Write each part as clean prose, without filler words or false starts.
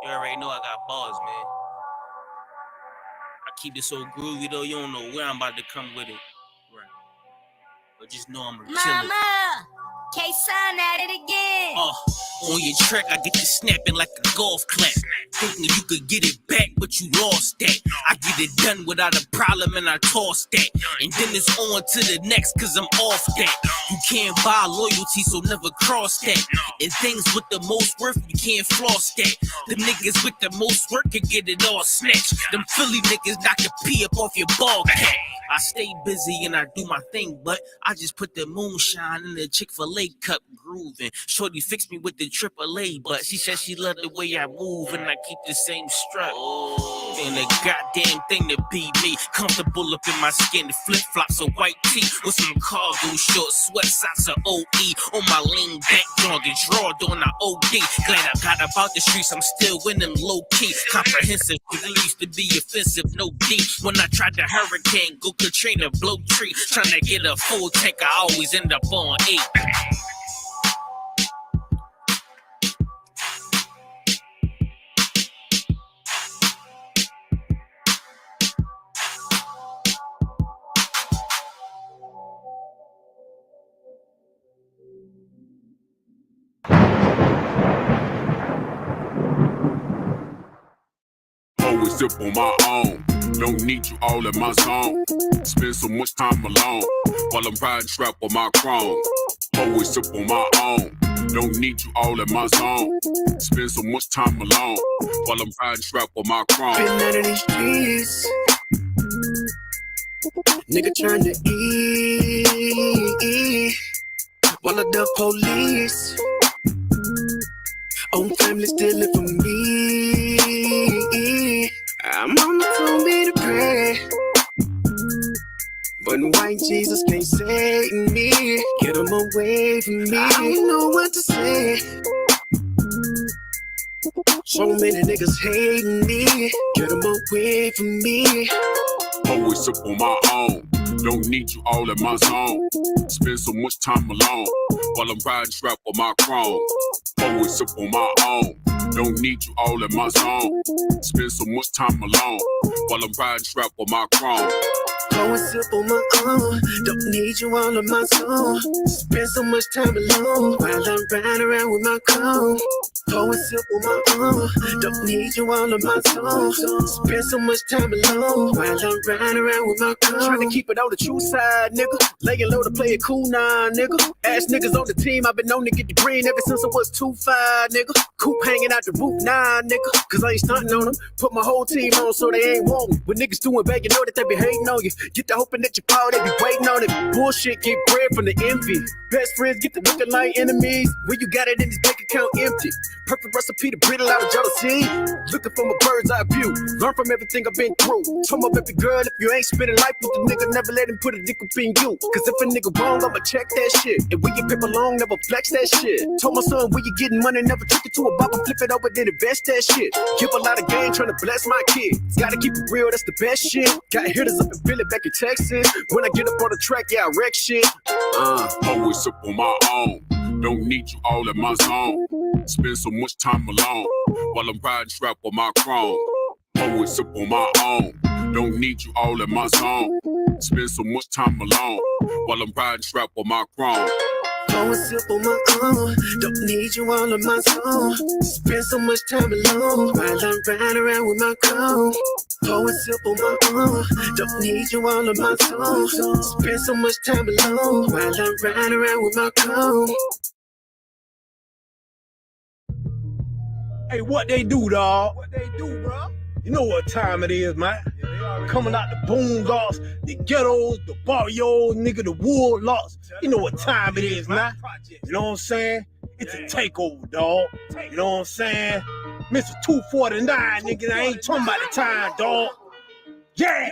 You already know I got bars, man. I keep it so groovy though, you don't know where I'm about to come with it. Right. But just know I'm chillin'. Mama! K-Sign at it again. On your track, I get you snapping like a golf clap. Thinking you could get it back, but you lost that. I get it done without a problem and I toss that. And then it's on to the next, cause I'm off that. You can't buy loyalty, so never cross that. And things with the most worth, you can't floss that. The niggas with the most work can get it all snatched. Them Philly niggas knock the pee up off your ball cap. I stay busy and I do my thing, but I just put the moonshine in the Chick-fil-A cup grooving. Shorty fixed me with the AAA, but she said she loved the way I move and I keep the same strut. Ain't a goddamn thing to be me. Comfortable up in my skin, flip-flops, a white tee with some cargo shorts, sweat socks, or OE. On my lean back, jogging, drawed on the OD. Glad I got about the streets, I'm still winning low-key. Comprehensive, it used to be offensive, no D. When I tried the hurricane, go Katrina, blow tree. Trying to get a full tank, I always end up on 8. Always sip on my own. Don't need you all in my zone. Spend so much time alone while I'm riding strap on my chrome. Always sip on my own. Don't need you all in my zone. Spend so much time alone while I'm riding strap on my chrome. Been out of these streets, nigga trying to eat while I duck police. Own family stealing from me. I'm on the phone me to pray, but white Jesus can't save me. Get him away from me. I don't know what to say. So many niggas hating me. Get him away from me. Always sip on my own. Don't need you all in my zone. Spend so much time alone while I'm riding strap on my chrome. Always sip on my own. Don't need you all in my zone. Spend so much time alone while I'm riding strap on my chrome. Go and sip on my own. Don't need you all in my zone. Spend so much time alone while I'm riding around with my cone. Go and sip on my own. Don't need you all in my zone. Spend so much time alone while I'm riding around with my cone. Trying to keep it on the true side, nigga. Laying low to play it cool now, nigga. Ass niggas on the team, I've been known to get the green ever since I was 2'5", nigga. Coop hanging out the roof, nah, nigga. Cause I ain't stunting on them. Put my whole team on so they ain't want me. When niggas doing bad, you know that they be hating on you. Get the hoping that you fall, they be waiting on it. Bullshit, get bread from the envy. Best friends get to looking like enemies. When you got it in this bank account empty. Perfect recipe to brittle out of jealousy. Looking from a bird's eye view. Learn from everything I've been through. Told my baby girl, if you ain't spending life with the nigga, never let him put a dick up in you. Cause if a nigga wrong, I'ma check that shit. And when you pip along, never flex that shit. Told my son, when you getting money, never trick it to a bopper, flip it over, then invest that shit. Give a lot of game, trying to bless my kid. Gotta keep it real, that's the best shit. Got hitters up in Philly, back in Texas. When I get up on the track, yeah, I wreck shit. Always sip on my own. Don't need you all in my zone. Spend so much time alone while I'm riding strap on my chrome. Always sip on my own. Don't need you all in my zone. Spend so much time alone while I'm riding strap on my chrome. Go and sip on my own. Don't need you all in my zone. Spend so much time alone while I'm riding around with my cone. Go and sip on my own. Don't need you all in my zone. Spend so much time alone while I'm riding around with my cone. Hey, what they do, dawg? What they do, bro? You know what time it is, man. Coming out the boondocks, the ghettos, the barrios, nigga, the wood lots. You know what time it is, man. You know what I'm saying? It's a takeover, dawg. You know what I'm saying? Mr. 249, nigga, I ain't talking about the time, dawg. Yeah!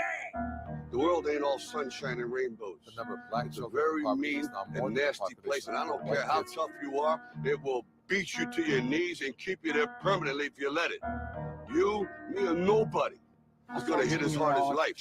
The world ain't all sunshine and rainbows. It's a very mean and nasty place, and I don't care how tough you are, it will beat you to your knees and keep you there permanently if you let it. You, me, or nobody is gonna hit as hard as life.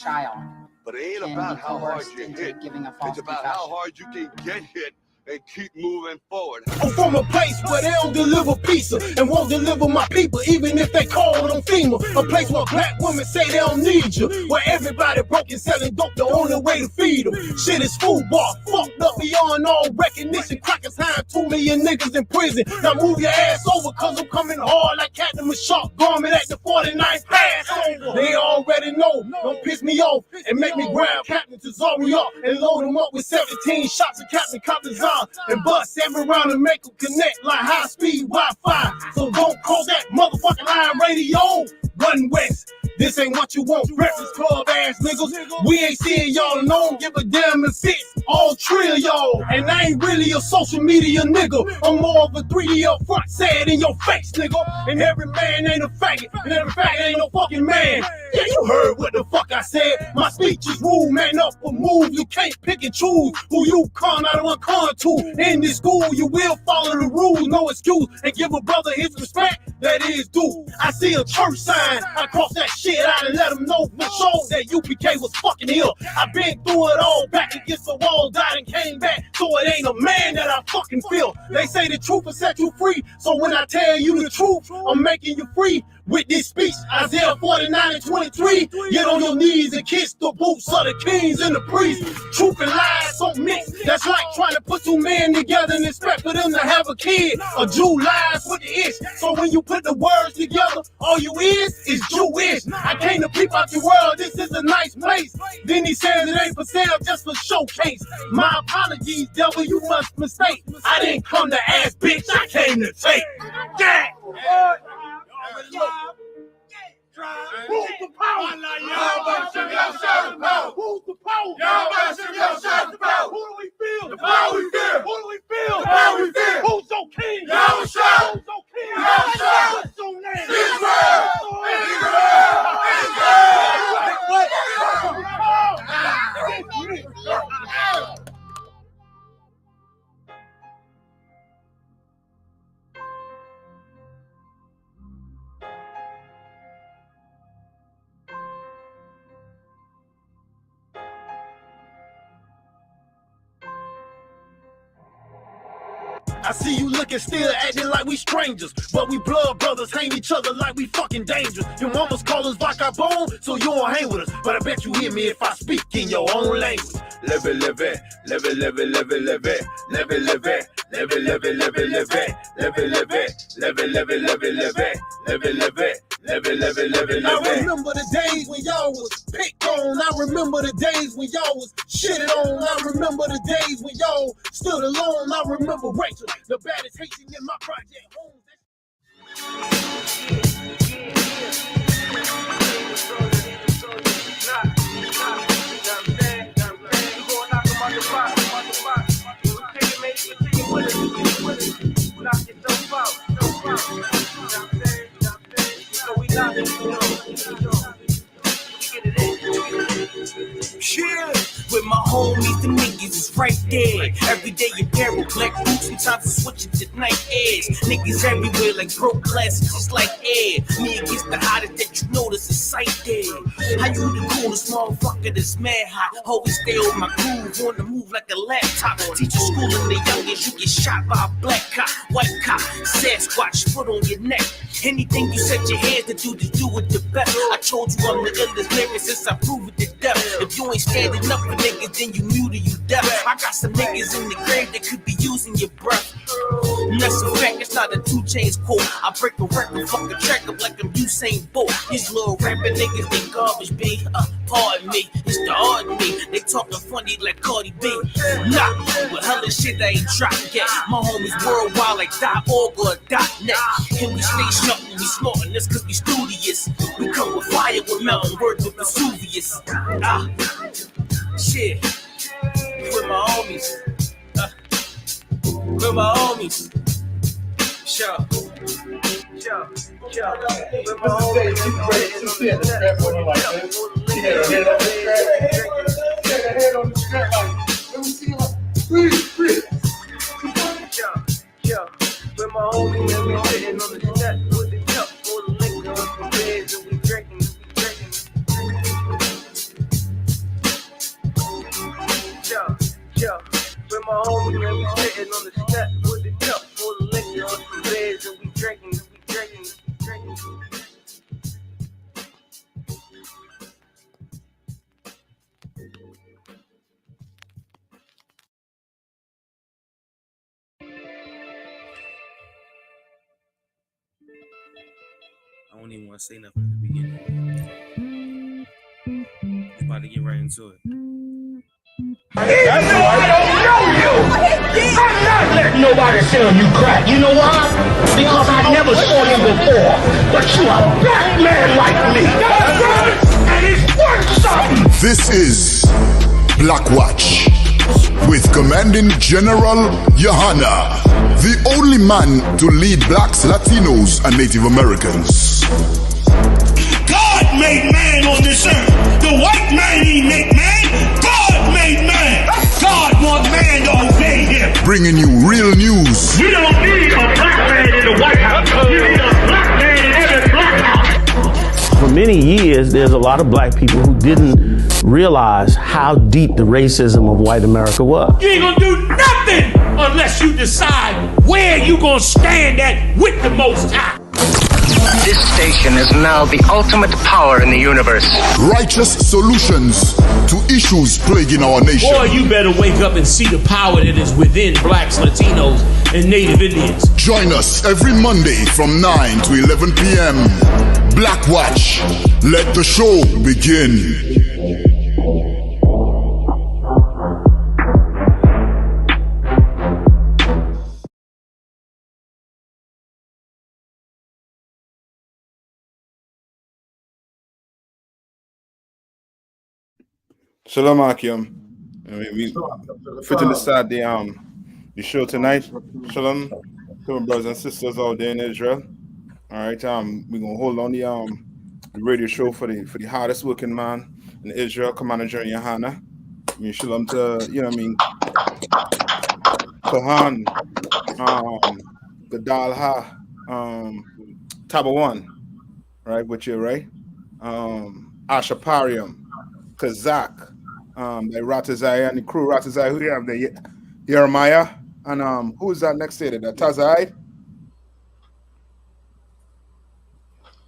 But it ain't about how hard you hit. It's about how hard you can get hit and keep moving forward. I'm from a place where they don't deliver pizza and won't deliver my people, even if they call on FEMA. A place where black women say they don't need you, where everybody broke and selling dope, the only way to feed them. Shit is football, fucked up beyond all recognition. Crackers hiding 2 million niggas in prison. Now move your ass over, cause I'm coming hard like Captain with sharp garment at the 49th pass over. They already know, don't piss me off and make me grab Captain Tazari up and load him up with 17 shots of Captain Coptazar and bust every round and make them connect like high-speed Wi-Fi. So don't call that motherfucking line radio. Run west. This ain't what you want, breakfast club ass niggas. We ain't seeing y'all and don't give a damn if it's all three of y'all. And I ain't really a social media nigga. I'm more of a 3D up front, say it in your face, nigga. And every man ain't a faggot, and every faggot ain't no fucking man. Yeah, you heard what the fuck I said. My speech is rude, man, up a move. You can't pick and choose who you con out of a con to. In this school, you will follow the rules, no excuse, and give a brother his respect that is due. I see a church sign, I cross that shit out and let them know for sure that UPK was fucking here. I've been through it all, back against the wall, died and came back, so it ain't a man that I fucking feel. They say the truth will set you free, so when I tell you the truth, I'm making you free. With this speech, Isaiah 49 and 23, get on your knees and kiss the boots of the kings and the priests. Truth and lies so mixed, that's like trying to put 2 men together and expect for them to have a kid. A Jew lies with the ish, so when you put the words together, all you is Jewish. I came to peep out your world, this is a nice place. Then he says it ain't for sale, just for showcase. My apologies, devil, you must mistake. I didn't come to ask, bitch, I came to take. Yeah! Who's the power? Who's the power? Who do we feel? The power we feel. Who do we feel? The power we feel. Who's your king? Who's your king? What's your name? Israel. I see you looking still, acting like we strangers, but we blood brothers, hang each other like we fucking dangerous. Your mamas call us vagabond, so you don't hang with us, but I bet you hear me if I speak in your own language. Live it, live it, live it, live it, live it, live it, live it, live it, live it, live it, live it, live it, live it, live it, live it, live it, live it, live it, live it, live it. Live it, live it, live it, live it. I remember the days when y'all was picked on. I remember the days when y'all was shitted on. I remember the days when y'all stood alone. I remember Rachel, the baddest Haitian in my project home. Yeah, with my homies, the niggas is right there. Every day apparel, black boots, sometimes I switch it to night airs. Niggas everywhere like broke glasses, just like air. Me against the hottest that you know there's a sight there. How you the coolest motherfucker that's mad hot? Always stay on my groove, on the move like a laptop. Teacher schooling the youngest, you get shot by a black cop, white cop, Sasquatch, foot on your neck. Anything you set your hands to do it the best. I told you I'm the illest lyricist, I prove it to death. If you ain't standing up for niggas, then you mute or you deaf. I got some niggas in the grave that could be using your breath. And that's a fact, it's not a 2 Chainz quote. I break a record, fuck a track up like I'm Usain Bolt. These little rapping niggas, they garbage, B. Pardon me, it's the art in me. They talking funny like Cardi B. Nah, but hella shit I ain't dropped yet. My homies worldwide like .org or .net. And we stay sharp when we smartin', this cause we studious. We come with fire with mountain words with Vesuvius. Shit, with my homies. With my homies. Sure. With my homies. She had her head on the strap like, let me see her. Breathe. With my homies, and we sitting on the step with the cup full of liquor and some beers, and we drinking. With my homies, and we sitting I don't even want to say nothing at the beginning. We about to get right into it. I don't know you. I'm not letting nobody sell you crack. You know why? Because I never saw you before. But you a black man like me. And it's worth something. This is Blackwatch with Commanding General Yahanna, the only man to lead blacks, Latinos, and Native Americans. God made man on this earth. The white man he make man. God made man. God want man to obey him. Bringing you real news. We don't need a black man in the White House. We need a black man in every black house. For many years, there's a lot of black people who didn't realize how deep the racism of white America was. You ain't gonna do nothing unless you decide where you gonna stand at with the Most High. This station is now the ultimate power in the universe. Righteous solutions to issues plaguing our nation. Boy, you better wake up and see the power that is within blacks, Latinos, and Native Indians. Join us every Monday from 9 to 11 p.m. Blackwatch. Let the show begin. Shalom, Akim. I mean, we fitting to start the show tonight. Shalom to my brothers and sisters out there in Israel. All right, we're gonna hold on the radio show for the hardest working man in Israel, Commander GEN.YAHANNA. I mean, shalom to Kohan, Gadalha, Tabawan, right? With you, right? Ashaparium, Kazak. The Ratazai and the crew Ratazai, who do you have there? Jeremiah, and who's that next to it? The Tazai?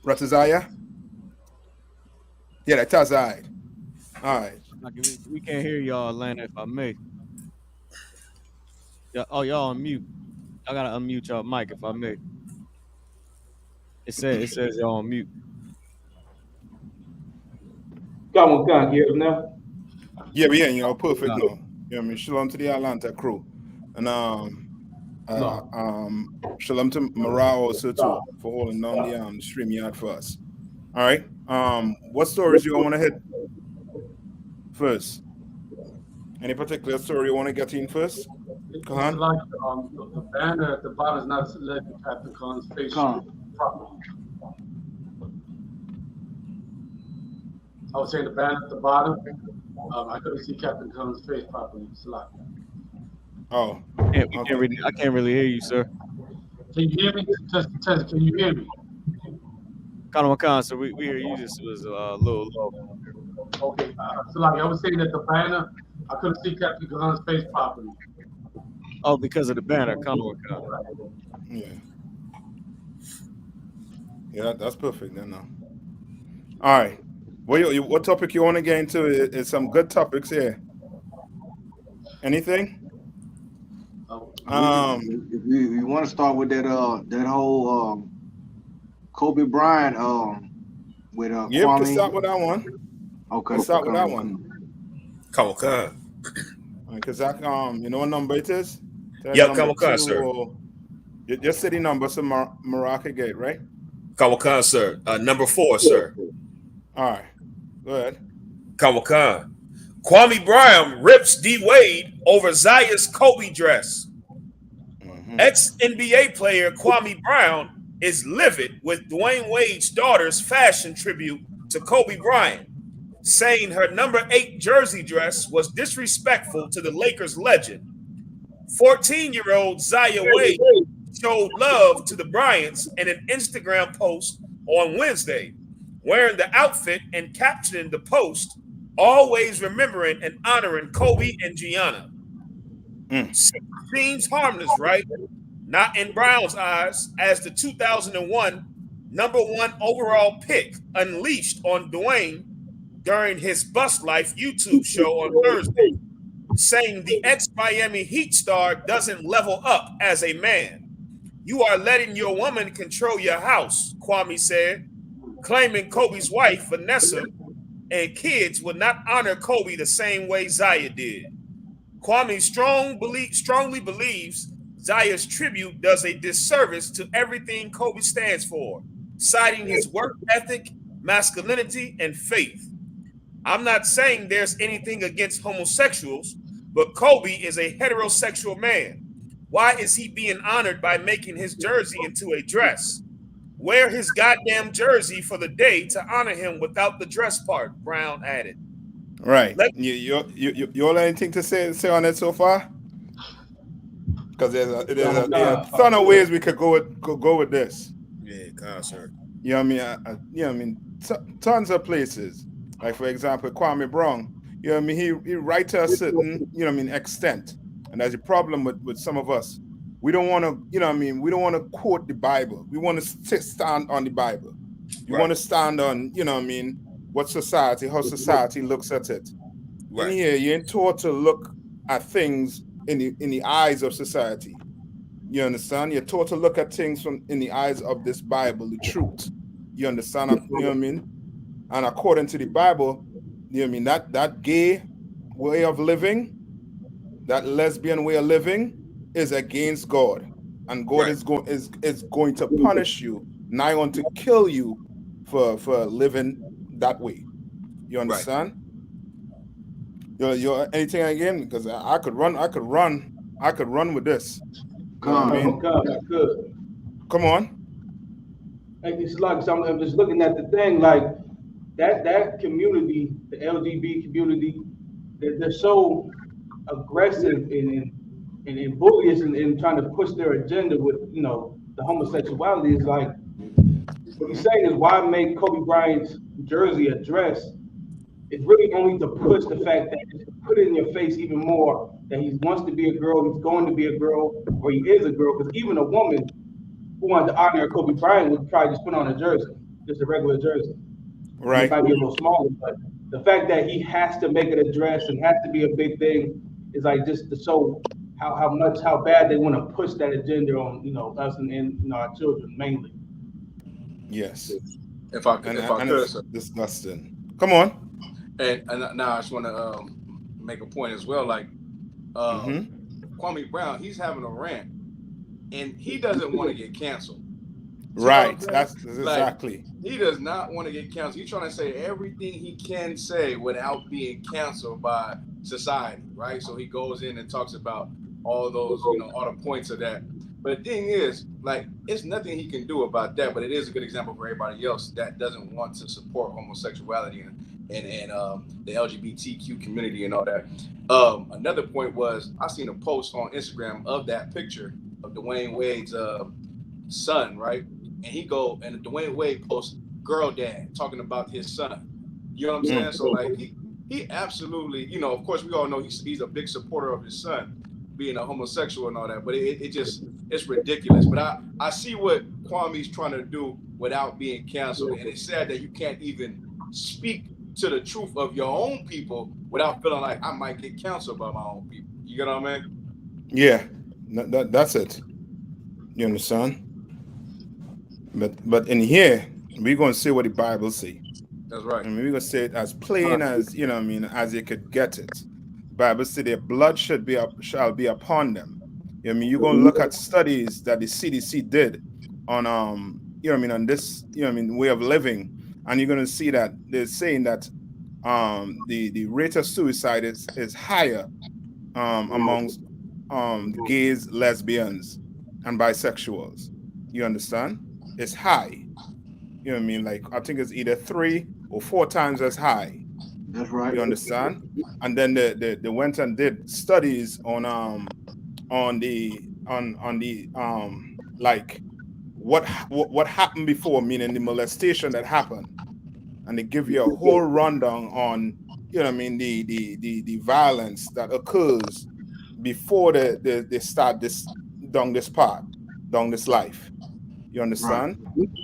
Ratazaya? Yeah, the Tazai. All right. We can't hear y'all, Atlanta, if I may. Yeah, oh, y'all on mute. I gotta unmute y'all mic if I may. It says y'all on mute. Come on, hear them now? Yeah, we ain't, perfect now. You know what I mean? Shalom to the Atlanta crew. And shalom to Mara also too for holding down the stream yard for us. All right. What stories you want to hit first? Any particular story you want to get in first? Like the banner at the bottom is not selected Captain Khan's face properly. I was saying the banner at the bottom. I couldn't see Captain Khan's face properly. Select. Oh, I can't really hear you, sir. Can you hear me? Test, can you hear me? Khan, so we hear you. Just was a little low. Okay, I was saying that the banner, I couldn't see Captain Khan's face properly. Oh, because of the banner, Khan. Yeah, that's perfect then. Now, all right. What topic you want to get into? Is some good topics here. Anything? If you want to start with that whole Kobe Bryant with yeah, Kwame. we can start with that one. Okay, let's start with that one. Come on. Because you know what number it is? Yeah, come on, sir. Just say the number so Morocco Gate, right? Come on, sir. Number 4, sir. All right. Go ahead. Kawakan. Kwame Bryant rips D Wade over ZAYA'S Kobe dress. Ex-NBA player Kwame Bryant is livid with Dwayne Wade's daughter's fashion tribute to Kobe Bryant, saying her number 8 jersey dress was disrespectful to the Lakers legend. 14-year-old Zaya Wade showed love to the Bryants in an Instagram post on Wednesday, wearing the outfit and captioning the post, "Always remembering and honoring Kobe and Gianna." Seems harmless, right? not in Brown's eyes, as the 2001 #1 overall pick unleashed on Dwayne during his Bus Life YouTube show on Thursday, saying the ex-Miami Heat star doesn't level up as a man. You are letting your woman control your house, Kwame said, claiming Kobe's wife, Vanessa, and kids would not honor Kobe the same way Zaya did. Kwame strongly believes Zaya's tribute does a disservice to everything Kobe stands for, citing his work ethic, masculinity, and faith. I'm not saying there's anything against homosexuals, but Kobe is a heterosexual man. Why is he being honored by making his jersey into a dress? Wear his goddamn jersey for the day to honor him without the dress part, Brown added. Right. You all anything to say on it so far? Because there's a ton of ways we could go with this. Yeah, concert. You know what I mean? Tons of places. Like for example, Kwame Brown. You know what I mean? He write to a certain, you know what I mean, extent. And there's a problem with some of us. We don't want to, you know what I mean? We don't want to quote the Bible. We want to stand on the Bible. We want to stand on, you know what I mean, how society looks at it. Right. In here, you ain't taught to look at things in the eyes of society. You understand? You're taught to look at things in the eyes of this Bible, the truth. You understand? You know what I mean? And according to the Bible, you know what I mean, that gay way of living, that lesbian way of living is against God. And God is going to punish you, nigh on to kill you for living that way. You understand? You're anything again? Because I could run with this. You know what I mean? Come on. It's like I'm just looking at the thing, like that community, the LGBT community, they're so aggressive and bullish and trying to push their agenda with, you know, the homosexuality. Is like, what he's saying is, why make Kobe Bryant's jersey a dress? It's really only to push the fact that, to put it in your face even more, that he wants to be a girl, he's going to be a girl, or he is a girl. Because even a woman who wanted to honor Kobe Bryant would probably just put on a jersey, just a regular jersey. Right. It might be a little smaller, but the fact that he has to make it a dress and has to be a big thing is like just to show how bad they want to push that agenda on, you know, us and you know, our children mainly. Yes. If I could, it's disgusting. Come on. And now I just want to make a point as well. Like Kwame Brown, he's having a rant, and he doesn't want to get canceled. Right. That's exactly. He does not want to get canceled. He's trying to say everything he can say without being canceled by society, right? So he goes in and talks about all those, you know, all the points of that. But the thing is, like, it's nothing he can do about that. But it is a good example for everybody else that doesn't want to support homosexuality and the LGBTQ community and all that. Another point was, I seen a post on Instagram of that picture of Dwayne Wade's son, right? And Dwayne Wade posts girl dad talking about his son. You know what I'm saying? So like he absolutely, you know, of course we all know he's a big supporter of his son being a homosexual and all that, but it's ridiculous. But I see what Kwame's trying to do without being canceled. And it's sad that you can't even speak to the truth of your own people without feeling like I might get canceled by my own people. You get what I mean? Yeah, that's it. You understand? But in here, we're going to say what the Bible says. That's right. I mean, we're going to say it as plain as, you know what I mean, as you could get it. The Bible says their blood shall be upon them. You know what I mean? You're going to look at studies that the CDC did on, you know what I mean, on this, you know what I mean, way of living. And you're going to see that they're saying that the rate of suicide is higher amongst gays, lesbians, and bisexuals. You understand? It's high. You know what I mean? Like, I think it's either 3 or 4 times as high. That's right. You understand? And then they went and did studies on like what happened before, meaning the molestation that happened. And they give you a whole rundown on, you know what I mean, the violence that occurs before they start this path. down this life. You understand?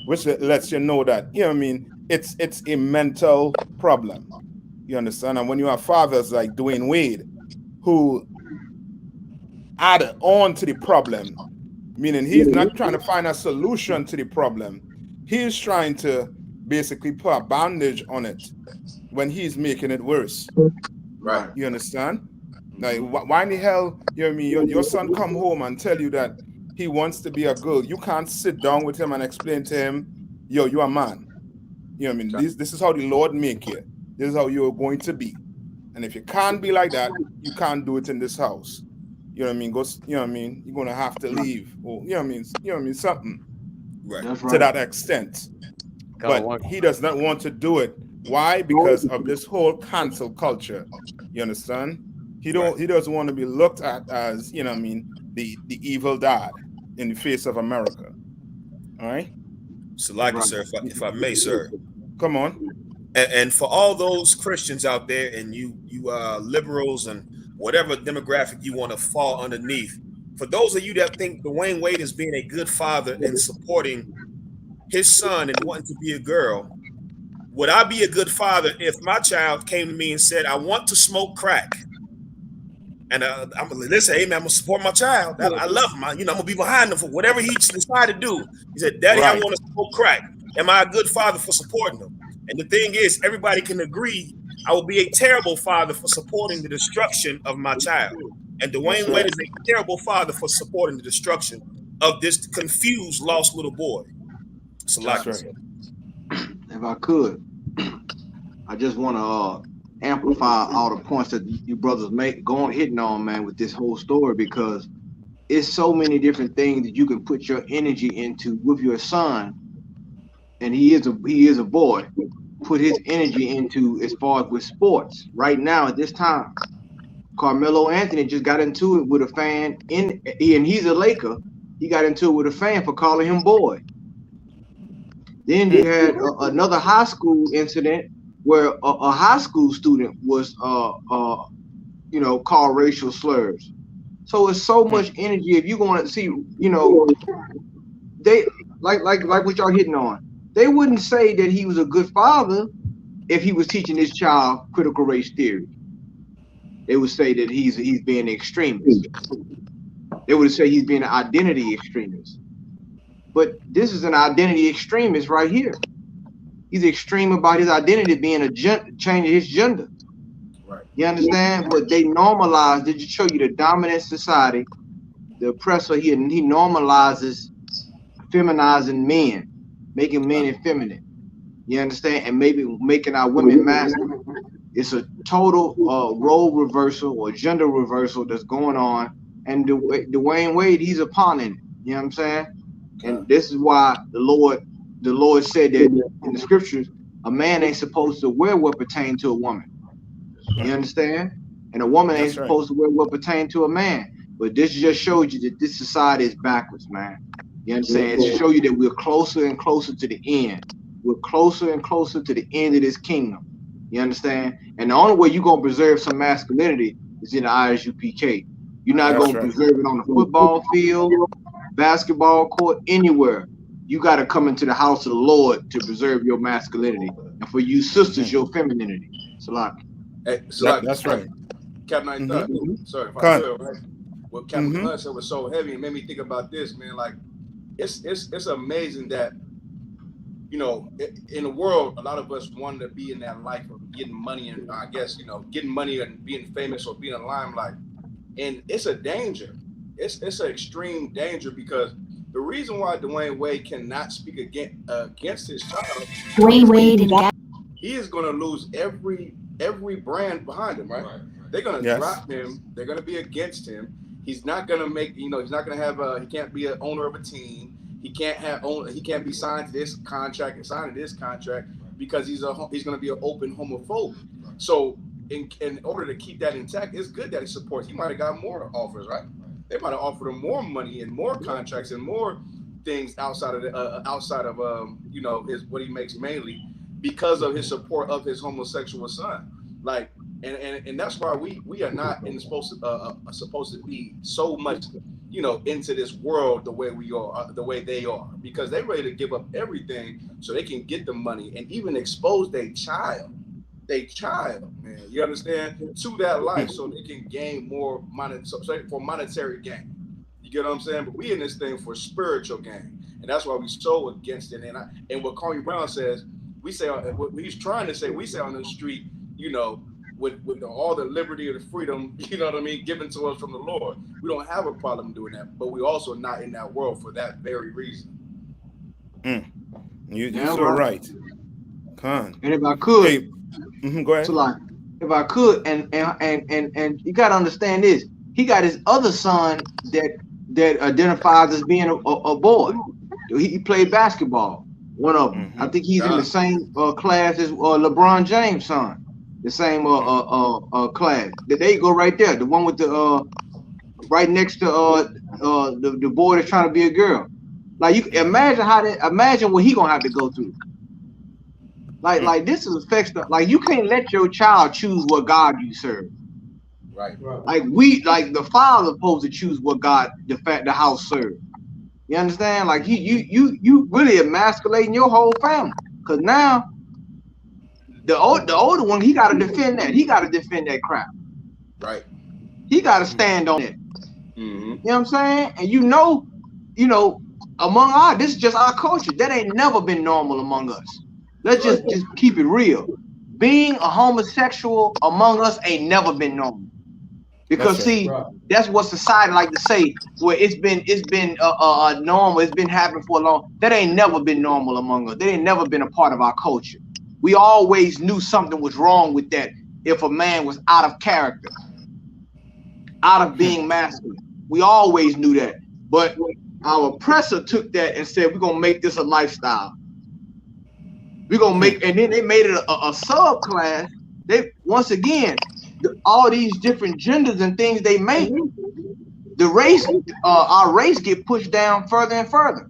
Which lets you know that, you know what I mean, it's a mental problem. You understand? And when you have fathers like Dwayne Wade who add on to the problem, meaning he's not trying to find a solution to the problem. He's trying to basically put a bandage on it when he's making it worse. Right. You understand? Like, why in the hell, you know what I mean, your son come home and tell you that he wants to be a girl. You can't sit down with him and explain to him, yo, you're a man. You know what I mean? This is how the Lord make you. This is how you're going to be. And if you can't be like that, you can't do it in this house. You know what I mean? You know what I mean? You're gonna have to leave. Or you know what I mean? You know what I mean? Something. Right. To that extent. But he does not want to do it. Why? Because of this whole cancel culture. You understand? He doesn't want to be looked at as, you know what I mean, the evil dad in the face of America. All right? So, like sir, if I may, sir. Come on. And for all those Christians out there and you liberals and whatever demographic you want to fall underneath, for those of you that think Dwayne Wade is being a good father and supporting his son and wanting to be a girl, would I be a good father if my child came to me and said, I want to smoke crack? And I'm gonna listen, hey man, I'm gonna support my child. I love him. I'm gonna be behind him for whatever he decides to do. He said, Daddy, I want to smoke crack. Am I a good father for supporting him? And the thing is, everybody can agree I will be a terrible father for supporting the destruction of my child. And Dwayne Wade is a terrible father for supporting the destruction of this confused, lost little boy. So if I could, I just want to amplify all the points that you brothers hitting on, man, with this whole story, because it's so many different things that you can put your energy into with your son, and he is a boy. Put his energy into as far as with sports right now at this time. Carmelo Anthony just got into it with a fan and he's a Laker. He got into it with a fan for calling him boy. Then you had another high school incident where a high school student was called racial slurs. So it's so much energy. If you're going to see, they like what y'all hitting on. They wouldn't say that he was a good father if he was teaching his child critical race theory. They would say that he's being an extremist. They would say he's being an identity extremist. But this is an identity extremist right here. He's extreme about his identity being changing his gender. Right. You understand? But they normalize. Did you show you the dominant society, the oppressor? He normalizes feminizing men, making men effeminate. You understand? And maybe making our women masculine. It's a total role reversal or gender reversal that's going on. And Dwayne Wade, he's a pawn in it. You know what I'm saying? And this is why the Lord said that in the scriptures, a man ain't supposed to wear what pertains to a woman. You understand? And a woman ain't supposed to wear what pertains to a man. But this just shows you that this society is backwards, man. You understand? It shows you that we're closer and closer to the end. We're closer and closer to the end of this kingdom. You understand? And the only way you're going to preserve some masculinity is in the ISUPK. You're not going to preserve it on the football field, basketball court, anywhere. You got to come into the house of the Lord to preserve your masculinity. And for you sisters, your femininity. Salaki. Hey, Salaki. That's right. Captain I thought, sorry if I could, right? What Captain Hunt said was so heavy and made me think about this, man. Like, it's amazing that, in the world, a lot of us wanted to be in that life of getting money and I guess, getting money and being famous or being in limelight. And it's a danger. It's an extreme danger because the reason why Dwayne Wade cannot speak against his child, he is going to lose every brand behind him, right? They're going to drop him. They're going to be against him. He's not going to make, he's not going to have he can't be an owner of a team. He can't be signed to this contract and signed to this contract because he's going to be an open homophobe. So in order to keep that intact, it's good that he supports. He might have got more offers, right? They might have offered him more money and more contracts and more things outside of his what he makes mainly because of his support of his homosexual son. Like, and that's why we are not supposed to be so much, into this world the way we are, the way they are, because they're ready to give up everything so they can get the money and even expose their child, man. You understand? To that life, so they can gain more money, for monetary gain. You get what I'm saying? But we in this thing for spiritual gain, and that's why we so against it. And what Kwame Brown says, we say what he's trying to say. We say on the street, with all the liberty and the freedom, you know what I mean, given to us from the Lord. We don't have a problem doing that, but we also not in that world for that very reason. You're so right. Con. And if I could, go ahead. So like, if I could, and you gotta understand this. He got his other son that identifies as being a boy. He played basketball. One of them. I think he's in the same class as LeBron James' son. The same class. There you go, right there. The one with the right next to the boy that's trying to be a girl. Like, you imagine what he gonna have to go through. Like this is affects like, you can't let your child choose what God you serve. Right. Like the father supposed to choose what God the house serves. You understand? Like you really emasculating your whole family. Cause now the older one, he gotta defend that. He gotta defend that crap. Right. He gotta stand on it. You know what I'm saying? And you know, among this is just our culture. That ain't never been normal among us. Let's just keep it real. Being a homosexual among us ain't never been normal. Because that's what society like to say. Where it's been normal. It's been happening for a long. That ain't never been normal among us. That ain't never been a part of our culture. We always knew something was wrong with that. If a man was out of character, out of being masculine, we always knew that. But our oppressor took that and said, "We're gonna make this a lifestyle. We're gonna make," and then they made it a subclass. They once again, all these different genders and things they make, the race, our race get pushed down further and further.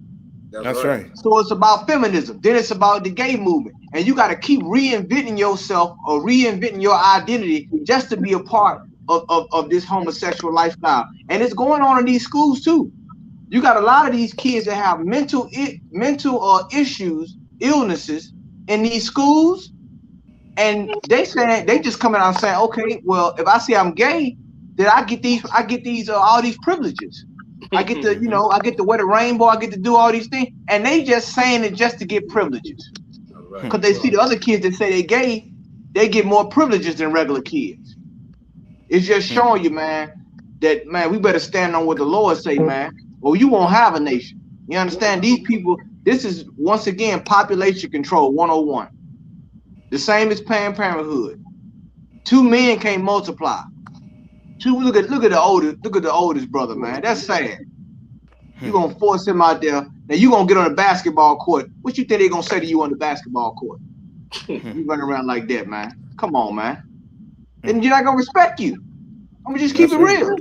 That's right. So it's about feminism. Then it's about the gay movement, and you got to keep reinventing yourself or reinventing your identity just to be a part of this homosexual lifestyle. And it's going on in these schools too. You got a lot of these kids that have mental issues, illnesses in these schools, and they just coming out saying, okay, well, if I say I'm gay, then I get these all these privileges. I get to, I get to wear the rainbow, I get to do all these things, and they just saying it just to get privileges. Because they see the other kids that say they gay, they get more privileges than regular kids. It's just showing you, man, that, man, we better stand on what the Lord say, man, or you won't have a nation. You understand? These people, this is, once again, population control 101. The same as Planned Parenthood. 2 men can't multiply. Look at the oldest brother, man. That's sad. You're gonna force him out there. Now you gonna get on the basketball court. What you think they gonna say to you on the basketball court? You running around like that, man. Come on, man. And you're not gonna respect you. I'm gonna just keep it real.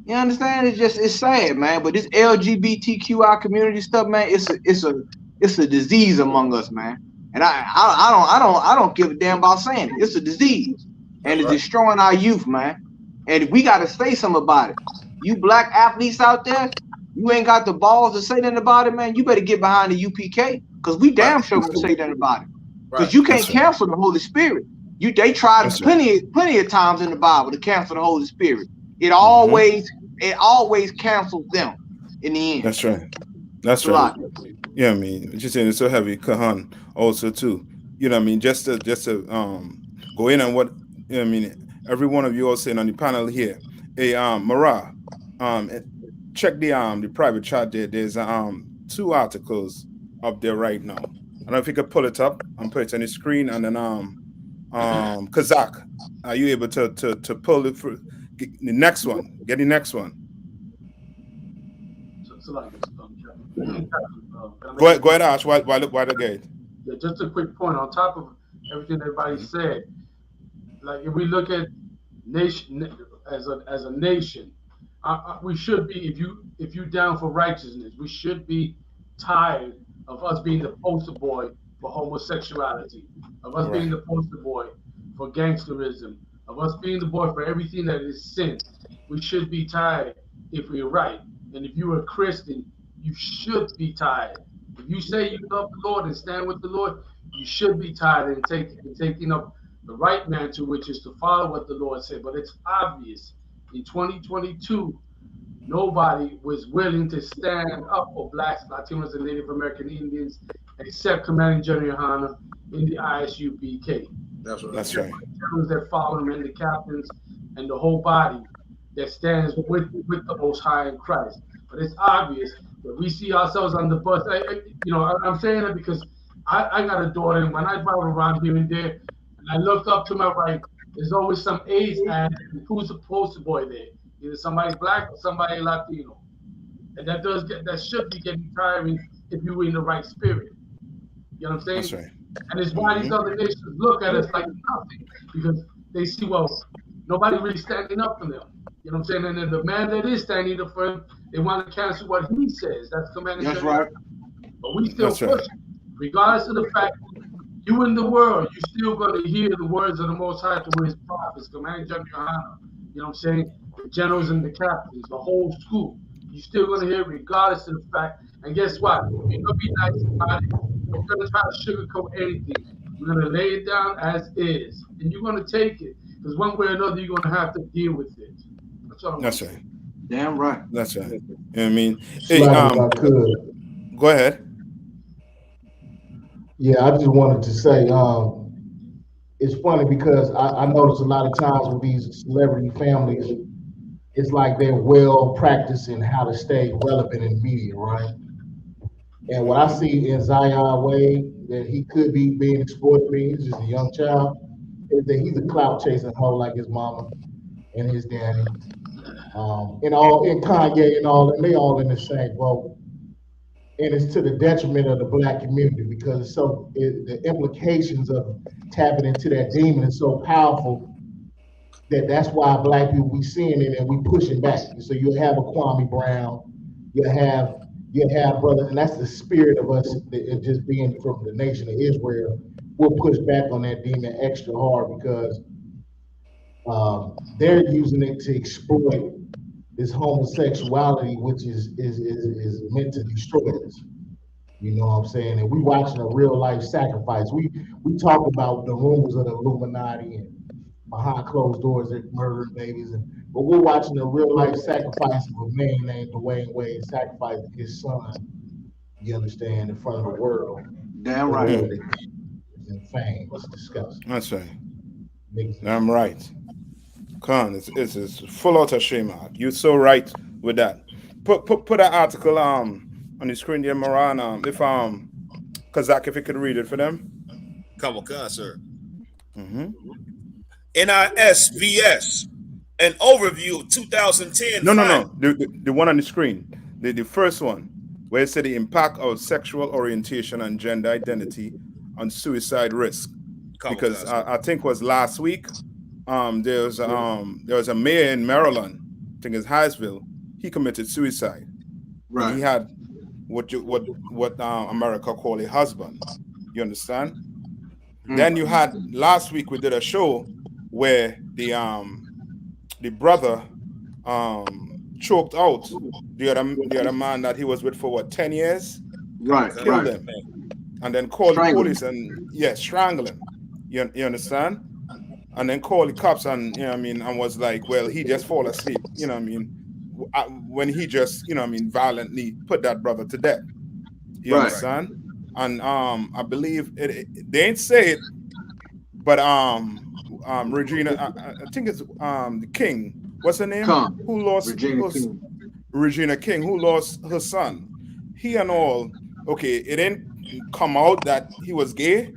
You understand? It's sad, man. But this LGBTQI community stuff, man, it's a disease among us, man. And I don't give a damn about saying it. It's a disease. And it's destroying our youth, man. And we got to say something about it. You black athletes out there, you ain't got the balls to say nothing about it, man. You better get behind the UPK, because we damn sure gonna say nothing about it. Because you can't cancel the Holy Spirit. They tried plenty of times in the Bible to cancel the Holy Spirit. It always cancels them in the end. That's right. That's right. Yeah, I mean, just saying it's so heavy. Kahan also too. You know what I mean? Just to go in on what. I mean, every one of you all saying on the panel here. Hey, Mara, check the private chat there. There's 2 articles up there right now. I don't know if you could pull it up and put it on the screen, and then Kazak, are you able to pull it through the next one? Get the next one. Go ahead, Ash. Why the gate? Yeah, just a quick point on top of everything everybody said. Like, if we look at nation as a nation, we should be, if you down for righteousness, we should be tired of us being the poster boy for homosexuality, of us being the poster boy for gangsterism, of us being the boy for everything that is sin. We should be tired if we're right. And if you're a Christian, you should be tired. If you say you love the Lord and stand with the Lord, you should be tired and taking up the right mantle, which is to follow what the Lord said. But it's obvious in 2022, nobody was willing to stand up for blacks, Latinos, and Native American Indians except Commanding General Yohanna in the I.S.U.P.K. That's right. That's right. Generals that follow him and the captains and the whole body that stands with the Most High in Christ. But it's obvious that we see ourselves on the bus. I'm saying that because I got a daughter, and when I drive around here and there, and I look up to my right, there's always some AIDS ad, and who's the poster boy there? Either somebody black or somebody Latino. And that should be getting tiring if you were in the right spirit. You know what I'm saying? That's right. And it's why these other nations look at us like nothing, because they see, well, nobody really standing up for them. You know what I'm saying? And then the man that is standing up for him, they want to cancel what he says. That's Commander. That's right. But we still That's push, right. regardless of the fact you in the world, you still going to hear the words of the Most High through his prophets, Commander Gen.YAHANNA. You know what I'm saying? The generals and the captains, the whole school. You still going to hear it regardless of the fact. And guess what? We're going to be nice about it. We're going to try to sugarcoat anything. We're going to lay it down as is. And you're going to take it. Because one way or another, you're going to have to deal with it. That's right. Damn right. That's right. You know what I mean? Hey, If I could. Go ahead. Yeah, I just wanted to say, it's funny because I notice a lot of times with these celebrity families, it's like they're well practiced in how to stay relevant in media, right? And what I see in ZAYA'S way that he could be being exploited, he's just a young child, is that he's a clout chasing hoe like his mama and his daddy. And Kanye and all, and they all in the same boat. And it's to the detriment of the black community because the implications of tapping into that demon is so powerful that's why black people be seeing it and we pushing back. So you'll have a Kwame Brown, you'll have brothers, and that's the spirit of us just being from the nation of Israel. We'll push back on that demon extra hard because they're using it to exploit this homosexuality, which is meant to destroy us. You know what I'm saying? And we watching a real life sacrifice. We talk about the rumors of the Illuminati and behind closed doors they're murdering babies, but we're watching a real life sacrifice of a man named Dwayne Wade sacrificing his son. You understand, in front of the world. Damn right. And fame. It's disgusting. That's right. I'm right. Khan, it's full out of shame. You're so right with that. Put that article on the screen there, Moran. If Kazak, if you could read it for them. Come on, sir. NISVS, an overview of 2010. No. The one on the screen, the first one, where it said the impact of sexual orientation and gender identity on suicide risk. Because I think it was last week. There was a mayor in Maryland, I think it's Hyattsville. He committed suicide. Right. And he had what America call a husband. You understand? Then you had last week we did a show where the brother choked out the other man that he was with for 10 years. Right. Killed him. And then called the police and strangle him. You understand? And then called the cops and and was like, well, he just fall asleep, when he just, violently put that brother to death. You understand? And I believe they ain't say it, but Regina, I think it's the King. What's her name? Who lost Regina King, who lost her son. He and all, okay, it didn't come out that he was gay,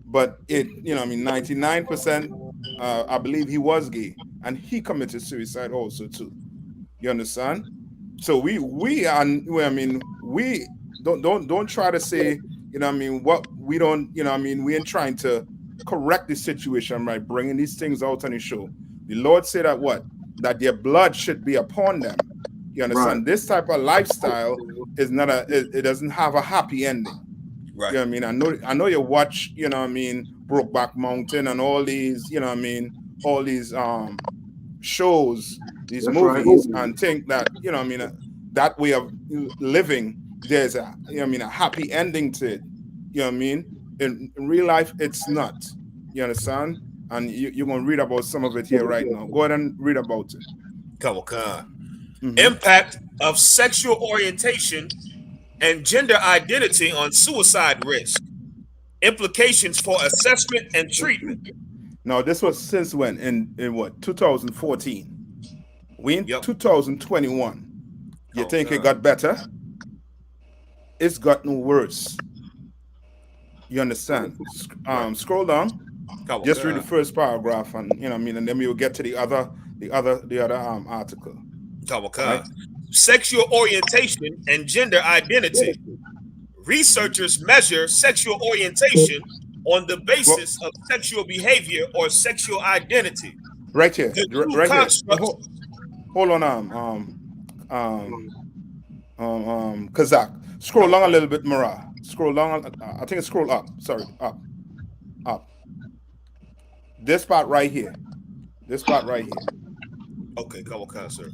but it, 99%. I believe he was gay, and he committed suicide also too. You understand? So we don't try to say, what we don't, we ain't trying to correct the situation by bringing these things out on the show. The Lord said that their blood should be upon them. You understand? Right. This type of lifestyle is not it doesn't have a happy ending. Right. You know what I mean? I know you watch, Brokeback Mountain and all these, all these shows these That's right. movies and think that, you know, I mean, that way of living, there's a, you know, I mean, a happy ending to it. You know what I mean? In real life, it's not. You understand? And you're going to read about some of it here right now. Go ahead and read about it. Come on. Impact of sexual orientation and gender identity on suicide risk. Implications for assessment and treatment. Now, this was since when? In what? 2014. We in 2021. You think it got better? It's gotten worse. You understand? Scroll down. Just read the first paragraph, and you know, I mean, and then we will get to the other article. Right? Sexual orientation and gender identity. Researchers measure sexual orientation on the basis of sexual behavior or sexual identity. Right here, right here. Hold on, Kazak. Scroll along a little bit, Mara. Scroll along. I think it's scroll up. Sorry, up. This part right here. Okay, come on, sir.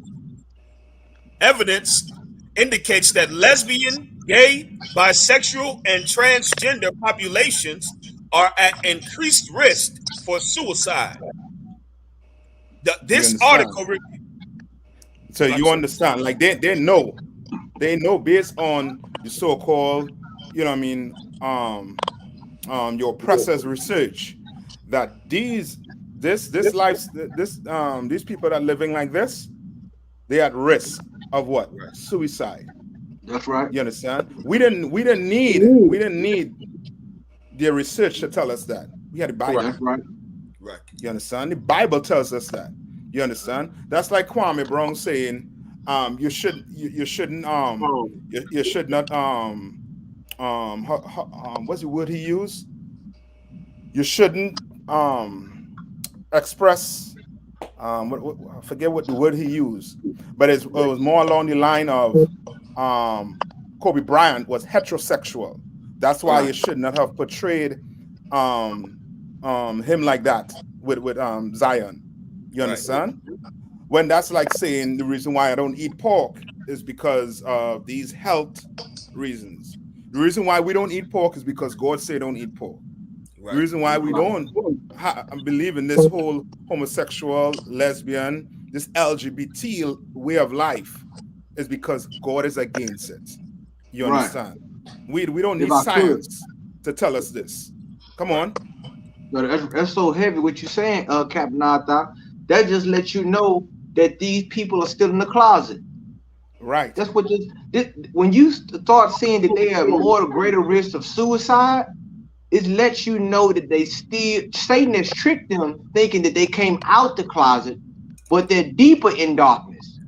Evidence indicates that lesbian, gay, bisexual, and transgender populations are at increased risk for suicide. This article. So you understand? Like they know based on the so-called, you know what I mean, your oppressors' research, that these people that are living like this, they're at risk of what? Suicide. That's right. You understand? We didn't need their research to tell us that. We had the Bible. That's right. Right. You understand? The Bible tells us that. You understand? That's like Kwame Brown saying, you should not what's the word he used? You shouldn't express I forget what the word he used, but it was more along the line of Kobe Bryant was heterosexual. That's why you should not have portrayed him like that with Zion. You understand? When that's like saying the reason why I don't eat pork is because of these health reasons. The reason why we don't eat pork is because God said don't eat pork. Right. The reason why we don't believe in this whole homosexual, lesbian, this LGBT way of life is because God is against it. You understand? We don't need science to tell us this. Come on. But that's so heavy what you're saying, Captain Arthur. That just lets you know that these people are still in the closet. Right. That's what when you start seeing that they are more greater risk of suicide, it lets you know that they still, Satan has tricked them thinking that they came out the closet, but they're deeper in darkness.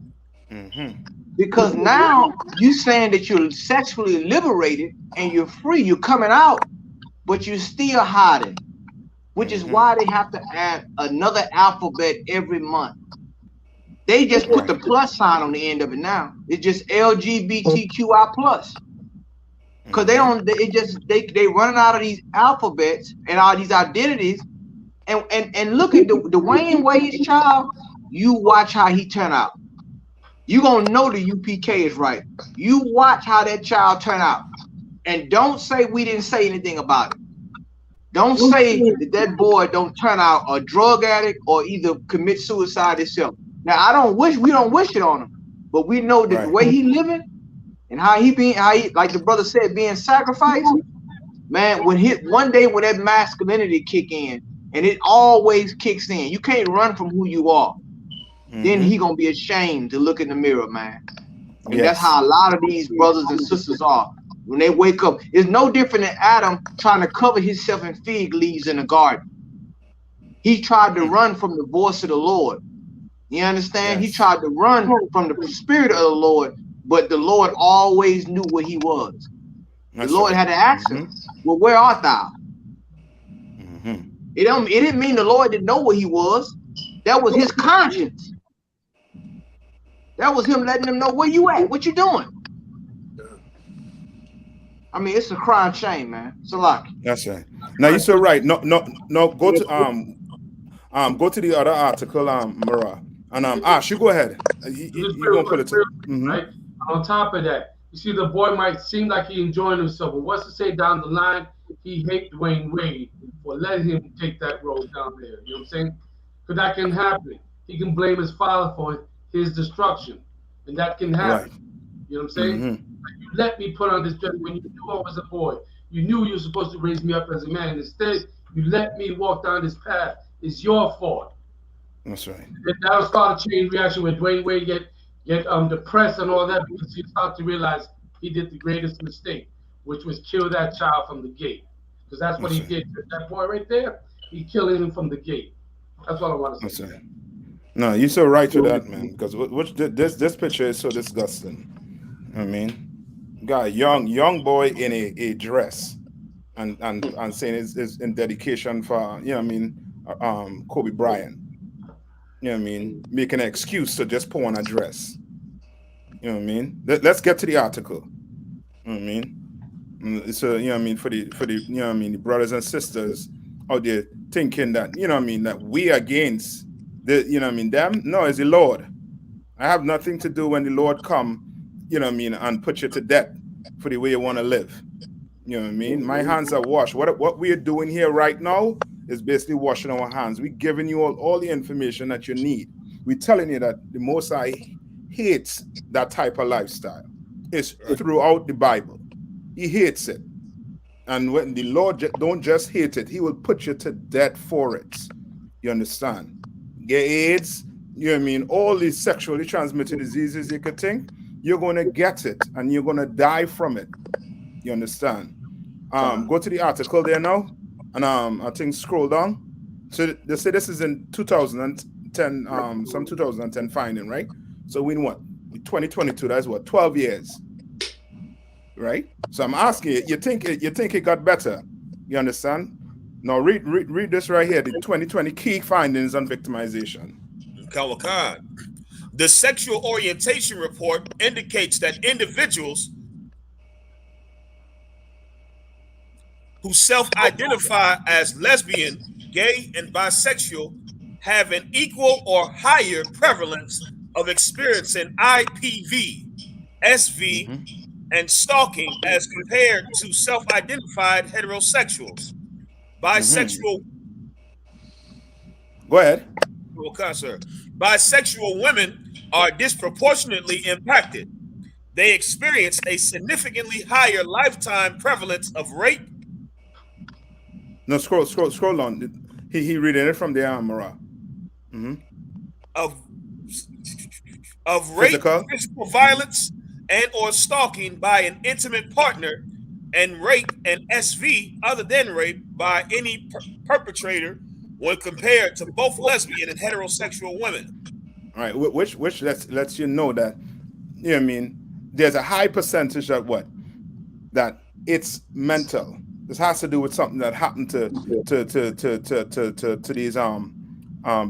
Because now you saying that you're sexually liberated and you're free, you're coming out, but you're still hiding, which is why they have to add another alphabet every month. They just put the plus sign on the end of it now. It's just LGBTQI plus. Because they don't, they running out of these alphabets and all these identities. And look at the Dwayne Wade's child, you watch how he turn out. You gonna know the UPK is right. You watch how that child turn out. And don't say we didn't say anything about it. Don't say that boy don't turn out a drug addict or either commit suicide himself. Now we don't wish it on him, but we know that the way he living and how he like the brother said, being sacrificed, man, one day when that masculinity kick in, and it always kicks in, you can't run from who you are. Then he gonna be ashamed to look in the mirror, man. And that's how a lot of these brothers and sisters are. When they wake up, it's no different than Adam trying to cover himself in fig leaves in the garden. He tried to run from the voice of the Lord. You understand? He tried to run from the spirit of the Lord, but the Lord always knew what he was. The Lord had to ask him, well, where art thou? It didn't mean the Lord didn't know what he was. That was his conscience. That was him letting them know where you at, what you doing. I mean, it's a crying shame, man. It's a lot. That's right. Now you're so right. No. Go to the other article, Mara. And Ash, you go ahead. You gonna put it to right? On top of that, you see the boy might seem like he enjoying himself, but what's to say down the line he hate Dwayne Wade for letting him take that road down there. You know what I'm saying? Because that can happen. He can blame his father for his destruction, and that can happen. Right. You know what I'm saying? Like, you let me put on this dress when you knew I was a boy. You knew you were supposed to raise me up as a man. And instead, you let me walk down this path. It's your fault. That's right. And that'll start a chain reaction with Dwayne Wade get depressed and all that because he start to realize he did the greatest mistake, which was kill that child from the gate. Because that's what he did. That boy right there, he killed him from the gate. That's what I want to say. No, you're so right to that, man. Because this picture is so disgusting. I mean, got a young boy in a dress, and saying is in dedication for Kobe Bryant. You know what I mean? Making an excuse to just put on a dress. You know what I mean? Let's get to the article. You know what I mean? So, you know what I mean, for the you know what I mean, the brothers and sisters out there thinking that, you know what I mean, that we against the, you know what I mean, them? No, it's the Lord. I have nothing to do when the Lord come, you know what I mean, and put you to death for the way you want to live. You know what I mean? My hands are washed. What we are doing here right now is basically washing our hands. We're giving you all the information that you need. We're telling you that the Most High hates that type of lifestyle. It's throughout the Bible. He hates it. And when the Lord don't just hate it, he will put you to death for it. You understand? Get AIDS, you know what I mean? All these sexually transmitted diseases you could think, you're going to get it and you're going to die from it. You understand? Go to the article there now. And I think scroll down. So they say this is in 2010, some 2010 finding, right? So we in what? 2022, that's what, 12 years. Right? So I'm asking you think it got better? You understand? Now read this right here, the 2020 key findings on victimization. Khan. The sexual orientation report indicates that individuals who self-identify as lesbian, gay, and bisexual have an equal or higher prevalence of experiencing IPV, SV, and stalking as compared to self-identified heterosexuals. Bisexual. Go ahead. Okay, sir. Bisexual women are disproportionately impacted. They experience a significantly higher lifetime prevalence of rape. No, scroll on. He reading it from the Amara. Of rape, physical violence, and or stalking by an intimate partner, and rape and SV other than rape by any perpetrator when compared to both lesbian and heterosexual women. All right, which lets you know that, you know what I mean, there's a high percentage that it's mental. This has to do with something that happened to these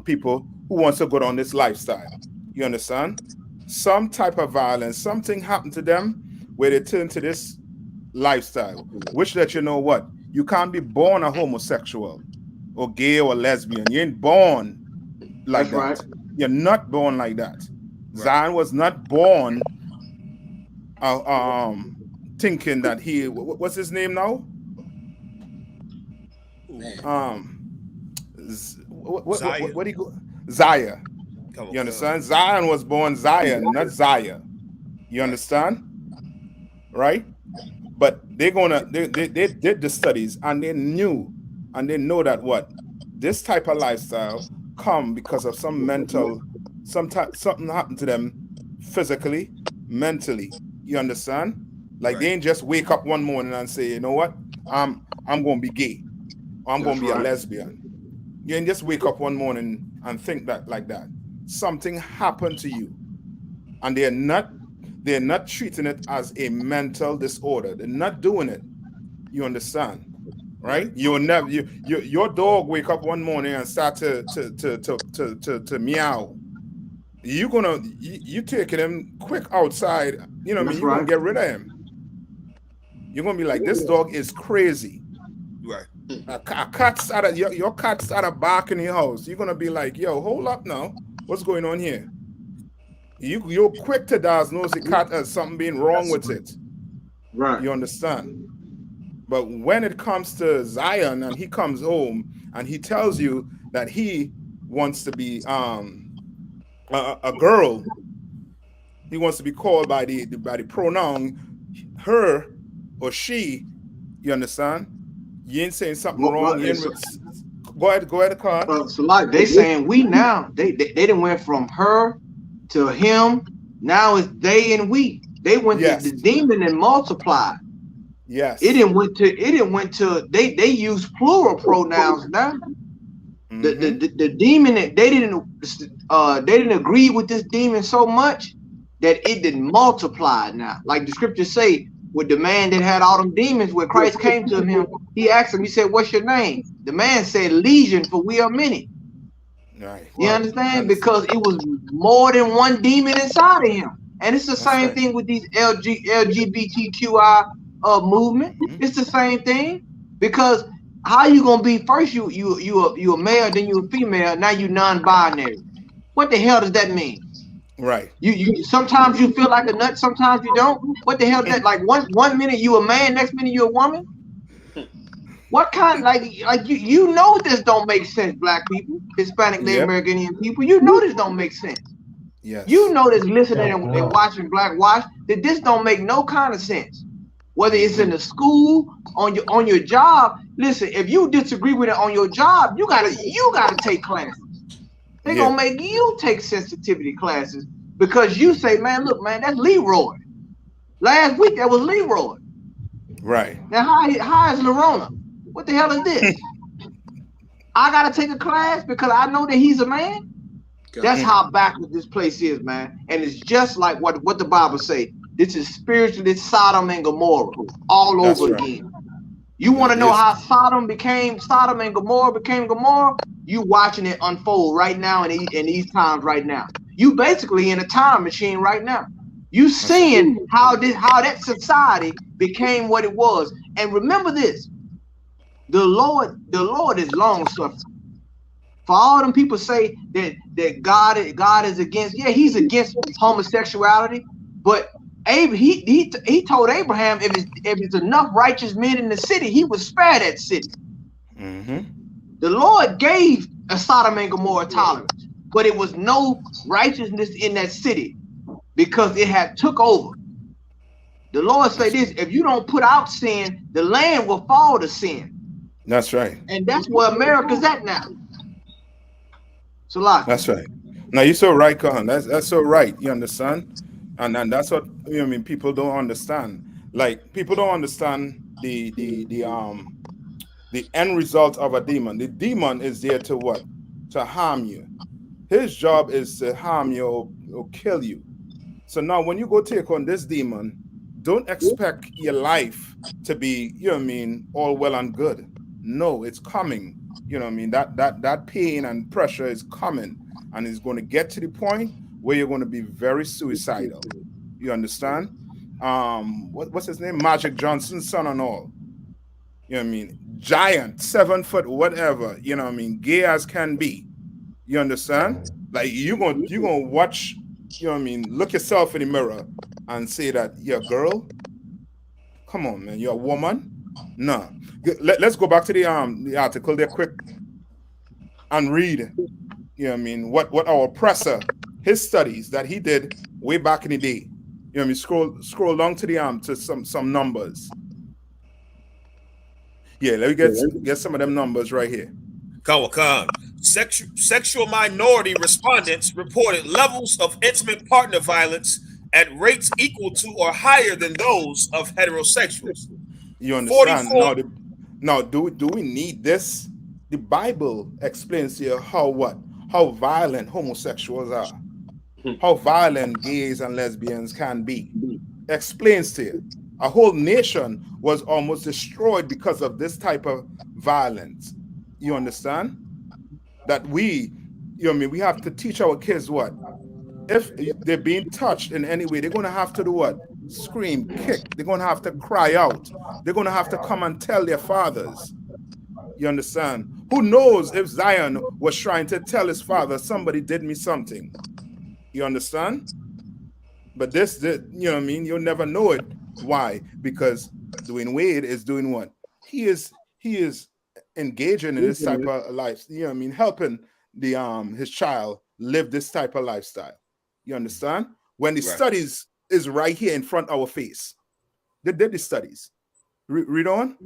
people who wants to go on this lifestyle. You understand? Some type of violence, something happened to them where they turn to this lifestyle, which lets you know what? You can't be born a homosexual or gay or lesbian. You ain't born like that. Right. You're not born like that. Right. Zion was not born thinking that he, what's his name now? What do you go? Zaya. You understand? Zion was born Zion, not Zaya. You understand? Right? But they did the studies and they know that what this type of lifestyle come because of some mental, something happened to them physically, mentally. You understand? Like they ain't just wake up one morning and say, you know what, I'm gonna be gay, or I'm gonna be a lesbian. You ain't just wake up one morning and think that like that. Something happened to you, and they're not treating it as a mental disorder. They're not doing it. You understand? Right? You'll never your dog wake up one morning and start to meow. You taking him quick outside, you know what I mean? You're gonna get rid of him. You're gonna be like, this dog is crazy. Right. A cat's out of your cat's out of barking in your house. You're gonna be like, yo, hold up now. What's going on here? You're quick to diagnose the cat as something being wrong with it. Right. You understand? But when it comes to Zion and he comes home and he tells you that he wants to be a girl, he wants to be called by the pronoun her or she. You understand? You ain't saying something wrong. Go ahead, Carl. So like they saying we now they didn't went from her to him. Now it's they and we. They went to the demon and multiplied. Yes. It didn't went to they use plural pronouns now. The demon, they didn't agree with this demon so much that it didn't multiply now. Like the scriptures say, with the man that had all them demons, when Christ came to him, he asked him, he said, "What's your name?" The man said, "Legion, for we are many." Right. You understand? Because it was more than one demon inside of him. And it's the same thing with these LGBTQI movement. It's the same thing. Because how you gonna be first? You a male, then you a female. Now you non-binary. What the hell does that mean? Right. You sometimes you feel like a nut, sometimes you don't. What the hell is that? Like one minute you a man, next minute you a woman. What kind, like you know this don't make sense, black people, Hispanic, Native American, Indian people. You know this don't make sense. Yes. You know this listening and watching BLACKWATCH that this don't make no kind of sense. Whether it's in the school, on your job. Listen, if you disagree with it on your job, you gotta take classes. They're gonna make you take sensitivity classes because you say, "Man, look, man, that's Leroy. Last week that was Leroy." Right. Now how is Lerona? What the hell is this? I gotta take a class because I know that he's a man. That's how backward this place is, man. And it's just like what the Bible say. This is spiritually Sodom and Gomorrah all over again. You want to know how Sodom and Gomorrah became Gomorrah? You watching it unfold right now in these times right now. You basically in a time machine right now. You seeing how that society became what it was. And remember this: the Lord is long suffering. For all them people say that God is against, he's against homosexuality, but he told Abraham if it's enough righteous men in the city, he would spare that city. The Lord gave a Sodom and Gomorrah tolerance, but it was no righteousness in that city because it had took over. The Lord say this: if you don't put out sin, the land will fall to sin. That's right. And that's where America's at now. So that's right. Now you're so right, Kahan. That's so right. You understand? And that's what people don't understand. Like people don't understand the end result of a demon. The demon is there to what? To harm you. His job is to harm you or kill you. So now when you go take on this demon, don't expect your life to be, all well and good. No, it's coming. That pain and pressure is coming, and it's going to get to the point where you're going to be very suicidal. You understand? What's his name? Magic Johnson's son and all. Giant, 7 foot, whatever. Gay as can be. You understand? Like you're gonna watch. Look yourself in the mirror and say that you're a girl. Come on, man, you're a woman. No. Let's go back to the article there quick and read. What our oppressor, his studies that he did way back in the day. Scroll down to the to some numbers. Yeah, let me get some of them numbers right here. Kawakan. Sexual minority respondents reported levels of intimate partner violence at rates equal to or higher than those of heterosexuals. You understand? Now, do we need this? The Bible explains here how violent homosexuals are, how violent gays and lesbians can be. Explains to you. A whole nation was almost destroyed because of this type of violence. You understand? That we have to teach our kids what? If they're being touched in any way, they're going to have to do what? Scream, kick. They're going to have to cry out. They're going to have to come and tell their fathers. You understand? Who knows if Zion was trying to tell his father, somebody did me something? You understand? But this, you know what I mean? You'll never know it. Why? Because Dwayne Wade is doing what? He is engaging in this type of life. You know what I mean? Helping the his child live this type of lifestyle. You understand? When the studies is right here in front of our face. They did the studies. Read on.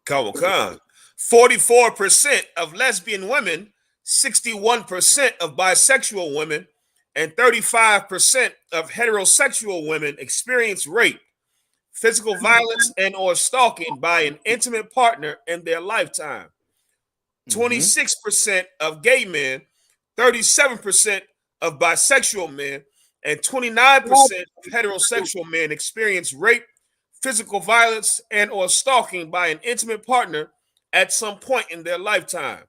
Come on. 44% of lesbian women, 61% of bisexual women, and 35% of heterosexual women experience rape, physical violence, and or stalking by an intimate partner in their lifetime. 26% of gay men, 37% of bisexual men, and 29% of heterosexual men experience rape, physical violence, and or stalking by an intimate partner at some point in their lifetime.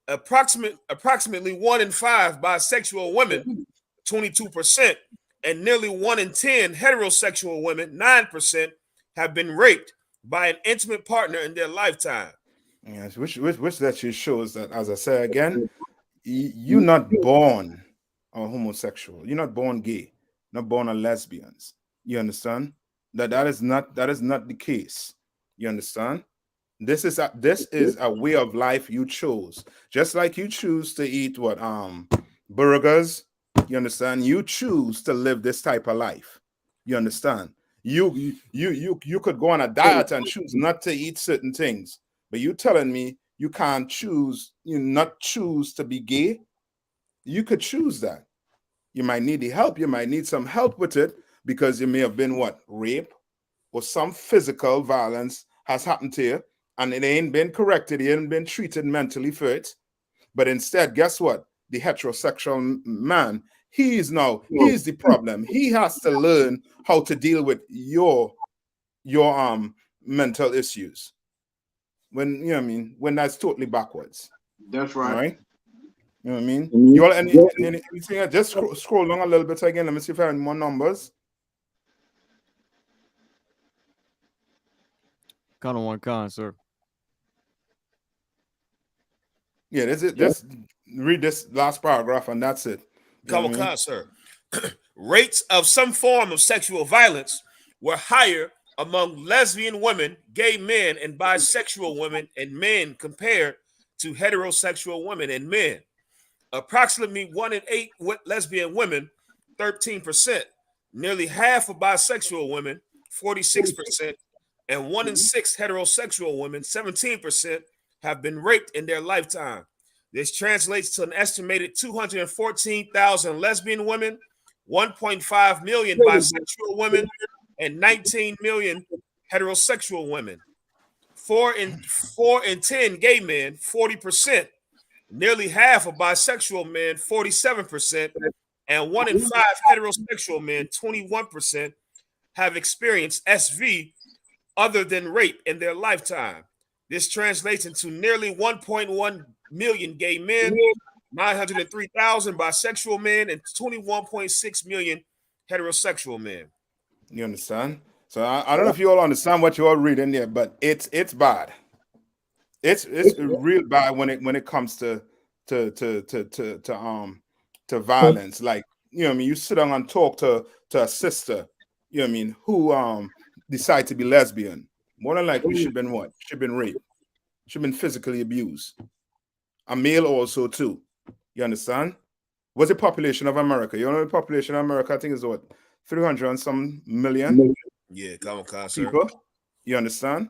Approximately 1 in 5 bisexual women, 22%, and nearly 1 in 10 heterosexual women, 9%, have been raped by an intimate partner in their lifetime. Yes, which that just shows that, as I say again, you're not born a homosexual. You're not born gay. Not born a lesbians. You understand? That is not the case. You understand? This is a way of life you chose. Just like you choose to eat what burgers. You understand? You choose to live this type of life. You understand? You could go on a diet and choose not to eat certain things. But you telling me you can't choose, not choose to be gay? You could choose that. You might need the help. You might need some help with it because you may have been what? Rape or some physical violence has happened to you and it ain't been corrected. You ain't been treated mentally for it. But instead, guess what? The heterosexual man, he's the problem. He has to learn how to deal with your mental issues. When you know what I mean, when that's totally backwards. That's right. All right. You know what I mean? You all anything? Just scroll along a little bit again. Let me see if I have any more numbers. Count on one con, sir. Yeah, that's it. Just read this last paragraph and that's it. Come on, sir. Rates of some form of sexual violence were higher among lesbian women, gay men, and bisexual women and men compared to heterosexual women and men. Approximately 1 in 8 lesbian women, 13%, nearly half of bisexual women, 46%, and 1 in 6 heterosexual women, 17%, have been raped in their lifetime. This translates to an estimated 214,000 lesbian women, 1.5 million bisexual women, and 19 million heterosexual women. 4 in 10 gay men, 40%, nearly half of bisexual men, 47%, and 1 in 5 heterosexual men, 21%, have experienced SV other than rape in their lifetime. This translates into nearly 1.1 million gay men, 903,000 bisexual men, and 21.6 million heterosexual men. You understand? So I don't know if you all understand what you're all reading there, but it's bad. It's real bad when it comes to violence. Like, you know what I mean, you sit down and talk to a sister, you know what I mean, who decide to be lesbian. More than likely she'd been what? She'd been raped. She'd been physically abused. A male also too. You understand? What's the population of America? You know the population of America, I think is what? 300 and some million? Yeah, come on, sir. People. You understand?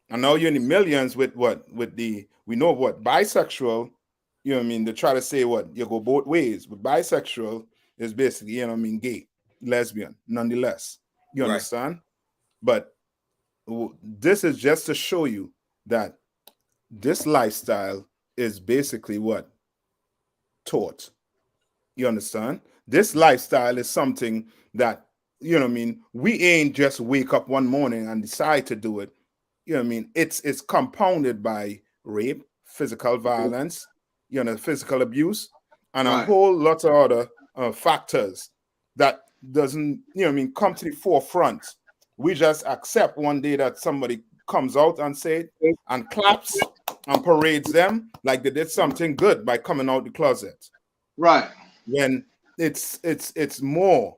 And now you're in the millions with what? With the, we know what? Bisexual, you know what I mean? They try to say what? You go both ways. But bisexual is basically, you know what I mean, gay, lesbian, nonetheless. You understand? But this is just to show you that this lifestyle is basically what? Taught. You understand? This lifestyle is something that, you know what I mean, we ain't just wake up one morning and decide to do it. You know what I mean? It's compounded by rape, physical violence, you know, physical abuse, and a whole lot of other factors that doesn't, you know what I mean, come to the forefront. We just accept one day that somebody comes out and say it and claps, and parades them like they did something good by coming out the closet. Right. When it's more.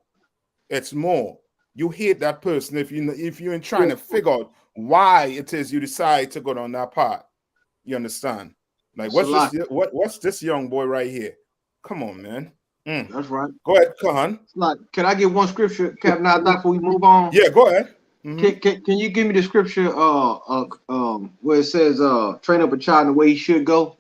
It's more. You hate that person if you're trying to figure out why it is you decide to go down that path. You understand? Like what's this young boy right here? Come on, man. That's right. Go ahead, Kahan. Can I get one scripture, Captain Adai, before we move on? Yeah, go ahead. Can you give me the scripture where it says train up a child in the way he should go?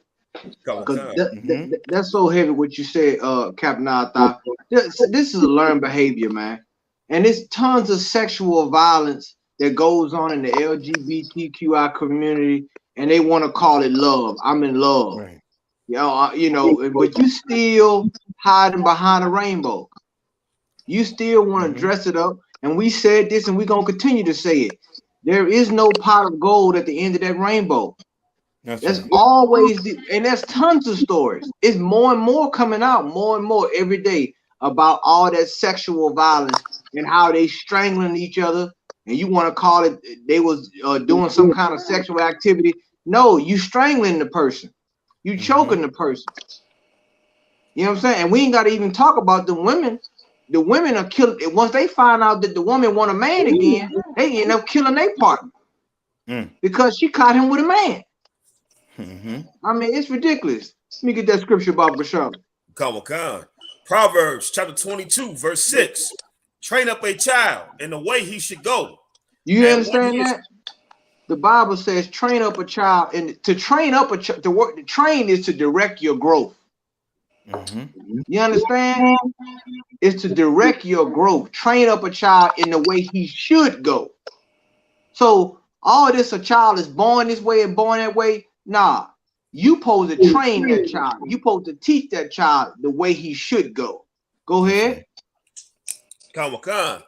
That's so heavy what you said, Captain Adai. This is a learned behavior, man. And there's tons of sexual violence that goes on in the LGBTQI community, and they want to call it love. I'm in love. Right. But you still hiding behind a rainbow. You still want to dress it up. And we said this, and we're going to continue to say it. There is no pot of gold at the end of that rainbow. That's right. Always, and there's tons of stories. It's more and more coming out, more and more every day about all that sexual violence and how they strangling each other. And you want to call it they was doing some kind of sexual activity. No, you strangling the person. You choking the person. You know what I'm saying? And we ain't got to even talk about the women. The women are killing. Once they find out that the woman want a man again, they end up killing their partner because she caught him with a man. I mean, it's ridiculous. Let me get that scripture about Bashar. Come on. Proverbs chapter 22, verse 6. Train up a child in the way he should go. You understand that? The Bible says train up a child, and to train up a child, to train is to direct your growth. You understand? It's to direct your growth. Train up a child in the way he should go. So all this, a child is born this way and born that way. Nah, you supposed to train that child. You supposed to teach that child the way he should go. Go ahead. Come on.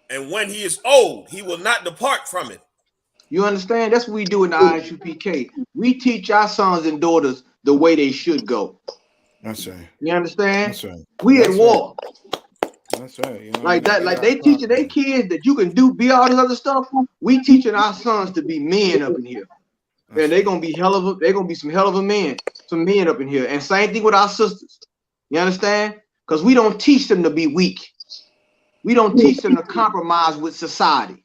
And when he is old, he will not depart from it. You understand? That's what we do in the I.S.U.P.K. We teach our sons and daughters the way they should go. That's right. You understand? That's right. We at war. That's right. You know, like that, like they teaching their kids that you can be all this other stuff. We teaching our sons to be men up in here. And they're gonna be some hell of a men, some men up in here. And same thing with our sisters. You understand? Because we don't teach them to be weak. We don't teach them to compromise with society.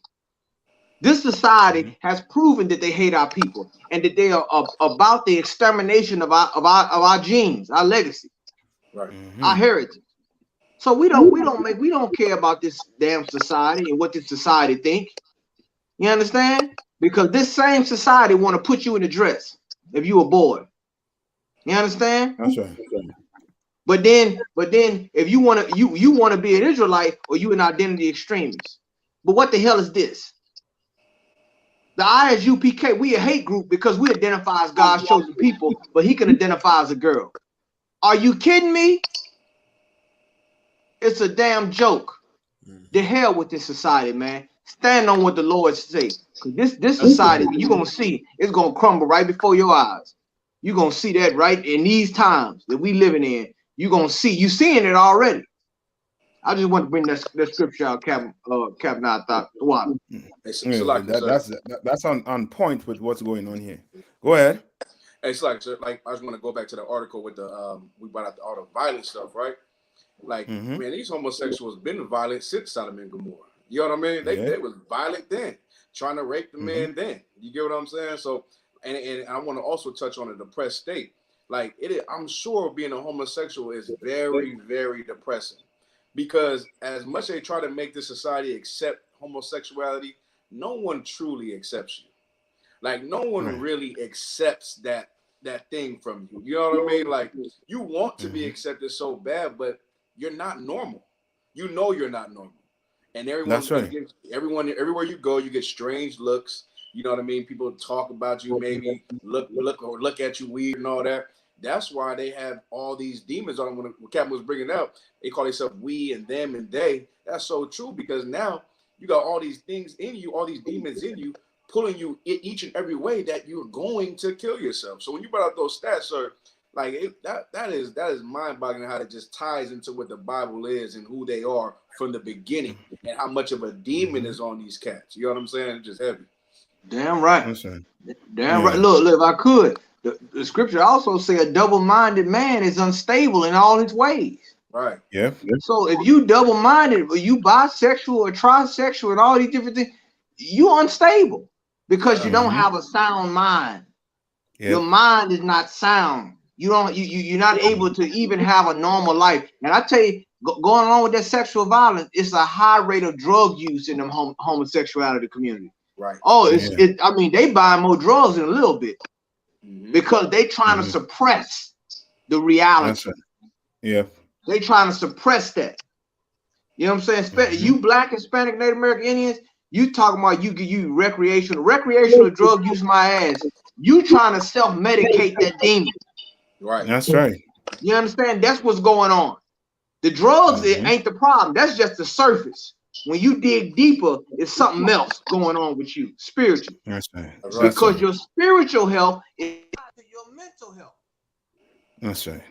This society has proven that they hate our people and that they are about the extermination of our genes, our legacy, our heritage. So we don't care about this damn society and what this society think. You understand? Because this same society want to put you in a dress if you a boy. You understand? That's right. But then if you want to be an Israelite or you an identity extremist. But what the hell is this? The I.S.U.P.K, we a hate group because we identify as God's chosen people, but he can identify as a girl. Are you kidding me? It's a damn joke. The hell with this society, man. Stand on what the Lord says. Because this society, you're going to see, it's going to crumble right before your eyes. You're going to see that right in these times that we living in. You're going to see, you seeing it already. I just want to bring that scripture out, Captain. I thought, wow. That's on point with what's going on here. Go ahead. It's like I just want to go back to the article with the we brought out all the violent stuff, right? Like, man, these homosexuals been violent since Sodom and Gomorrah. You know what I mean? They was violent then, trying to rape the man then. You get what I'm saying? So, and I want to also touch on a depressed state. Like I'm sure being a homosexual is very, very depressing. Because as much as they try to make this society accept homosexuality, no one truly accepts you. Like no one really accepts that thing from you. You know what I mean? Like you want to be accepted so bad, but you're not normal. You know you're not normal. And everywhere you go, you get strange looks. You know what I mean? People talk about you, maybe look at you weird and all that. That's why they have all these demons on them. When Captain was bringing up, they call themselves we and them and they. That's so true because now you got all these things in you, all these demons in you, pulling you in each and every way that you're going to kill yourself. So when you brought out those stats, sir, like that is mind-boggling how it just ties into what the Bible is and who they are from the beginning and how much of a demon is on these cats. You know what I'm saying? It's just heavy. Damn right. Listen. Damn right. Look, if I could, the scripture also say a double-minded man is unstable in all his ways. Right. Yeah. So if you double-minded, or you bisexual or trisexual and all these different things, you unstable because you don't have a sound mind. Your mind is not sound. You're not able to even have a normal life. And I tell you, going along with that sexual violence, it's a high rate of drug use in the homosexuality community. Right. Oh, I mean, they buy more drugs in a little bit because they trying to suppress the reality. Yeah. They trying to suppress that. You know what I'm saying? You Black, Hispanic, Native American Indians, you talking about you recreational drug use my ass. You trying to self-medicate that demon. Right. That's right. You understand? That's what's going on. The drugs, it ain't the problem. That's just the surface. When you dig deeper, it's something else going on with you spiritually. That's right. Because your spiritual health is tied to your mental health. That's right.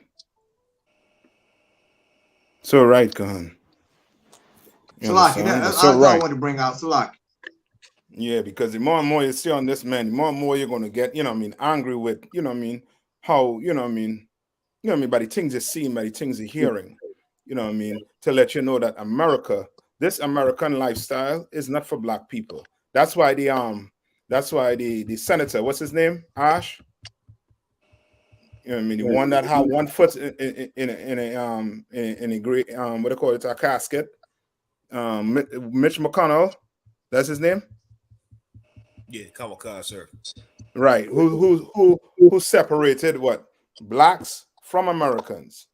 So right, Kahan. Salaki, that's all I wanted to bring out. Salaki. Yeah, because the more and more you see on this man, the more and more you're going to get, angry with, how, by the things you're seeing, by the things you're hearing, to let you know that America, this American lifestyle is not for Black people. That's why the senator, what's his name? Ash? The one that had one foot in a great, what do you call it, a casket. Mitch McConnell, that's his name? Yeah, Kamikaze, sir. Right. Who separated what? Blacks from Americans.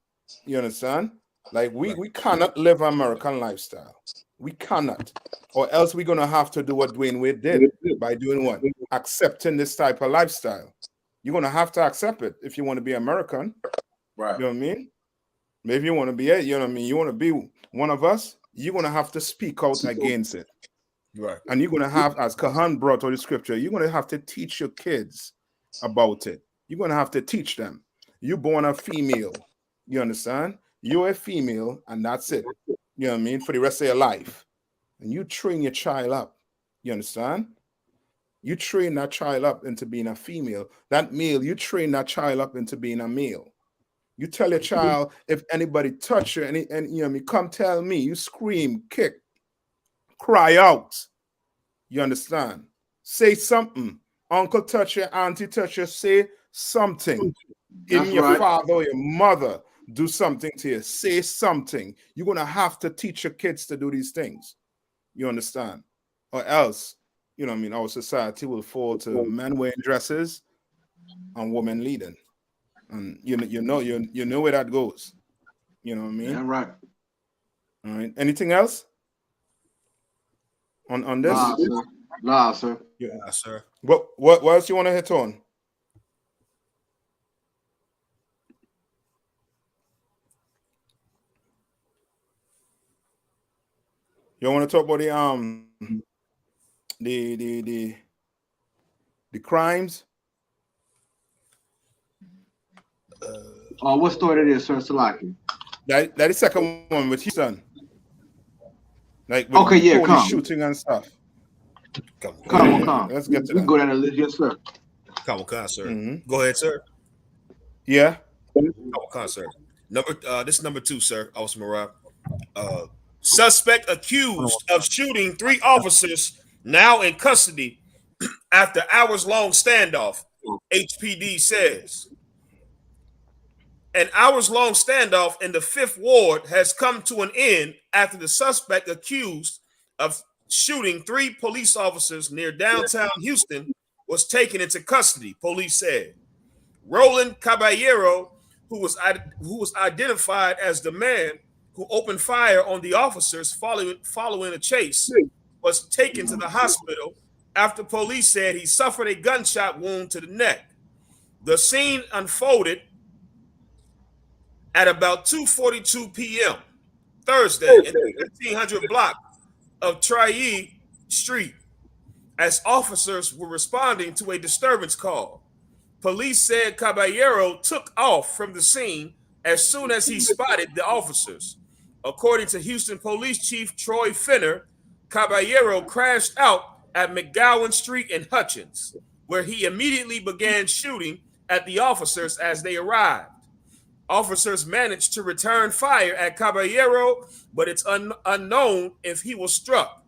You understand? Like we cannot live an American lifestyle. We cannot. Or else we're gonna have to do what Dwayne Wade did by doing what? Accepting this type of lifestyle. You're gonna have to accept it if you want to be American. Right. You know what I mean? Maybe you want to be it, you know what I mean? You want to be one of us, you're gonna have to speak out against it. Right. And you're going to have, as Kahan brought out the scripture, you're going to have to teach your kids about it. You're going to have to teach them. You're born a female. You understand? You're a female, and that's it. You know what I mean? For the rest of your life. And you train your child up. You understand? You train that child up into being a female. That male, you train that child up into being a male. You tell your child, if anybody touch you, and come tell me, you scream, kick, cry out. You understand? Say something. Uncle touch you, auntie touch you, say something. Even your father or your mother do something to you. Say something. You're going to have to teach your kids to do these things. You understand? Or else, our society will fall to men wearing dresses and women leading. And you know where that goes. You know what I mean? Yeah, right. All right. Anything else? On this? Nah, sir. Yeah, sir. What else you want to hit on? You want to talk about the crimes? What story it is, sir? Salaki. That is the second one with Houston. Like with come. shooting and stuff. Come. Let's get to we that. Go down the list, yes, sir. Sir. Go ahead, sir. Yeah. Sir. This is number 2, sir. Austin Marab. Suspect accused of shooting 3 officers now in custody after hours-long standoff. HPD says. An hours-long standoff in the 5th Ward has come to an end after the suspect accused of shooting 3 police officers near downtown Houston was taken into custody, police said. Roland Caballero, who was identified as the man who opened fire on the officers following a chase, was taken to the hospital after police said he suffered a gunshot wound to the neck. The scene unfolded at about 2:42 p.m. Thursday in the 1500 block of Trier Street as officers were responding to a disturbance call. Police said Caballero took off from the scene as soon as he spotted the officers. According to Houston Police Chief Troy Finner, Caballero crashed out at McGowan Street and Hutchins, where he immediately began shooting at the officers as they arrived. Officers managed to return fire at Caballero, but it's unknown if he was struck.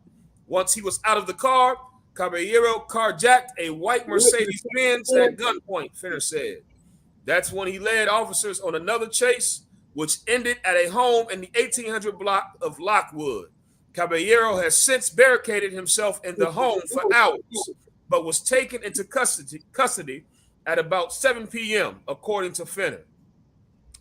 Once he was out of the car, Caballero carjacked a white Mercedes-Benz at gunpoint, Finner said. That's when he led officers on another chase, which ended at a home in the 1800 block of Lockwood. Caballero has since barricaded himself in the home for hours, but was taken into custody at about 7 p.m., according to Finner.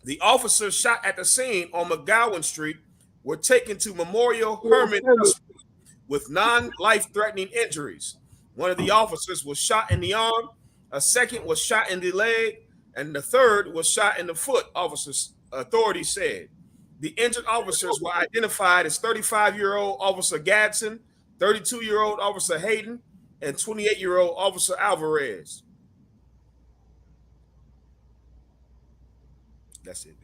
The officers shot at the scene on McGowan Street were taken to Memorial Hermann Hospital with non-life-threatening injuries. One of the officers was shot in the arm, a second was shot in the leg, and the third was shot in the foot, authorities said. The injured officers were identified as 35-year-old Officer Gadsden, 32-year-old Officer Hayden, and 28-year-old Officer Alvarez. That's it.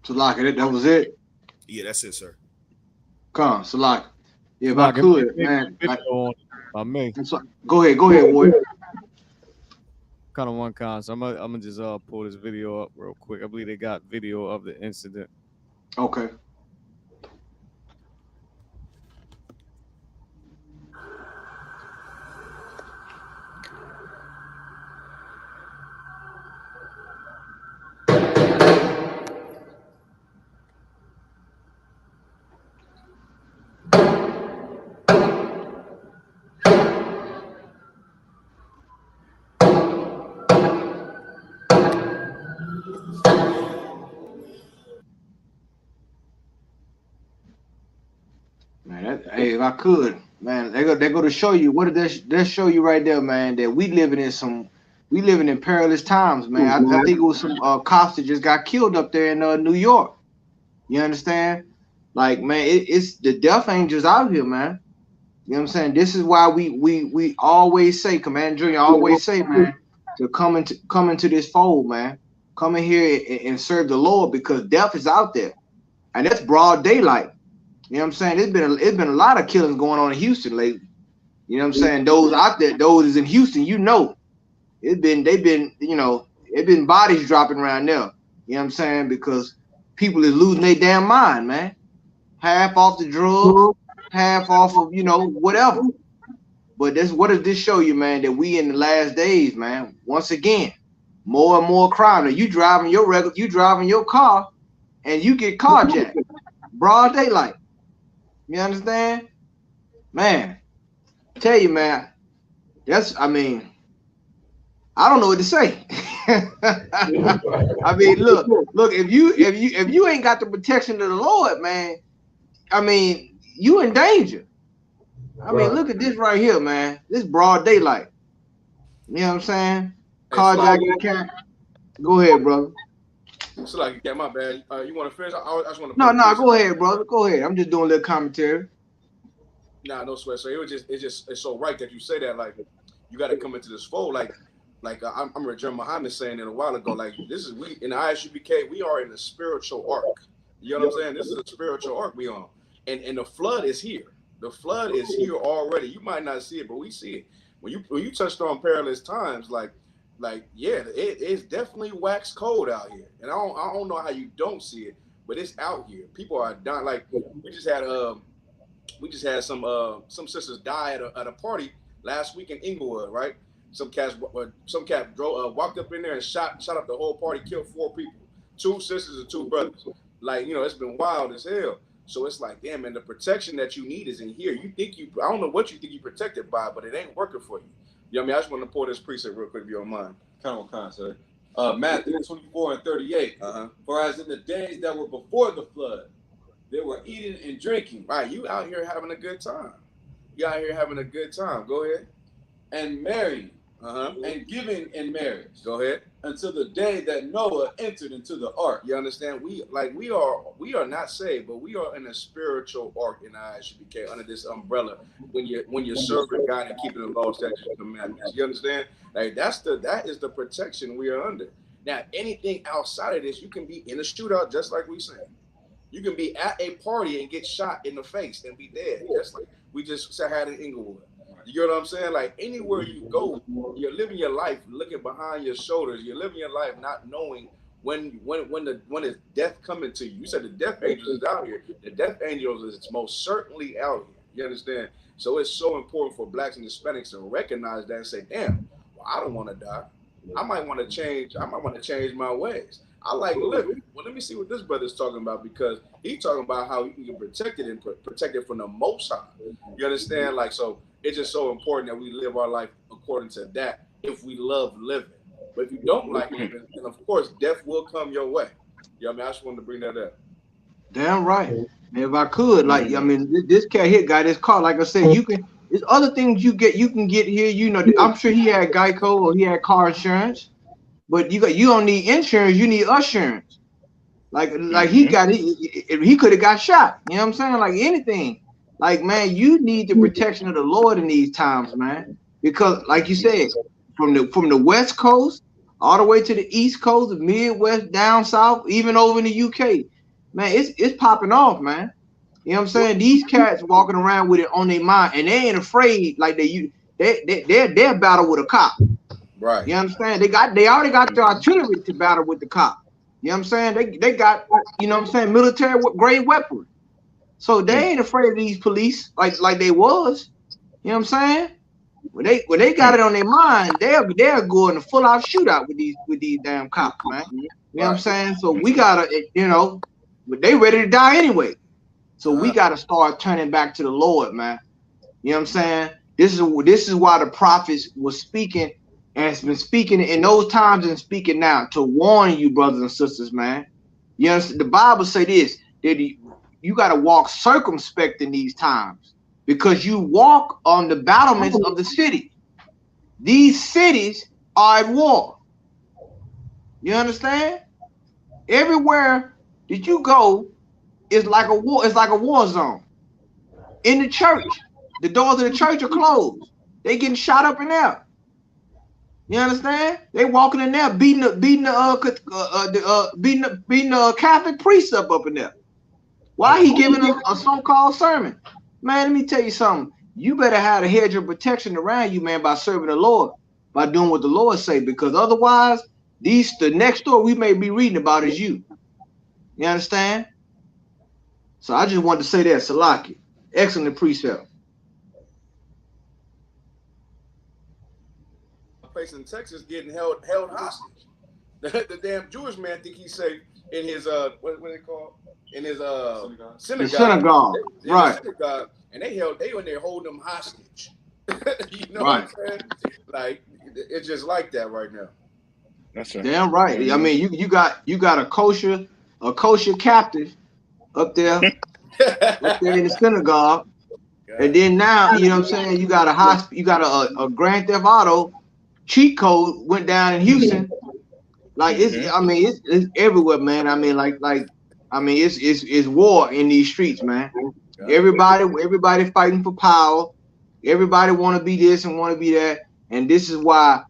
Salaka, that was it? Yeah, that's it, sir. Come, Salaka. Yeah, if I could, man. Go ahead, Ward. Kind of one con. So I'm gonna just pull this video up real quick. I believe they got video of the incident. Okay. Hey, if I could, man, they go to show you what did they show you right there, man, that we living in perilous times, man. I think it was some cops that just got killed up there in New York. You understand? Like, man, it's the death angels out here, man. You know what I'm saying? This is why we always say, Commander Junior always say, man, to come into this fold, man. Come in here and serve the Lord, because death is out there, and that's broad daylight. You know what I'm saying? It's been a lot of killings going on in Houston lately. You know what I'm saying? Those out there, those in Houston, they've been bodies dropping around there. You know what I'm saying? Because people is losing their damn mind, man. Half off the drugs, half off of whatever. But what does this show you, man? That we in the last days, man. Once again, more and more crime. Now, you driving your car, and you get carjacked, broad daylight. You understand? Man, tell you, man, I don't know what to say. I mean, look, if you ain't got the protection of the Lord, man, you in danger. Look at this right here, man. This broad daylight. You know what I'm saying? Carjacking camp. Go ahead, brother. So like, yeah, my bad. You want to finish? I just want to. No, go ahead, brother. Go ahead. I'm just doing a little commentary. Nah, no sweat. So it's so right that you say that. Like, you got to come into this fold. Like I remember GEN.YAHANNA saying it a while ago. Like, we in the I.S.U.P.K. we are in the spiritual arc. You know what I'm saying? This is a spiritual arc we on, and the flood is here. The flood is here already. You might not see it, but we see it. When you touched on perilous times, yeah, it's definitely wax cold out here, and I don't know how you don't see it, but it's out here. People are dying. Like, we just had some sisters die at a party last week in Inglewood, right? Some cat walked up in there and shot up the whole party, killed 4 people, 2 sisters and 2 brothers. Like, it's been wild as hell. So it's like, damn, man, the protection that you need is in here. I don't know what you think you're protected by, but it ain't working for you. You know what I mean? I just want to pull this precept real quick if you don't mind. Sir. Matthew 24 and 38. For as in the days that were before the flood, they were eating and drinking. Right, you out here having a good time. Go ahead. And marrying. And giving in marriage. Go ahead. Until the day that Noah entered into the ark. You understand? We are not saved, but we are in a spiritual ark in I.S.U.P.K. under this umbrella when you're serving God and keeping the law, statutes, and commandments. You understand? Like, that is the protection we are under. Now, anything outside of this, you can be in a shootout just like we said. You can be at a party and get shot in the face and be dead, just like we just had in Inglewood. You get what I'm saying? Like anywhere you go, you're living your life looking behind your shoulders. You're living your life not knowing when is death coming to you. You said the death angels is out here. The death angels is most certainly out here. You understand? So it's so important for blacks and Hispanics to recognize that and say, damn, well, I don't want to die. I might want to change. I might want to change my ways. I like living. Well, let me see what this brother's talking about, because he's talking about how you can get protected and protected from the Most High. You understand? Like, so it's just so important that we live our life according to that if we love living. But if you don't like living, then of course death will come your way. You know what I mean? I just wanted to bring that up. Damn right. And if I could, like, I mean, this cat here got his car. Like I said, you can. There's other things you can get here. You know, I'm sure he had Geico or he had car insurance, but you don't need insurance. You need assurance. Like he got he could have got shot. You know what I'm saying? Like anything. Like, man, you need the protection of the Lord in these times, man. Because, like you said, from the West Coast all the way to the East Coast, the Midwest, down south, even over in the UK, man, it's popping off, man. You know what I'm saying? These cats walking around with it on their mind, and they ain't afraid like they're battle with a cop. Right. You understand? They already got the artillery to battle with the cop. You know what I'm saying? They got, you know what I'm saying, military grade weaponry. So they ain't afraid of these police like they was. You know what I'm saying? When they got it on their mind, they'll go in a full out shootout with these damn cops, man. You know what I'm saying? So we gotta, you know, but they ready to die anyway. So we gotta start turning back to the Lord, man. You know what I'm saying? This is why the prophets was speaking and has been speaking in those times and speaking now to warn you, brothers and sisters, man. You understand? The Bible say this, that you got to walk circumspect in these times, because you walk on the battlements of the city. These cities are at war. You understand? Everywhere that you go is like a war. It's like a war zone. In the church, the doors of the church are closed. They getting shot up in there. You understand? They walking in there beating the Catholic priest up in there. Why he giving a so-called sermon? Man, let me tell you something. You better have a hedge of protection around you, man, by serving the Lord, by doing what the Lord say, because otherwise, the next door we may be reading about is you. You understand? So I just wanted to say that, Salaki. Excellent precept. Place in Texas getting held hostage. The damn Jewish man think he's safe in his what they call in his synagogue. The synagogue, right? The synagogue, and they in there holding them hostage. You know right. what I'm saying? Like it's just like that right now. That's right. Damn right. I mean, you got a kosher captive up there, up there in the synagogue, and then now you know what I'm saying. You got a Grand Theft Auto cheat code went down in Houston. Like it's everywhere, man. I mean, it's war in these streets, man. Everybody fighting for power. Everybody want to be this and want to be that, and this is why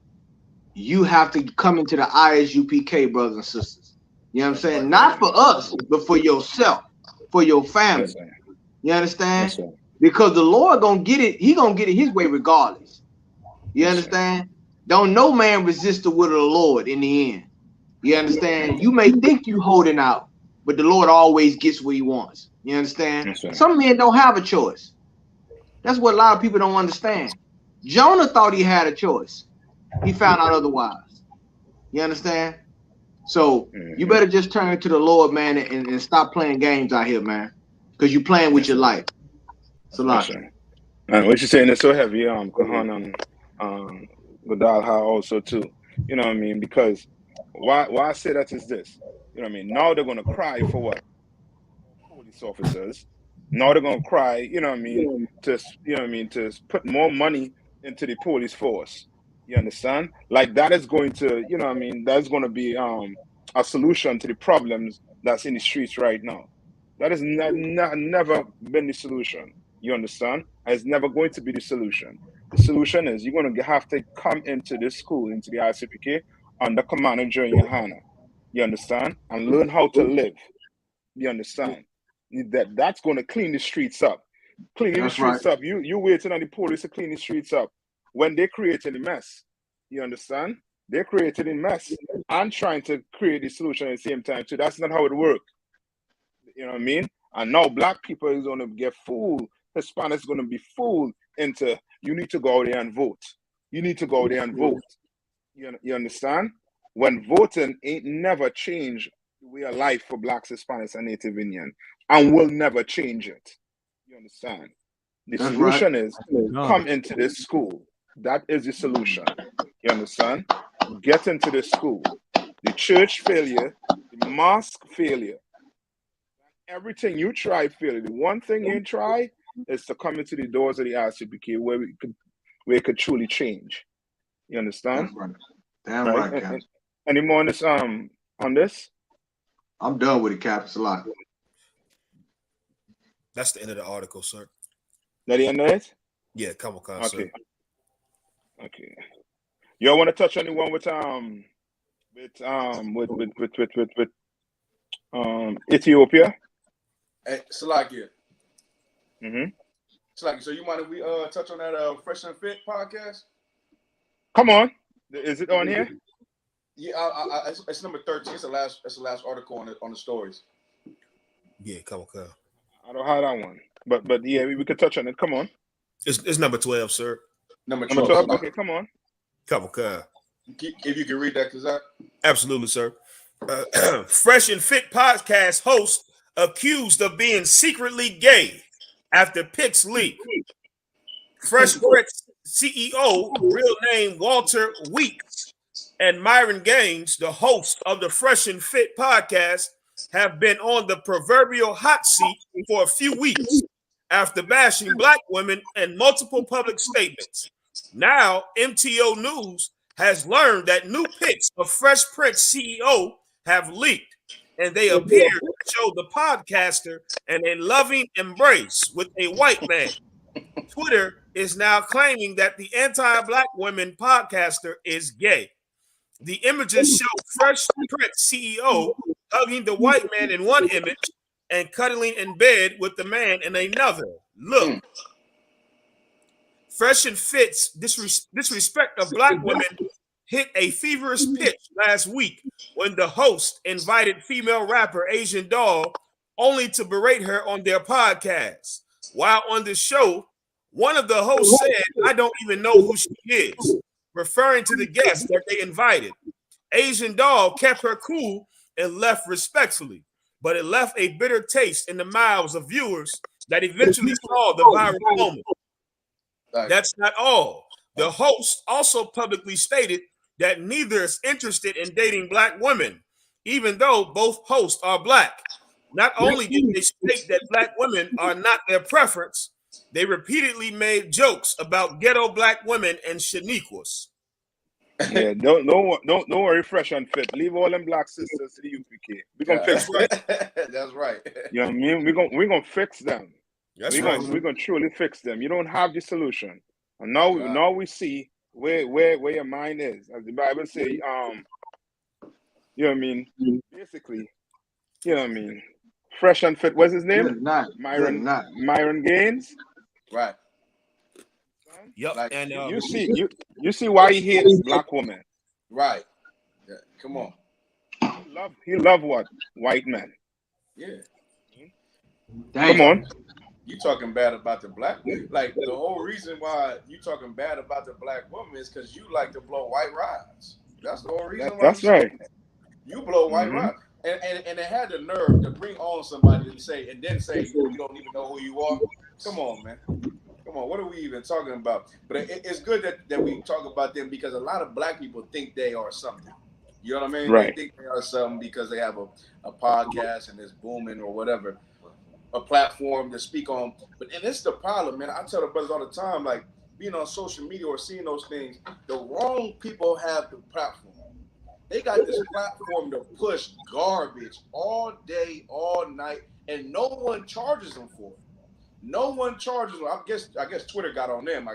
you have to come into the I.S.U.P.K, brothers and sisters. You know what I'm saying? Not for us, but for yourself, for your family. You understand? Because the Lord gonna get it. He gonna get it His way regardless. You understand? Don't no man resist the will of the Lord in the end. You understand? You may think you holding out, but the Lord always gets what He wants. You understand? Some men don't have a choice. That's what a lot of people don't understand. Jonah thought he had a choice. He found out otherwise. You understand? So you better just turn to the Lord, man, and stop playing games out here, man, because you're playing with your life. So what you're saying is so heavy, Kahan and Godal also too. You know what I mean? Because why I say that is this. You know what I mean? Now they're gonna cry for what? Police officers. Now they're gonna cry, you know what I mean, to put more money into the police force. You understand? Like that is going to, you know what I mean, that's gonna be a solution to the problems that's in the streets right now. That has never been the solution. You understand? It's never going to be the solution. The solution is you're going to have to come into this school, into the I.S.U.P.K, under command of GEN.YAHANNA. You understand? And learn how to live. You understand? That's going to clean the streets up. Cleaning the streets up. You waiting on the police to clean the streets up when they created a mess. You understand? They're creating a mess and trying to create a solution at the same time too. That's not how it works. You know what I mean? And now black people is going to get fooled. Hispanics going to be fooled into, you need to go out there and vote. You need to go out there and vote. You understand? When voting ain't never changed the way of life for blacks, Hispanics, and Native Indian, and will never change it. You understand? The solution is come into this school. That is the solution. You understand? Get into this school. The church failure, the mosque failure, everything you try failure. The one thing you try is to come into the doors of the I.S.U.P.K where it could truly change. You understand? That's right. Damn right, Cap. Any more on this? I'm done with it, Cap. It's a lot. That's the end of the article, sir. That the end of it? Yeah, come on, okay. Sir. Okay. Y'all want to touch on the one with Ethiopia? Hey, Salakia. Mm-hmm. Salakia, so you mind if we touch on that Fresh and Fit podcast? Come on. Is it on here? Yeah, it's number 13. It's the last article on the stories. Yeah, come on. I don't have that one. But yeah, we could touch on it. Come on. It's number 12, sir. Number 12. Okay, come on. Come on. If you can read that, Kazak. Absolutely, sir. Fresh and Fit podcast host accused of being secretly gay after pics leak. Fresh Prince CEO, real name Walter Weeks, and Myron Gaines, the host of the Fresh and Fit podcast, have been on the proverbial hot seat for a few weeks after bashing black women in multiple public statements. Now, MTO News has learned that new pics of Fresh Prince CEO have leaked, and they appear to show the podcaster in a loving embrace with a white man. Twitter is now claiming that the anti-black women podcaster is gay. The images show Fresh Prince CEO hugging the white man in one image and cuddling in bed with the man in another. Look. Fresh and Fit's disrespect of black women hit a feverish pitch last week when the host invited female rapper Asian Doll only to berate her on their podcast. While on the show, one of the hosts said, "I don't even know who she is," referring to the guest that they invited. Asian Doll kept her cool and left respectfully, but it left a bitter taste in the mouths of viewers that eventually saw the viral moment. That's not all. The host also publicly stated that neither is interested in dating black women, even though both hosts are black. Not only did they state that black women are not their preference, they repeatedly made jokes about ghetto black women and Shaniquas. Yeah, don't worry, Fresh and Fit. Leave all them black sisters to the UPK. We're gonna fix them. That's right. You know what I mean? We're gonna fix them. We're gonna truly fix them. You don't have the solution. And now we see where your mind is. As the Bible say, you know what I mean? Basically, you know what I mean? Fresh and Fit, what's his name? Myron Gaines. Right. Yep. Like, and you see why he hates black women. Right. Yeah. Come on. He love what? White men. Yeah. Come on. You talking bad about the black, like the whole reason why you talking bad about the black woman is because you like to blow white rides. That's the whole reason why. That's right. You blow white rides, and they had the nerve to bring on somebody and then say you don't even know who you are. Come on, man. Come on. What are we even talking about? But it's good that we talk about them because a lot of black people think they are something. You know what I mean? Right. They think they are something because they have a podcast and it's booming or whatever. A platform to speak on, and it's the problem, man. I tell the brothers all the time, like being on social media or seeing those things, the wrong people have the platform. They got this platform to push garbage all day, all night, and no one charges them for it. No one charges them. I guess Twitter got on them,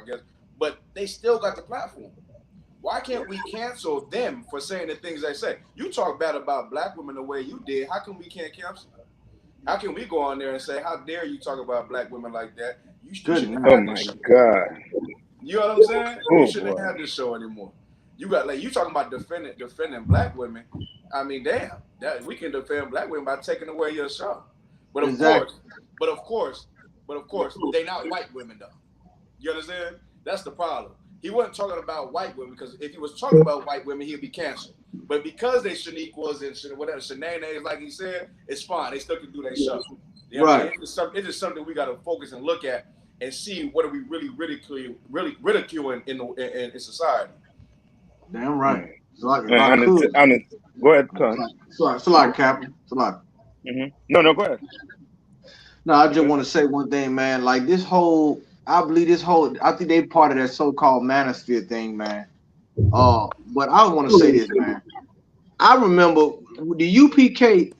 but they still got the platform. Why can't we cancel them for saying the things they say? You talk bad about black women the way you did. How come we can't cancel them? How can we go on there and say, how dare you talk about black women like that? You shouldn't Oh have my this show. God. You know what I'm saying? Oh, You shouldn't boy. have this show anymore. You got like you talking about defending black women. I mean, damn, that we can defend black women by taking away your show. But of course, they not white women though. You understand? That's the problem. He wasn't talking about white women because if he was talking about white women, he'd be canceled. But because they Shaniquas and whatever Shanae, like he said, it's fine. They still can do their show. You know what I mean? It's just something we got to focus and look at and see what are we really ridiculing in society. Damn right. Go ahead, Con. It's a lot, Captain. It's a lot. No, go ahead. No, I just want to say one thing, man. Like I think they part of that so-called manosphere thing, man. But I want to say this, man. I remember the UPK.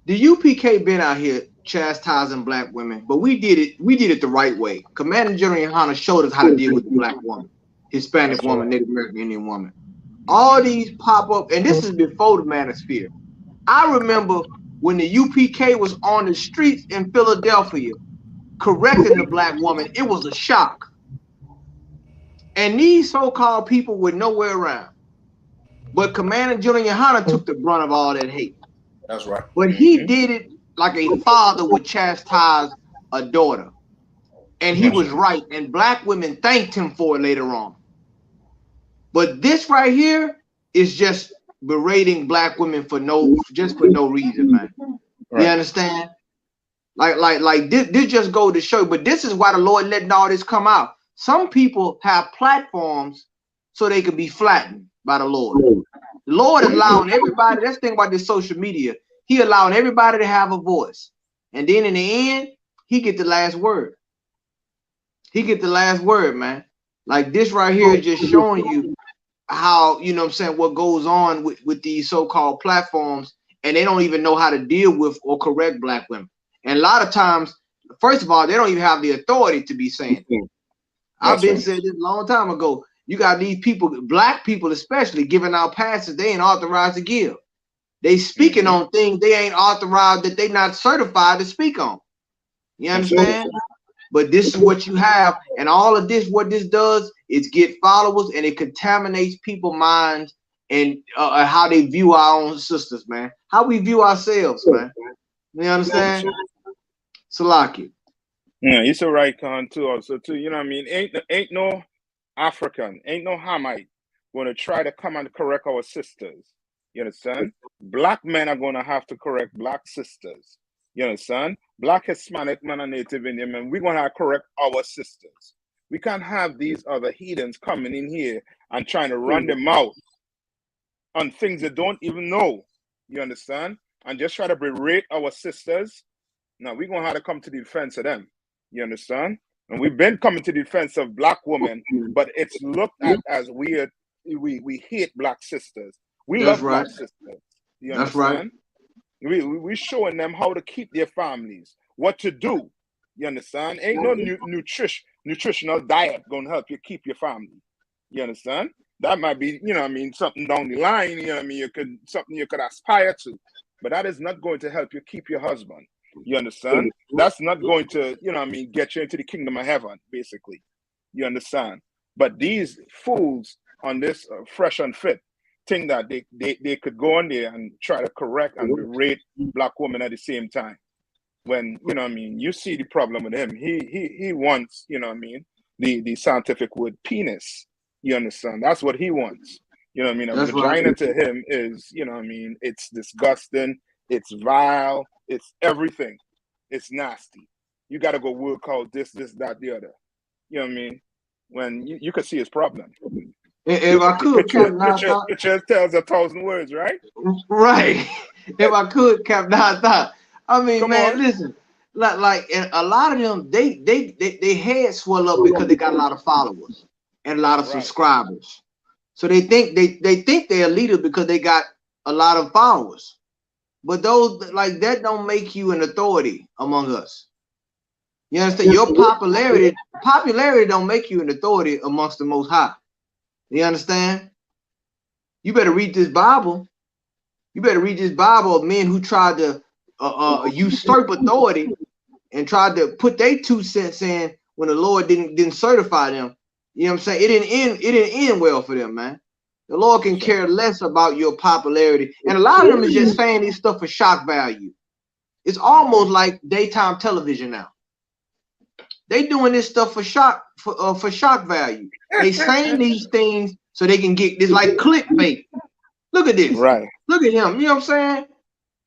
The UPK been out here chastising black women, but we did it the right way. Commander General Yohanna showed us how to deal with the black woman, Hispanic woman, Native American Indian woman. All these pop up, and this is before the manosphere. I remember when the UPK was on the streets in Philadelphia correcting the black woman, it was a shock. And these so-called people were nowhere around. But Commander General Yohanna took the brunt of all that hate. That's right. But he did it like a father would chastise a daughter. And he was right. And black women thanked him for it later on. But this right here is just berating black women for no reason, man. You understand? Like this just go to show. But this is why the Lord letting all this come out. Some people have platforms so they can be flattened by the Lord. The Lord allowing everybody. That's the thing about this social media. He allowing everybody to have a voice, and then in the end, he get the last word. He get the last word, man. Like this right here is just showing you how, you know what I'm saying, what goes on with these so-called platforms, and they don't even know how to deal with or correct black women. And a lot of times, first of all, they don't even have the authority to be saying it. I've been saying this a long time ago. You got these people, black people especially, giving out passes they ain't authorized to give. They speaking on things they ain't authorized, that they not certified to speak on. You understand? But this is what you have, and all of this, what this does is get followers, and it contaminates people's minds and how they view our own sisters, man. How we view ourselves, man. You understand? Salaki. Yeah, you're so right, Con, too. Also, too, you know what I mean? Ain't no African, ain't no Hamite going to try to come and correct our sisters. You understand? Black men are going to have to correct black sisters. You understand? Black Hispanic men and Native Indian men, we're going to have to correct our sisters. We can't have these other heathens coming in here and trying to run them out on things they don't even know. You understand? And just try to berate our sisters. Now, we're going to have to come to the defense of them. You understand? And we've been coming to the defense of black women, but it's looked at as we hate black sisters. We love black sisters. You understand? We showing them how to keep their families, what to do. You understand? Ain't no nutritional diet gonna help you keep your family. You understand? That might be, you know what I mean, something down the line, you know what I mean, something you could aspire to, but that is not going to help you keep your husband. You understand? That's not going to, you know what I mean, get you into the kingdom of heaven, basically. You understand? But these fools on this Fresh and Fit think that they could go on there and try to correct and berate black women at the same time. When, you know what I mean, you see the problem with him. He wants, you know what I mean, the scientific word penis. You understand? That's what he wants. You know what I mean? A vagina to him is, you know what I mean, it's disgusting, it's vile, it's everything. It's nasty. You got to go work out this, that, the other. You know what I mean? When you could see his problem. If I could, picture tells 1,000 words, right? Right. If I could, Captain, I mean, man, listen. Like and a lot of them, they head swell up because they got a lot of followers and a lot of subscribers. So they think they're a leader because they got a lot of followers. But those like that don't make you an authority among us. You understand? Your popularity don't make you an authority amongst the Most High. You understand? You better read this Bible. You better read this Bible of men who tried to usurp authority and tried to put their 2 cents in when the Lord didn't certify them. You know what I'm saying? It didn't end well for them, man. The Lord can care less about your popularity. And a lot of them is just saying this stuff for shock value. It's almost like daytime television now. They doing this stuff for shock value. They saying these things so they can get this, like clickbait. Look at this. Right. Look at him. You know what I'm saying?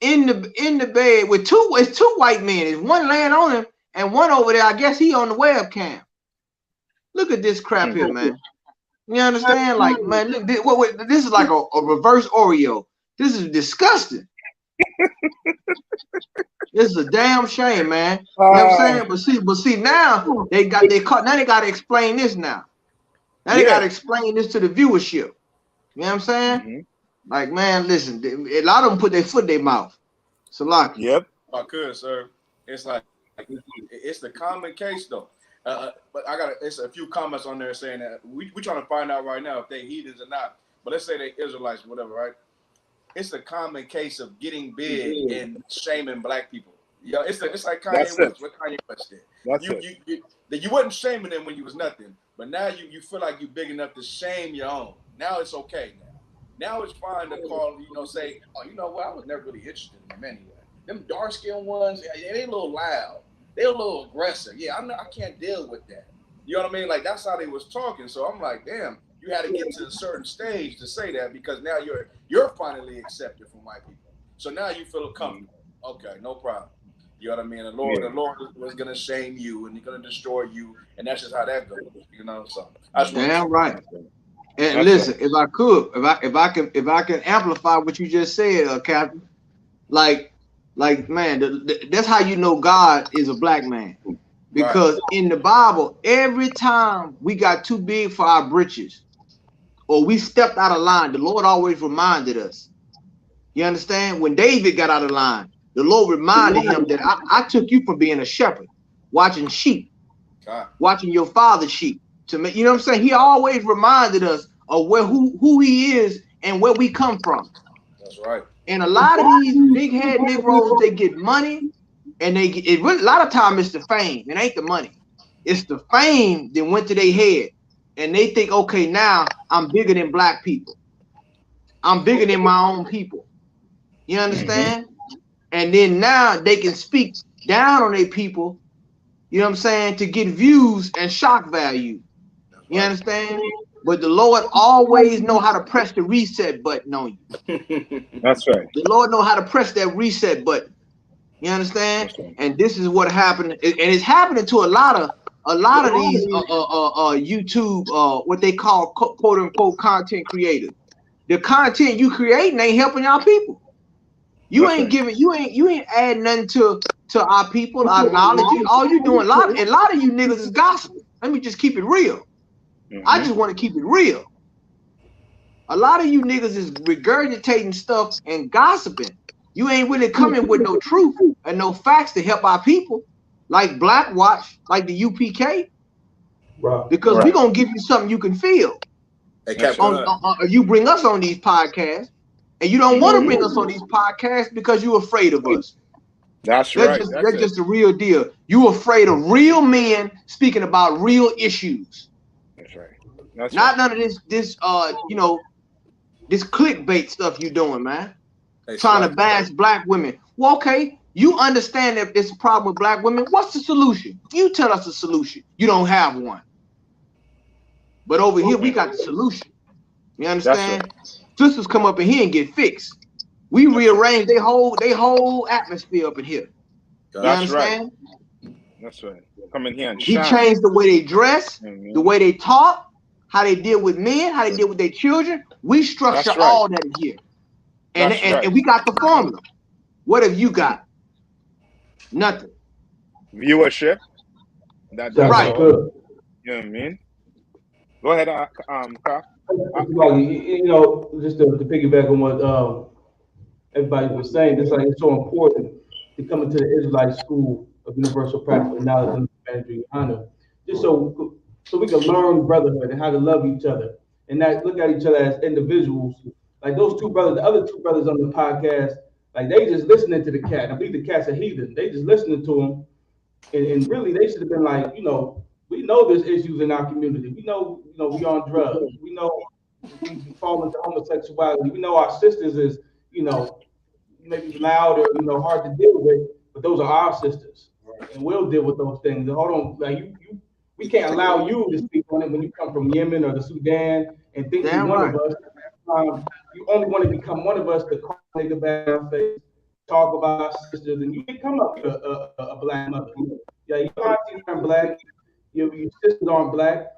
In the bed with it's 2 white men. There's one laying on him and one over there. I guess he on the webcam. Look at this crap here, man. You understand? Like, man, look, this is like a reverse Oreo. This is disgusting. This is a damn shame, man. You know what I'm saying? But see, now they got now they gotta explain this now. Now they gotta explain this to the viewership. You know what I'm saying? Like, man, listen, a lot of them put their foot in their mouth. So like, yep. I could, sir. It's like it's the common case though. But it's a few comments on there saying that we trying to find out right now if they heathens or not. But let's say they Israelites, whatever, right? It's the common case of getting big and shaming black people. Yeah, it's like Kanye West. What Kanye West did. You wasn't shaming them when you was nothing, but now you feel like you're big enough to shame your own. Now it's okay. Now it's fine to call, say, oh, you know what? I was never really interested in them anyway. Them dark-skinned ones, they a little loud. They a little aggressive. Yeah, I can't deal with that. You know what I mean? Like, that's how they was talking. So I'm like, damn, you had to get to a certain stage to say that because now you're finally accepted from white people. So now you feel comfortable. Okay, no problem. You know what I mean? The Lord was gonna shame you and he's gonna destroy you, and that's just how that goes. So damn right. And listen, if I can amplify what you just said, Captain, like man, that's how you know God is a black man. Because in the Bible, every time we got too big for our britches or we stepped out of line, the Lord always reminded us. You understand? When David got out of line, the Lord reminded him that I took you from being a shepherd, watching sheep, watching your father's sheep. To make, you know what I'm saying? He always reminded us of who he is and where we come from. That's right. And a lot of these big head Negroes, they get money, and a lot of time it's the fame. It ain't the money. It's the fame that went to their head, and they think, okay, now I'm bigger than black people. I'm bigger than my own people. You understand? And then now they can speak down on their people. You know what I'm saying? To get views and shock value. You understand? But the Lord always know how to press the reset button on you. That's right. The Lord know how to press that reset button. You understand? And this is what happened, and it's happening to a lot of these YouTube what they call quote unquote content creators. The content you creating ain't helping y'all people. You ain't giving, you ain't adding nothing to our people, our knowledge. All you doing, a lot of you niggas is gossiping. Let me just keep it real. I just want to keep it real. A lot of you niggas is regurgitating stuff and gossiping. You ain't really coming with no truth and no facts to help our people, like BLACKWATCH, like the UPK. Because we're gonna give you something you can feel. You bring us on these podcasts, and you don't want to bring us on these podcasts because you're afraid of us. That's right. That's just the real deal. You afraid of real men speaking about real issues. That's right. Not none of this this clickbait stuff you doing, man. Trying to bash black women. Well, okay, you understand that there's a problem with black women. What's the solution? You tell us the solution. You don't have one. But over here, we got the solution. You understand? Sisters come up in here and get fixed. We rearrange their whole atmosphere up in here. You understand? That's right. Come in here and he changed the way they dress, the way they talk, how they deal with men, how they deal with their children. We structure all that in here. And we got the formula. What have you got? Nothing. Viewership. That's right. Good. You know what I mean? Go ahead, Carl. Just to piggyback on what everybody was saying, it's so important to come into the Israelite School of Universal Practical Knowledge and Understanding, GEN.YAHANNA, just so we can learn brotherhood and how to love each other and not look at each other as individuals. like those two brothers, the other two brothers on the podcast, like they just listening to the cat. I believe the cat's a heathen. They just listening to him, and really they should have been like, you know, we know there's issues in our community. We know, you know, we on drugs. We know we fall into homosexuality. We know our sisters is, you know, maybe loud or, you know, hard to deal with, but those are our sisters, and we'll deal with those things. And hold on, like we can't allow you to speak on it when you come from Yemen or the Sudan and think you're one of us. You only want to become one of us to call nigga back in our face, talk about our sisters, and you didn't come up with a black mother. Yeah, your aunties aren't black, your sisters aren't black.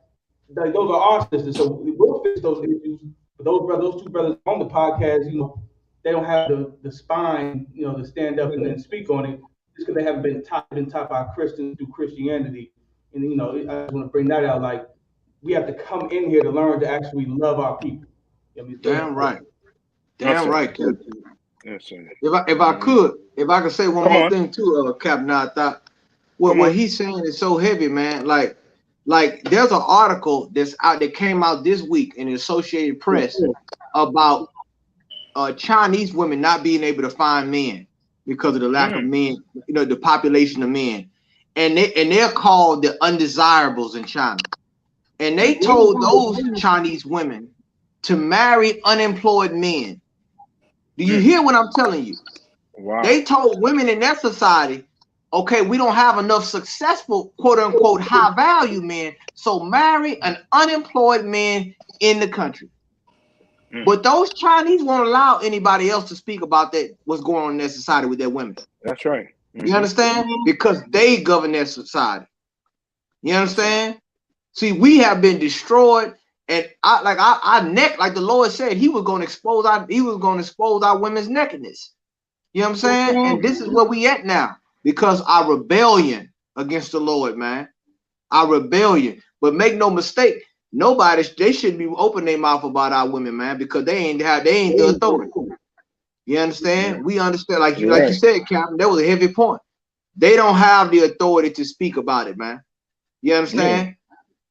Like, those are our sisters, so we'll fix those issues. But those two brothers on the podcast, you know, they don't have the spine, you know, to stand up and then speak on it, just because they haven't been taught by Christians through Christianity. And, you know, I just want to bring that out. Like, we have to come in here to learn to actually love our people. You know what I mean? Damn right. Damn right, Captain. Yes, sir. If I could say one more thing too, Captain, I thought what he's saying is so heavy, man. Like there's an article that's out that came out this week in the Associated Press about Chinese women not being able to find men because of the lack of men, you know, the population of men. And they're called the undesirables in China. And they told those Chinese women to marry unemployed men. Do you hear what I'm telling you? Wow. They told women in their society, okay, we don't have enough successful, quote unquote, high value men, so marry an unemployed man in the country. But those Chinese won't allow anybody else to speak about that, what's going on in their society with their women. That's right. You understand? Because they govern their society. You understand? See, we have been destroyed, and I neck, like the Lord said, He was going to expose our women's nakedness. You know what I'm saying? And this is where we at now, because our rebellion against the Lord, man. Our rebellion. But make no mistake, they shouldn't be opening their mouth about our women, man, because they ain't the authority. You understand? We understand, like you said, Captain, that was a heavy point. They don't have the authority to speak about it, man. You understand?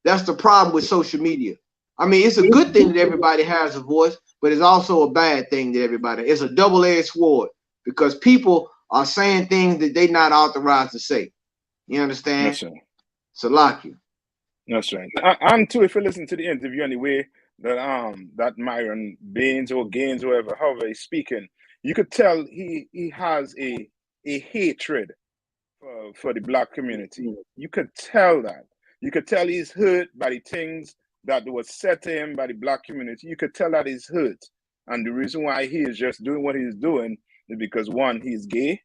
That's the problem with social media. I mean, it's a good thing that everybody has a voice, but it's also a bad thing that it's a double-edged sword, because people are saying things that they're not authorized to say. You understand? Yes, sir. Salaki. That's right. And too, if you listen to the interview anyway, that Myron Baines or Gaines, whoever, however he's speaking, you could tell he has a hatred for the black community. You could tell that. You could tell he's hurt by the things that was said to him by the black community. You could tell that he's hurt. And the reason why he is just doing what he's doing is because, one, he's gay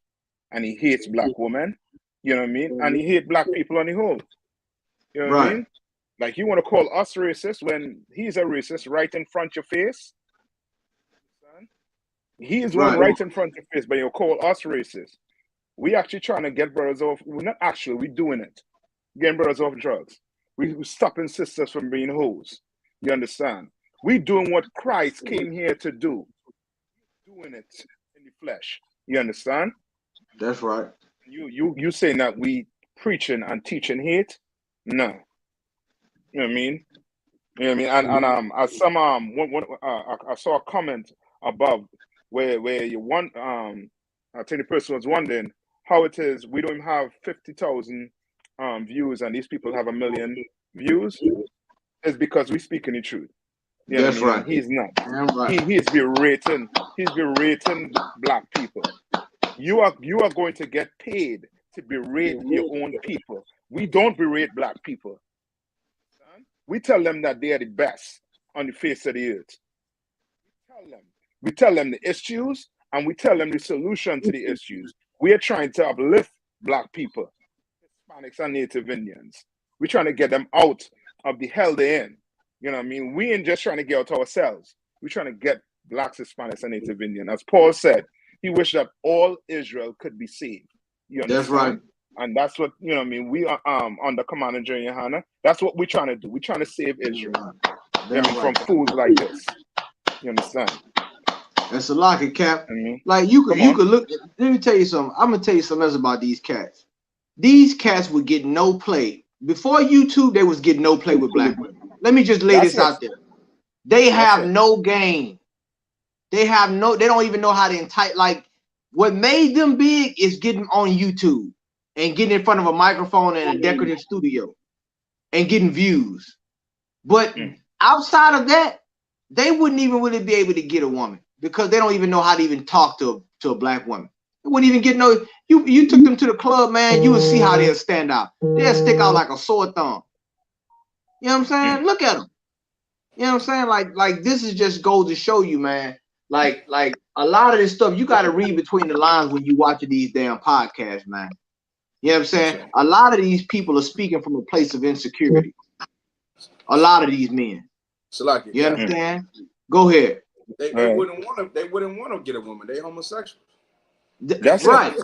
and he hates black women. You know what I mean? And he hates black people on the whole. You know what I mean? Like, you want to call us racist when he's a racist right in front of your face? He is one right in front of your face, but you call us racist. We actually trying to get brothers off. We're not actually, we're doing it. Getting brothers off drugs. We're stopping sisters from being hoes. You understand? We're doing what Christ came here to do. Doing it in the flesh. You understand? That's right. You saying that we preaching and teaching hate? No. You know what I mean? You know what I mean? And as some I saw a comment above where you want I think the person was wondering how it is we don't have 50,000 views and these people have 1 million views. It's because we speaking the truth. You know That's what I mean? right. He's not. Right. He's berating black people. You are going to get paid to berate your own people. We don't berate black people. We tell them that they are the best on the face of the earth. We tell them the issues and we tell them the solution to the issues. We are trying to uplift black people, Hispanics and Native Indians. We're trying to get them out of the hell they're in. You know what I mean? We ain't just trying to get out ourselves. We're trying to get blacks, Hispanics, and Native Indians. As Paul said, he wished that all Israel could be saved. You understand? That's right. And that's what, you know what I mean, we are under command of GEN.YAHANNA. That's what we're trying to do. We're trying to save Israel. You know, from fools like this. You understand? That's a lock it, Cap. Like you could look. Let me tell you something. I'm gonna tell you something else about these cats. These cats would get no play. Before YouTube, they was getting no play with black women. Let me just lay this out there. They have no game. They don't even know how to entice. Like, what made them big is getting on YouTube and getting in front of a microphone in a decorative studio and getting views. But outside of that, they wouldn't even really be able to get a woman because they don't even know how to even talk to a black woman. They wouldn't even get no. You took them to the club, man. You would see how they'll stand out. They'll stick out like a sore thumb. You know what I'm saying? Look at them. You know what I'm saying? Like this is just goes to show you, man. Like a lot of this stuff you got to read between the lines when you watch these damn podcasts, man. You know what I'm saying? A lot of these people are speaking from a place of insecurity. A lot of these men. You understand? Go ahead. They wouldn't want to. They wouldn't want to get a woman. They homosexual. That's right.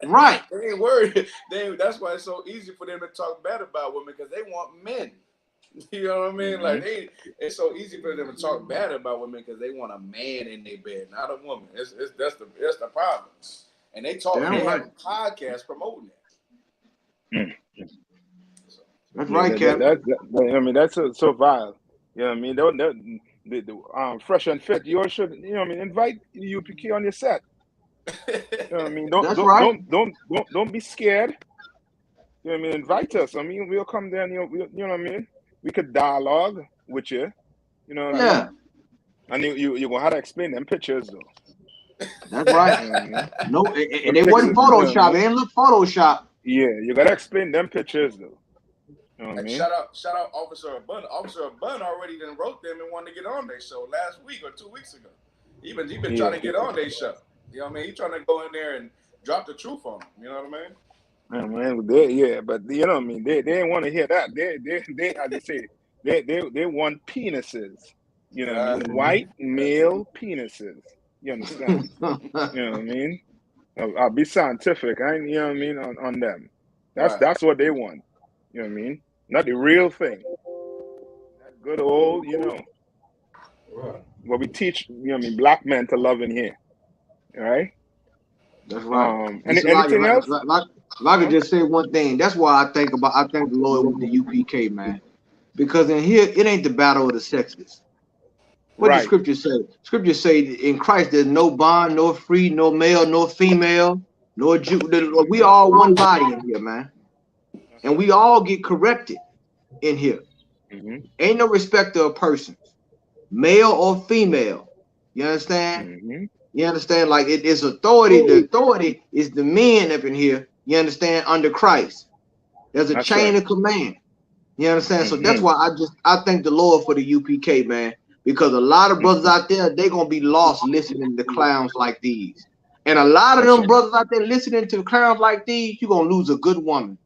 Right. They ain't worried. That's why it's so easy for them to talk bad about women because they want men. You know what I mean? Like it's so easy for them to talk bad about women because they want a man in their bed, not a woman. That's the problem. And they talk. They have podcasts promoting it. That's right, Kevin. I mean, that's so vile. You know what I mean? The Fresh and Fit, you should, you know what I mean, invite UPK on your set. You know what I mean? Don't be scared. You know what I mean? Invite us. I mean, we'll come there and you know what I mean? We could dialogue with you. You know what I mean? And you're gonna have to explain them pictures though. That's right. You know what I mean? No, and it wasn't Photoshop. It didn't look Photoshop. Yeah, you gotta explain them pictures though. You know what I mean? Shout out Officer Abun. Officer Abun already done wrote them and wanted to get on their show last week or 2 weeks ago. He been trying to get on their show. You know what I mean? He trying to go in there and drop the truth on them. You know what I mean? But you know what I mean. They didn't want to hear that. They as they say, they want penises. You know what I mean? White male penises. You understand? You know what I mean? I'll be scientific. You know what I mean on them. That's what they want. You know what I mean? Not the real thing. That good old, you know. What we teach, you know what I mean, black men to love in here. All right? That's right. Anything else? If I could just say one thing, that's why I thank the Lord with the UPK, man. Because in here, it ain't the battle of the sexes. What the scripture say? Scripture say in Christ there's no bond, no free, no male, no female, no Jew. We all one body in here, man. And we all get corrected in here. Ain't no respect of persons, male or female. You understand? You understand? Like it is authority. The authority is the men up in here. You understand? Under Christ, there's a chain of command. You understand? So that's why I thank the Lord for the UPK, man, because a lot of brothers out there, they gonna be lost listening to clowns like these, and a lot of them brothers out there listening to clowns like these, you gonna lose a good woman.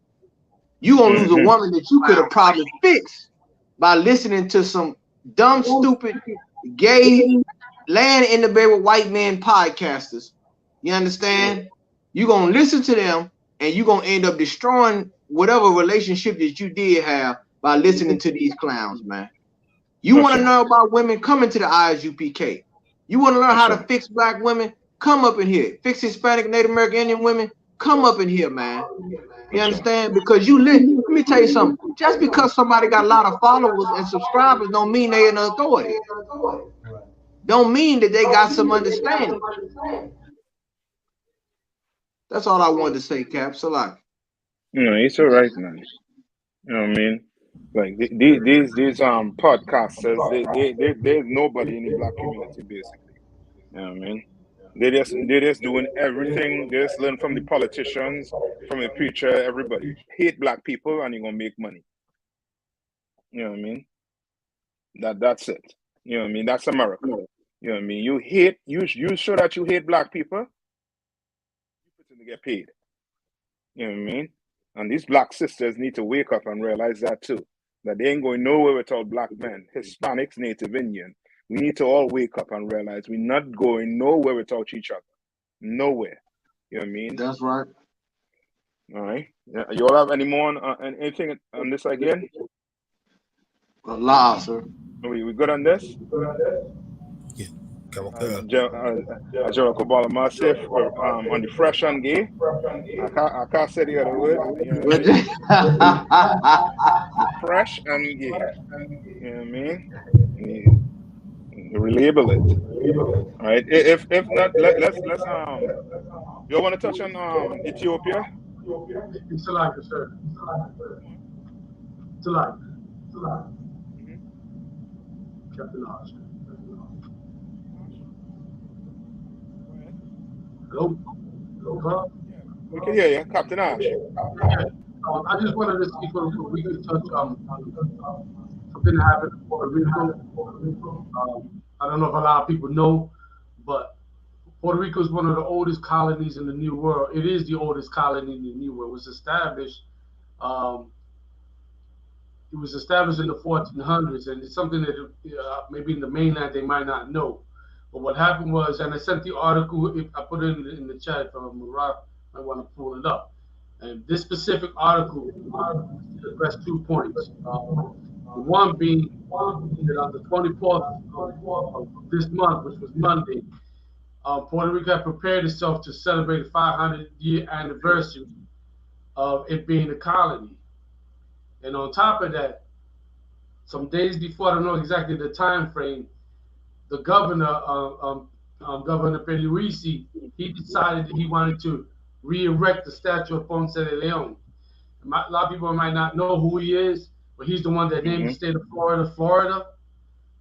You gonna lose a woman that you could have probably fixed by listening to some dumb, stupid, gay, laying in the bed with white men podcasters. You understand? You gonna listen to them, and you gonna end up destroying whatever relationship that you did have by listening to these clowns, man. You want to know about women? Come into the ISUPK. You want to learn how to fix black women? Come up in here. Fix Hispanic, Native American, Indian women? Come up in here, man. You understand? Because let me tell you something. Just because somebody got a lot of followers and subscribers don't mean they an authority. Don't mean that they got some understanding. That's all I wanted to say, Cap. Salah. No, it's all right, man. You know what I mean? Like these podcasters, there's nobody in the black community basically. You know what I mean? They're just doing everything. They just learn from the politicians, from the preacher, everybody. Hate black people and you're gonna make money. You know what I mean? That's it. You know what I mean? That's America. You know what I mean? You show that you hate black people, you get paid. You know what I mean? And these black sisters need to wake up and realize that too. That they ain't going nowhere without black men, Hispanics, Native Indian. We need to all wake up and realize we're not going nowhere without each other. Nowhere. You know what I mean? That's right. All right. You all have any more on anything on this again? Allah, sir. We good on this? Yeah. General Kabbalah Massif on the fresh and gay. I can't say the other word. You know what I mean? Fresh and gay. You know what I mean? relabel it. All right. If not, let's you want to touch on Ethiopia? It's a like, sir. It's a like. Captain Osh. Hello? Hello, Carl? We can hear you, Captain Ash. Yeah. I just wanted to see if we could touch something that happened in Puerto Rico. I don't know if a lot of people know, but Puerto Rico is one of the oldest colonies in the New World. It is the oldest colony in the New World. It was established. It was established in the 1400s, and it's something that maybe in the mainland they might not know. But what happened was, and I sent the article, I put it in the chat from Murat, I want to pull it up. And this specific article addressed 2 points. One being that on the 24th of this month, which was Monday, Puerto Rico had prepared itself to celebrate the 500-year anniversary of it being a colony. And on top of that, some days before, I don't know exactly the time frame, the governor, Governor Pierluisi, he decided that he wanted to re-erect the statue of Ponce de Leon. A lot of people might not know who he is, but he's the one that named the state of Florida, Florida.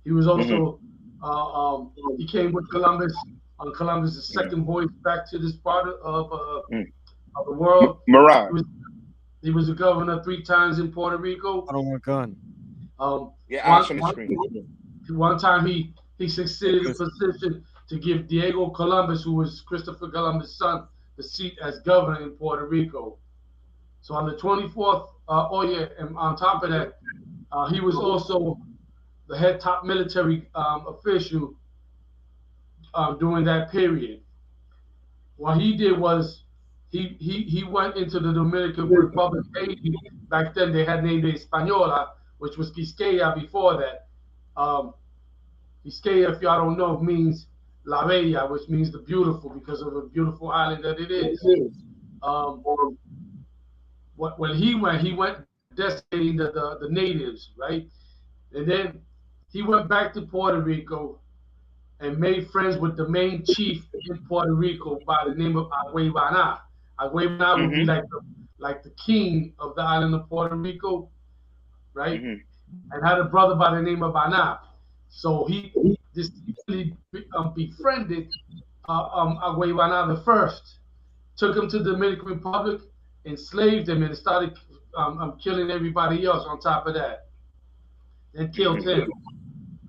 He was also, he came with Columbus on Columbus's second voyage back to this part of the world. Mirage. He was a governor 3 times in Puerto Rico. I don't want gun. One time he succeeded in position to give Diego Columbus, who was Christopher Columbus' son, the seat as governor in Puerto Rico. So on the 24th, and on top of that, he was also the head top military official during that period. What he did was he went into the Dominican Republic. Back then they had named it Española, which was Quisqueya before that. Quisqueya, if y'all don't know, means La Bella, which means the beautiful, because of the beautiful island that it is. When he went decimating the natives, right? And then he went back to Puerto Rico and made friends with the main chief in Puerto Rico by the name of Agüeybaná. Agüeybaná would be like the king of the island of Puerto Rico, right? And had a brother by the name of Baná. So he distinctly befriended Agüeybaná the first, took him to the Dominican Republic, enslaved him, and started killing everybody else on top of that. Then killed him.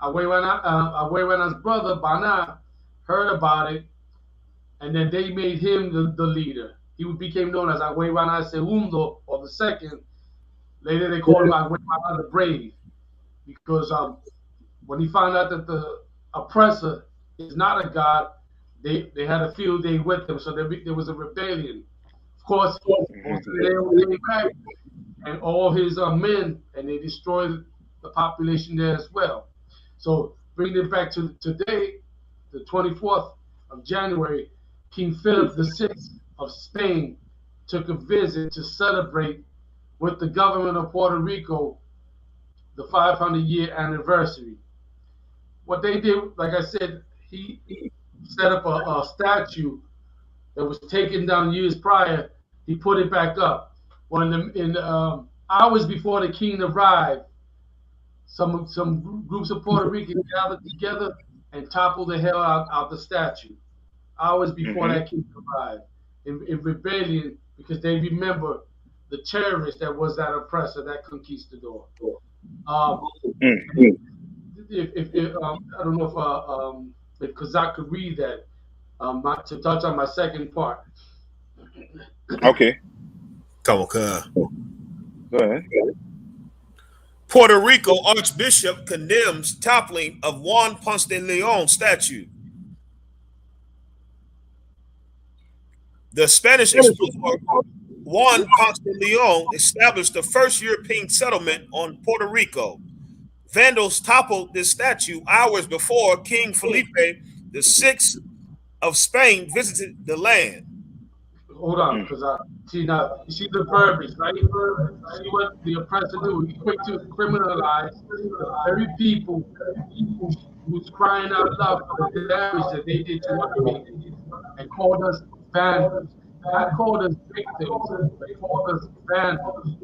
Agüeybaná's brother, Baná, heard about it, and then they made him the leader. He became known as Agüeybaná Segundo, or the second. Later they called him Agüeybaná the Brave, because when he found out that the oppressor is not a god, they had a field day with him, so there was a rebellion. Of course, they came back, and all his men, and they destroyed the population there as well. So bringing it back to today, the 24th of January, King Philip VI of Spain took a visit to celebrate with the government of Puerto Rico the 500-year anniversary. What they did, like I said, he set up a statue that was taken down years prior. He put it back up. When in hours before the king arrived, some groups of Puerto Ricans gathered together and toppled the hell out the statue. Hours before that king arrived, in rebellion, because they remember the terrorist that was that oppressor, that conquistador. I don't know if Kazak could read that to touch on my second part. Okay. Come on, cuz. Go ahead. Puerto Rico Archbishop condemns toppling of Juan Ponce de Leon statue. The Spanish explorer Juan Ponce de Leon established the first European settlement on Puerto Rico. Vandals toppled this statue hours before King Felipe VI of Spain visited the land. hold on, because I see now. You see the verbiage, right? See what the oppressor do? He's quick to criminalize the very people who's crying out loud for the damage that they did to our people, and called us vandals. Not called us victims, but called us vandals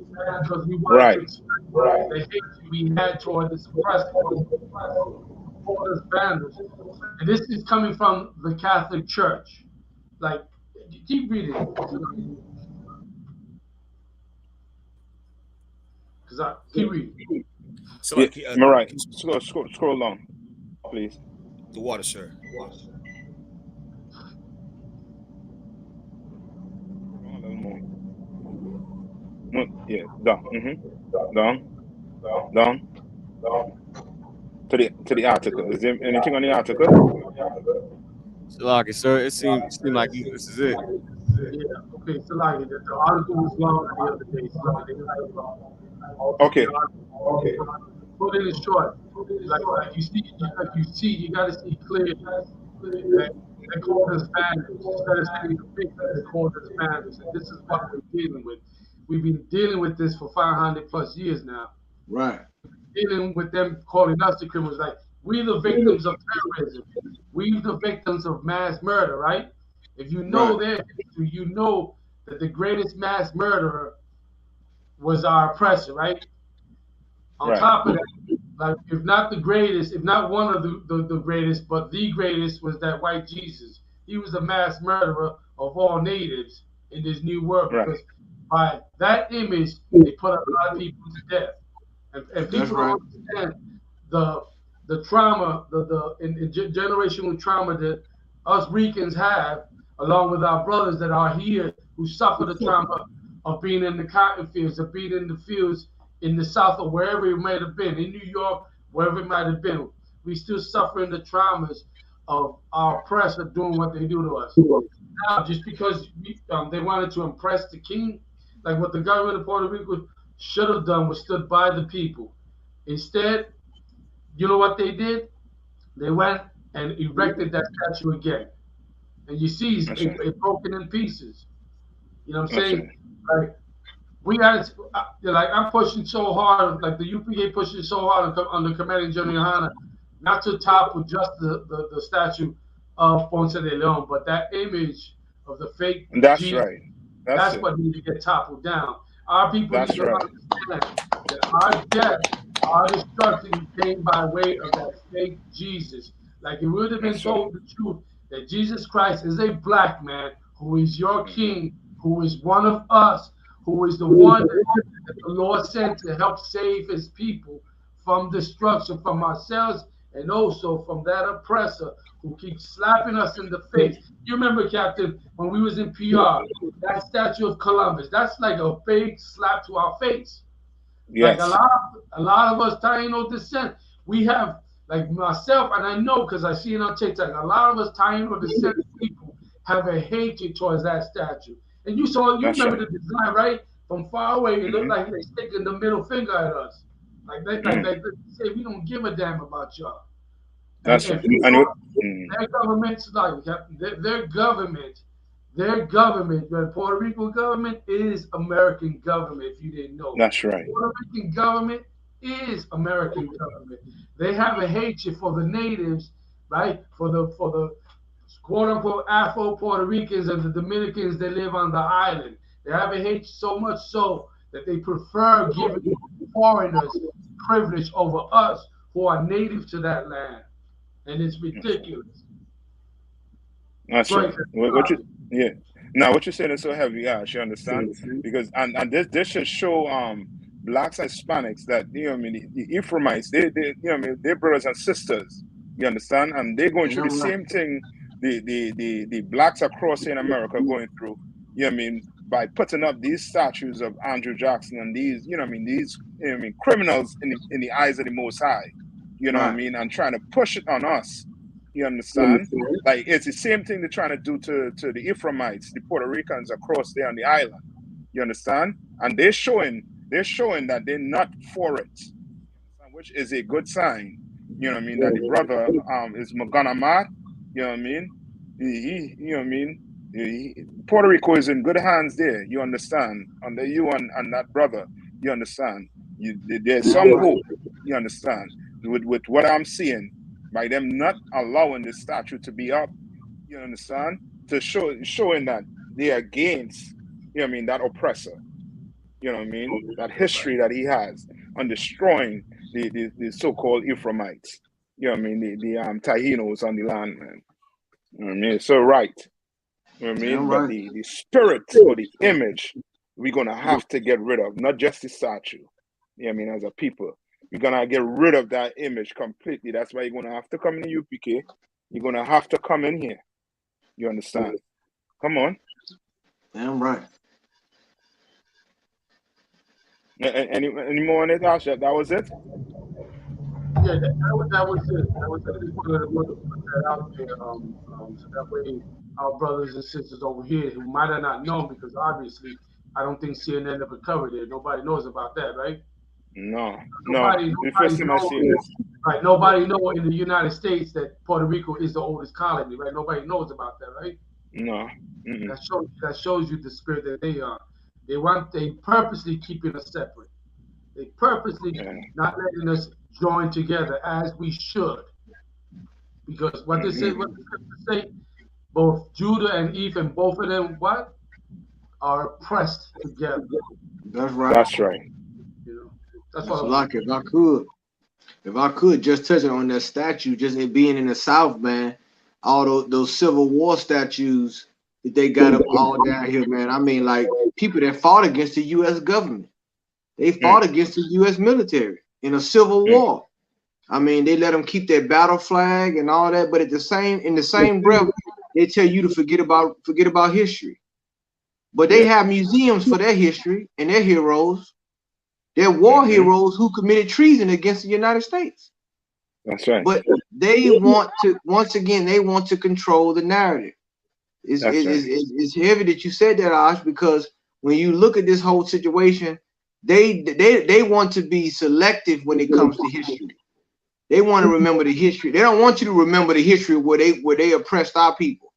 because we wanted to express the hate we had toward this oppressor. Called us vandals, and this is coming from the Catholic Church. Like, keep reading, because I keep reading. So, Yeah, Mariah, scroll down, please. The water, sir. No, yeah, down. Down. To the article. Is there anything on the article? Salaki, sir, it seemed like this is it. Yeah, okay, so like the article was long the other day, so like they Okay. put it in short. Like you see, you gotta see clearly that they called us vandals. Instead of saying the victims, they called us vandals. And this is what we're dealing with. We've been dealing with this for 500 plus years now. Right. Dealing with them calling us the criminals. Like, we the victims of terrorism. We the victims of mass murder, right? If you know their history, you know that the greatest mass murderer was our oppressor, right? On top of that, like, if not the greatest, if not one of the greatest, but the greatest was that white Jesus. He was a mass murderer of all natives in this new world because by that image, they put a lot of people to death. And people don't understand the trauma, the generational trauma that us Ricans have, along with our brothers that are here who suffer the trauma of being in the cotton fields, of being in the fields in the South or wherever it might have been, in New York, wherever it might have been. We still suffering the traumas of our oppressor doing what they do to us. Now, just because they wanted to impress the king, like what the government of Puerto Rico should have done was stood by the people. Instead, you know what they did? They went and erected that statue again. And you see it's broken in pieces. You know what I'm saying? Like, we got to, like, I'm pushing so hard, like the UPK pushing so hard on the Commanding GEN.YAHANNA, not to topple just the statue of Ponce de Leon, but that image of the fake Jesus. That's what needs to get toppled down. Our people need to understand that our death, our destruction came by way of that fake Jesus. Like, it would have been told the truth that Jesus Christ is a black man who is your king, who is one of us, who is the one that the Lord sent to help save his people from destruction, from ourselves, and also from that oppressor who keeps slapping us in the face. You remember, Captain, when we was in PR, that statue of Columbus, that's like a big slap to our face. Like a lot of us Taino descent, we have, like myself, and I know because I see it on TikTok, a lot of us Taino descent people have a hatred towards that statue. And you remember the design, right? From far away, it looked like they're sticking the middle finger at us. Like they say, we don't give a damn about y'all. That's and their government's like their government, the Puerto Rico government is American government. If you didn't know, that's right. Puerto Rican government is American government. They have a hatred for the natives, right? For the quote unquote Afro Puerto Ricans and the Dominicans that live on the island. They have a hate so much so that they prefer giving foreigners privilege over us who are native to that land. And it's ridiculous. That's right. Now what you're saying is so heavy, you understand? Because and this should show blacks and Hispanics that the Ephraimites, they they're brothers and sisters. You understand? And they're going through the same thing the blacks across in America are going through. By putting up these statues of Andrew Jackson and these, these criminals in the eyes of the Most High. And trying to push it on us. You understand? Like, it's the same thing they're trying to do to the Ephraimites, the Puerto Ricans across there on the island. You understand? And they're showing that they're not for it, which is a good sign. That the brother is Maganamat. He Puerto Rico is in good hands there. You understand? Under you and that brother, you understand? There's some hope. You understand? With what I'm seeing, by them not allowing the statue to be up, you understand? To showing that they are against, you know what I mean, that oppressor. You know what I mean? That history that he has on destroying the so-called Ephraimites. You know what I mean? The Tahinos on the land, man. You know what I mean? It's so right. You know what I mean? But the spirit or the image, we're gonna have to get rid of, not just the statue. You know what I mean? As a people, we're gonna get rid of that image completely. That's why you're gonna have to come in the UPK. You're gonna have to come in here. You understand? Come on. Damn right. Any more on it, Ash? That was it? Yeah, that was it. That was it. I just wanted to put that out there, so that way our brothers and sisters over here who might have not known, because obviously I don't think CNN ever covered it. Nobody knows about that, right? No. Nobody The first time I knows, seen this. right? Nobody knows in the United States that Puerto Rico is the oldest colony, right? Nobody knows about that, right? No. That shows you the spirit that they are. They purposely keeping us separate. They purposely not letting us join together as we should. Because what they say, both Judah and Eve, and both of them are oppressed together. That's right. That's right. You know, that's what like if I could just touch on that statue, just it being in the South, man, all those Civil War statues that they got up all down here, man. I mean, like people that fought against the U.S. government, they fought against the U.S. military in a Civil War. I mean, they let them keep their battle flag and all that, but in the same breath, they tell you to forget about history. But they have museums for their history and their heroes. They're war heroes who committed treason against the United States. That's right. But they want to, once again, they want to control the narrative. It's heavy that you said that, Ash, because when you look at this whole situation, they want to be selective when it comes to history. They want to remember the history. They don't want you to remember the history where they oppressed our people.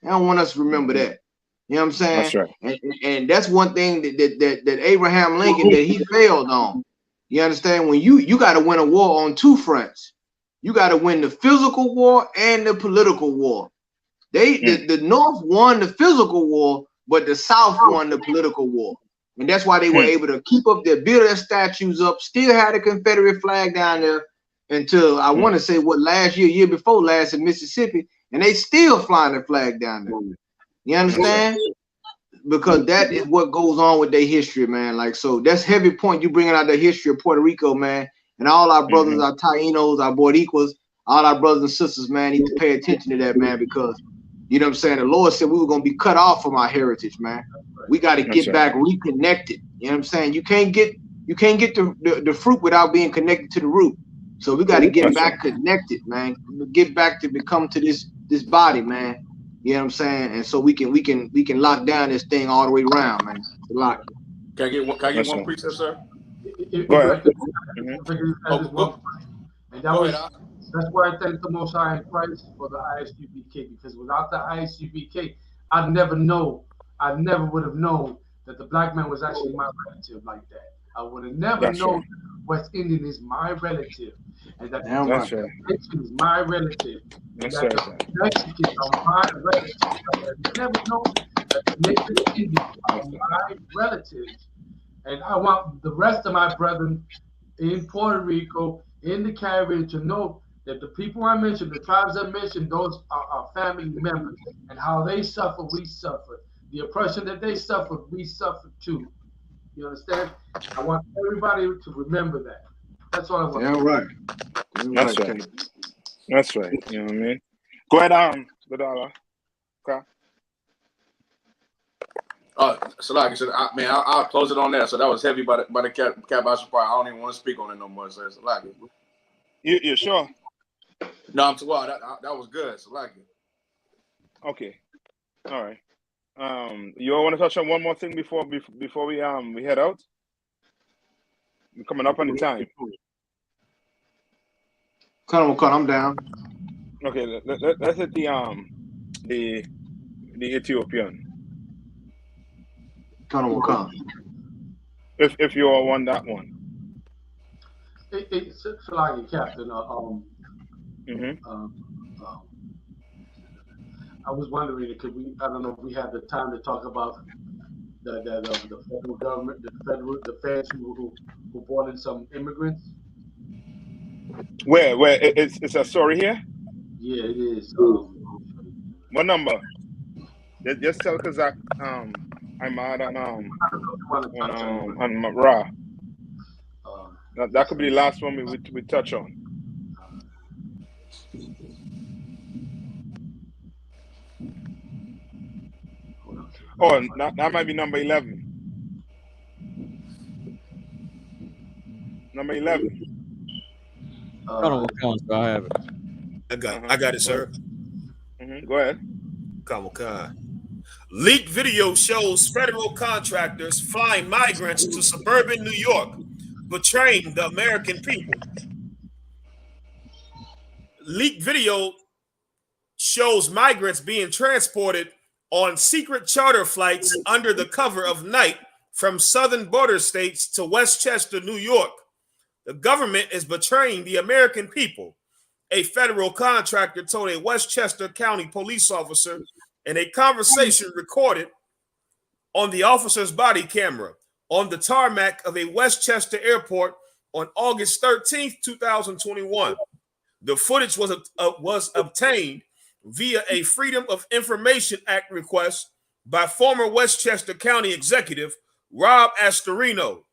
They don't want us to remember that. You know what I'm saying? That's right. And that's one thing that Abraham Lincoln, that he failed on. You understand? When you got to win a war on two fronts. You got to win the physical war and the political war. The North won the physical war, but the South won the political war. And that's why they were able to build their statues up, still had a Confederate flag down there until I want to say year before last in Mississippi, and they still flying the flag down there. You understand? Because that is what goes on with their history, man. Like, so that's heavy point you bringing out the history of Puerto Rico, man. And all our brothers, our Tainos, our Boricuas, all our brothers and sisters, man, need to pay attention to that, man, because you know what I'm saying? The Lord said we were going to be cut off from our heritage, man. We got to get back reconnected. You know what I'm saying? You can't get the fruit without being connected to the root. So we got to get back connected, man. Get back to become to this body, man. You know what I'm saying? And so we can lock down this thing all the way around, man. Lock it. Can I get one precept, sir? Go ahead. And that's why I thank the Most High in Christ for the I.S.U.P.K, because without the I.S.U.P.K, I'd never would have known that the black man was actually my relative like that. I would have never known West Indian is my relative, and that the Mexican is my relative, and that the Mexicans are my relatives. I would have never known that the Native Indians are my relatives. And I want the rest of my brethren in Puerto Rico, in the Caribbean, to know that the people I mentioned, the tribes I mentioned, those are our family members, and how they suffer, we suffer. The oppression that they suffer, we suffer too. You understand? I want everybody to remember that. That's all I want. Yeah, right. That's right. That's right. You know what I mean? Go ahead, Badala. Okay. So like I said, I'll close it on that. So that was heavy by the Cap I.S.U.P.K. I don't even want to speak on it no more. So it's like it. You sure? No, I'm too well. That was good. So like it. Okay. All right. You all want to touch on one more thing before we head out? We're coming up on the time. I'm down. Okay, let's hit the the Ethiopian. Colonel Wakam. If you all want that one. It's like Captain. I was wondering, could we? I don't know if we have the time to talk about the federal government, the feds who brought in some immigrants. Where it's a story here? Yeah, it is. What number? Just tell Kazak I'm out on Ra. That could be the last one we touch on. Oh, that might be number 11. Number 11. I have it. I got it, sir. Go ahead. Come on. Leaked video shows federal contractors flying migrants to suburban New York, betraying the American people. Leaked video shows migrants being transported on secret charter flights under the cover of night from southern border states to Westchester, New York. The government is betraying the American people, a federal contractor told a Westchester County police officer in a conversation recorded on the officer's body camera on the tarmac of a Westchester airport on August 13th, 2021. The footage was obtained via a Freedom of Information Act request by former Westchester County Executive Rob Astorino.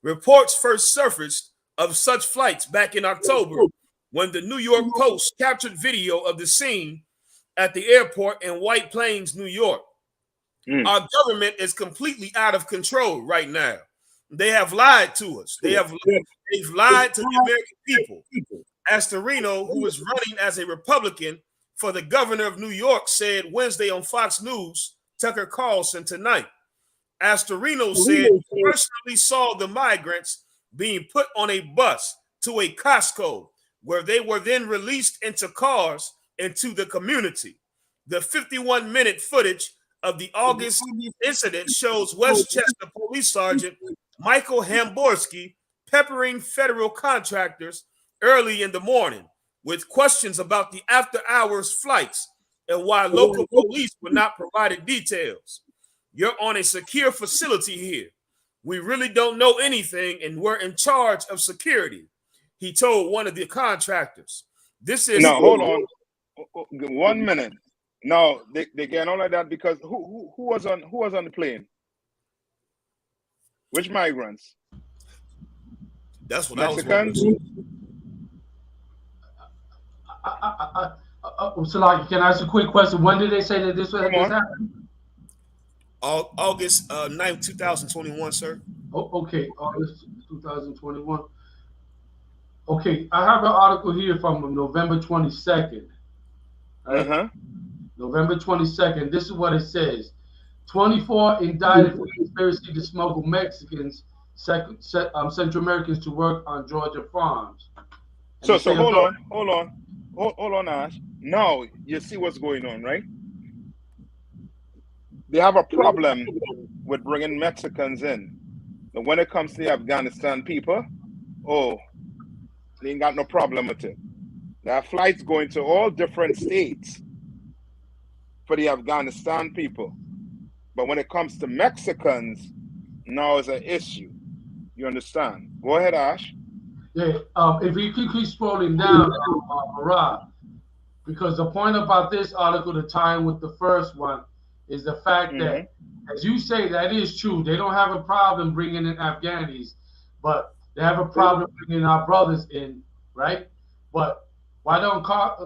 Reports first surfaced of such flights back in October when the New York Post captured video of the scene at the airport in White Plains, New York. Our government is completely out of control right now. They have lied to us. They've lied to the American people. Astorino, who is running as a Republican for the governor of New York, said Wednesday on Fox News, Tucker Carlson tonight. Astorino said he personally saw the migrants being put on a bus to a Costco, where they were then released into cars into the community. The 51-minute footage of the August incident shows Westchester Police Sergeant Michael Hamborski peppering federal contractors early in the morning with questions about the after-hours flights and why local police were not provided details. You're on a secure facility here. We really don't know anything, and we're in charge of security, he told one of the contractors. This is hold on 1 minute. No, they get all of that because who was on the plane? Which migrants? That's what Mexicans? So, like, can I ask a quick question? When did they say that this happened? August 9th, 2021, sir. Oh, okay, August 2021. Okay, I have an article here from November 22nd. Right? November 22nd. This is what it says. 24 indicted for conspiracy to smuggle Mexicans, Central Americans to work on Georgia farms. So hold on, Ash. Now you see what's going on, right? They have a problem with bringing Mexicans in. But when it comes to the Afghanistan people, they ain't got no problem with it. There are flights going to all different states for the Afghanistan people. But when it comes to Mexicans, now is an issue. You understand? Go ahead, Ash. Yeah, if you keep scrolling down, Rob, because the point about this article, the time with the first one, is the fact that, as you say, that is true. They don't have a problem bringing in Afghanis, but they have a problem bringing our brothers in, right? But why don't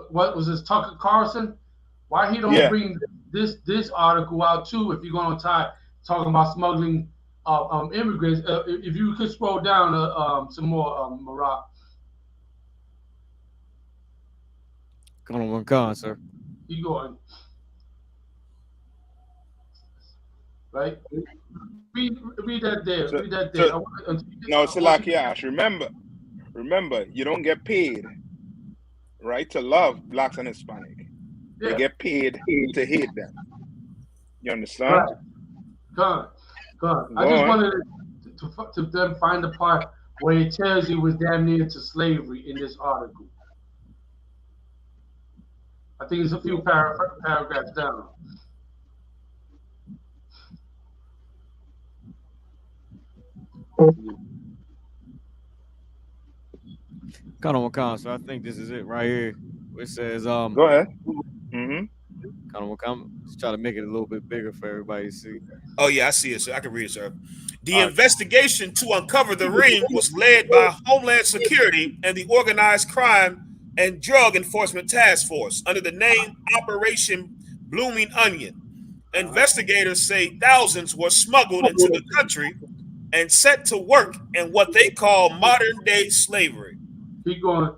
what was this, Tucker Carlson? Why he don't bring this article out too? If you're going to talking about smuggling immigrants, if you could scroll down some more, Marat. Come on, sir. You going? Right? Read that there. Read that there. No, Salaki Ash, remember, you don't get paid, right, to love blacks and Hispanic. They get paid to hate them. You understand? Right. God. I just wanted to them find the part where it tells you was damn near to slavery in this article. I think it's a few paragraphs down. So I think this is it right here. It says, Go ahead. I'm just trying to make it a little bit bigger for everybody to see. Oh yeah, I see it, sir. I can read it, sir. The investigation to uncover the ring was led by Homeland Security and the Organized Crime and Drug Enforcement Task Force under the name Operation Blooming Onion. Investigators say thousands were smuggled into the country and set to work in what they call modern-day slavery. Keep going.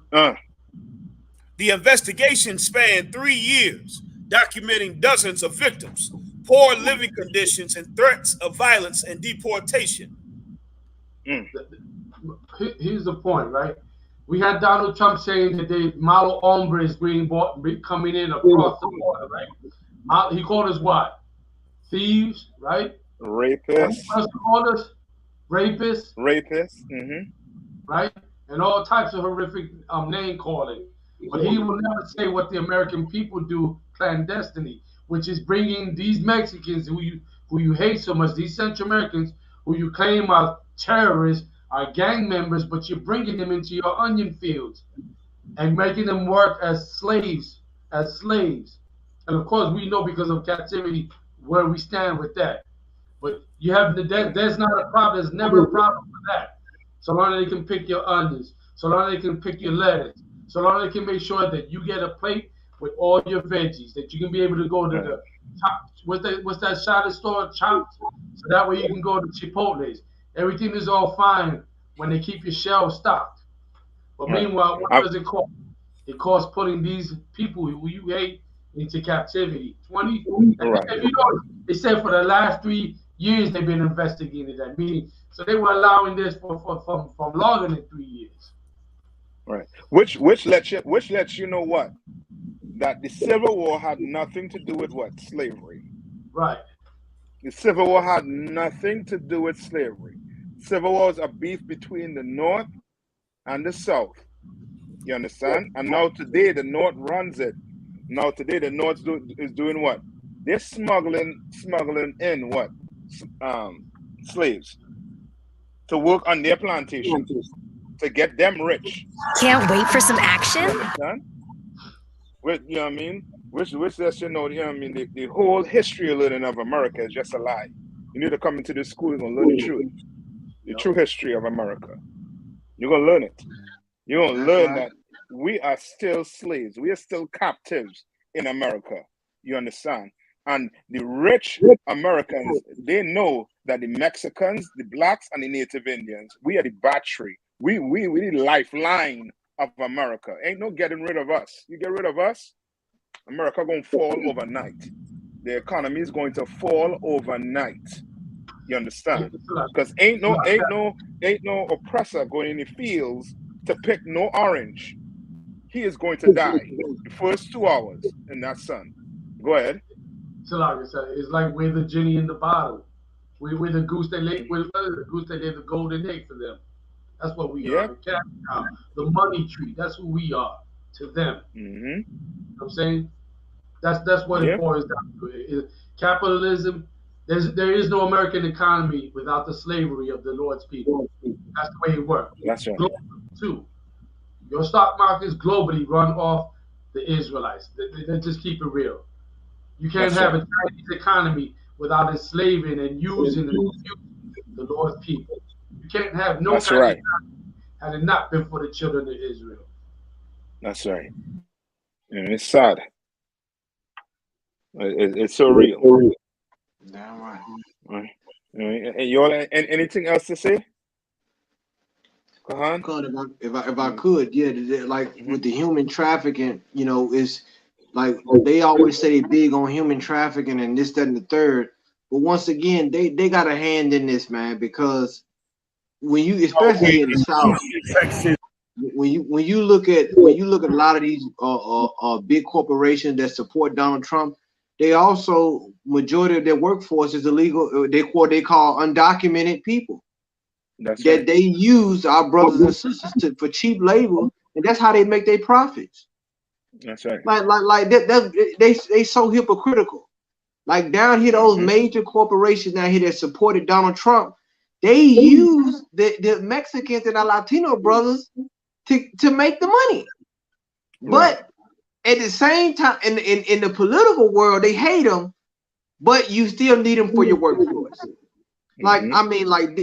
The investigation spanned 3 years, documenting dozens of victims, poor living conditions, and threats of violence and deportation. Here's the point, right? We had Donald Trump saying that the model hombres coming in across the border, right? He called us what? Thieves, right? Rapists. What else he called us? Rapists. Right? And all types of horrific name calling. But he will never say what the American people do clandestinely, which is bringing these Mexicans who you hate so much, these Central Americans who you claim are terrorists, are gang members, but you're bringing them into your onion fields and making them work as slaves. And of course, we know because of captivity where we stand with that. But you have there's not a problem. There's never a problem with that. So long as they can pick your onions, so long as they can pick your lettuce, so long as they can make sure that you get a plate with all your veggies, that you can be able to go to the top, what's that shot store, Chopped? So that way you can go to Chipotle's. Everything is all fine when they keep your shelves stocked. But meanwhile, what does it cost? It costs putting these people who you hate into captivity. If you know, they said for the last 3 years they've been investigating that. Meaning, so they were allowing this for longer than 3 years. Right. Which lets you know what? That the Civil War had nothing to do with what? Slavery. Right. The Civil War had nothing to do with slavery. Civil War was a beef between the North and the South. You understand? And now today the North runs it. Now today the North is doing what? They're smuggling in what? Slaves to work on their plantations to get them rich. Can't wait for some action. You understand? You know what I mean? Which lets you know what I mean? The whole history of learning of America is just a lie. You need to come into this school and learn the truth. The true history of America. You're gonna learn it. You're gonna learn that we are still slaves. We are still captives in America. You understand? And the rich Americans, they know that the Mexicans, the blacks, and the Native Indians, we are the battery. We the lifeline of America. Ain't no getting rid of us. You get rid of us, America gonna fall overnight. The economy is going to fall overnight. You understand? Because ain't no oppressor going in the fields to pick no orange. He is going to die the first 2 hours in that sun. Go ahead. So like I said, it's like we're the genie in the bottle. We're the goose that laid the golden egg for them. That's what we are. The money tree. That's who we are to them. You know what I'm saying? That's what it boils down to. Capitalism. There is no American economy without the slavery of the Lord's people. That's the way it works. That's right. Too. Your stock markets globally run off the Israelites. They just keep it real. You can't have a Chinese economy without enslaving and using the Lord's people. You can't have no kind of economy had it not been for the children of Israel. That's right. And it's sad. It's so real. Damn right. And you all anything else to say? If I could, like with the human trafficking, you know, it's like they always say they big on human trafficking and this, that, and the third. But once again, they got a hand in this, man, because when you, especially in the South, when you look at a lot of these big corporations that support Donald Trump, they also, majority of their workforce is illegal. What they call undocumented people. That's that right. they use our brothers and sisters for cheap labor, and that's how they make their profits. That's right. Like they so hypocritical. Like down here, those major corporations down here that supported Donald Trump, they use the Mexicans and our Latino brothers to make the money. Right. But at the same time, in the political world, they hate them, but you still need them for your workforce. Like I mean, like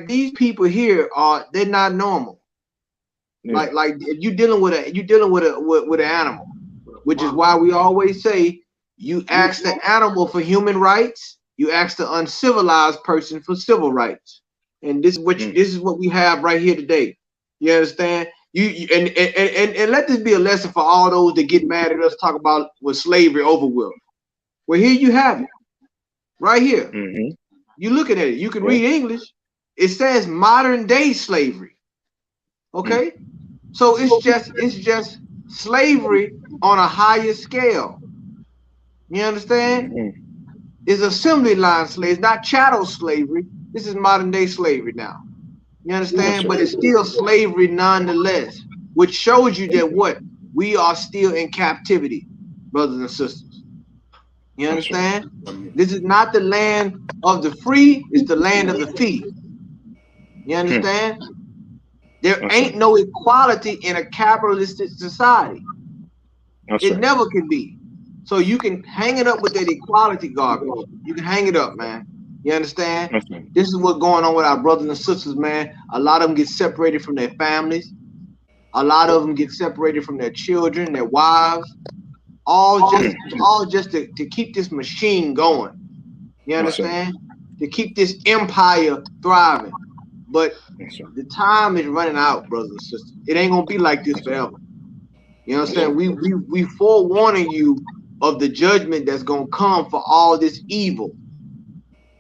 these people here they're not normal. Yeah. Like you're dealing with an animal, which is why we always say you ask the animal for human rights, you ask the uncivilized person for civil rights, and this is what we have right here today. You understand? And let this be a lesson for all those that get mad at us talk about with slavery over with. Well, here you have it, right here. You looking at it. You can read English. It says modern day slavery. Okay, so it's just slavery on a higher scale. You understand? It's assembly line slavery. It's not chattel slavery. This is modern day slavery now. You understand? But it's still slavery nonetheless, which shows you that what we are still in captivity, brothers and sisters. You understand? This is not the land of the free, it's the land of the thief. You understand? There ain't no equality in a capitalistic society. It never can be. So you can hang it up with that equality garbage. You can hang it up, man. You understand? This is what's going on with our brothers and sisters, man. A lot of them get separated from their families. A lot of them get separated from their children, their wives. All just to keep this machine going. You understand? To keep this empire thriving. But the time is running out, brothers and sisters. It ain't gonna be like this forever. You understand? We forewarning you of the judgment that's gonna come for all this evil.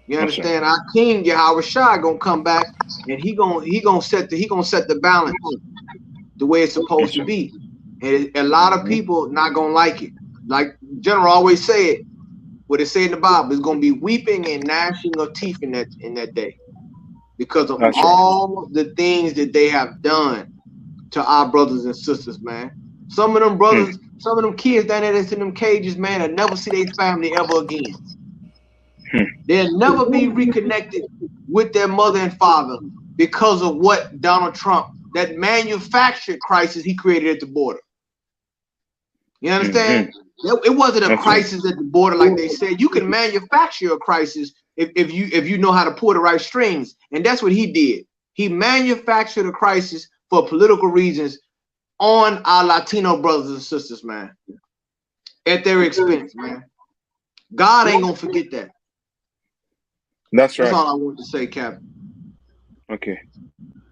You understand? Our King Yahawashi gonna come back, and he gonna set the balance the way it's supposed to be. And a lot of people not gonna like it. Like General always said, what it say in the Bible is gonna be weeping and gnashing of teeth in that day, because of all the things that they have done to our brothers and sisters, man. Some of them brothers, some of them kids down there that's in them cages, man, will never see their family ever again. They'll never be reconnected with their mother and father because of what Donald Trump, that manufactured crisis he created at the border. You understand? It wasn't a crisis at the border like they said. You can manufacture a crisis if you know how to pull the right strings, and that's what he did. He manufactured a crisis for political reasons on our Latino brothers and sisters, man, at their expense, man. God ain't gonna forget that. That's right. That's all I want to say, Captain. Okay.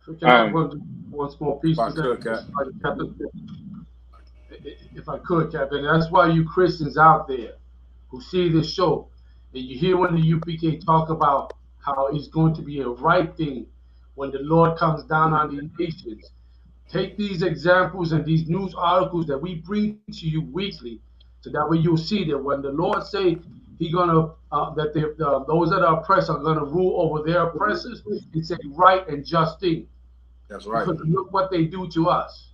Can I have one small piece? If I could, Captain. That's why you Christians out there who see this show, and you hear when the UPK talk about how it's going to be a right thing when the Lord comes down on the nations. Take these examples and these news articles that we bring to you weekly, so that way you'll see that when the Lord say He's gonna those that are oppressed are gonna rule over their oppressors, it's a right and just thing. That's right. Because look what they do to us.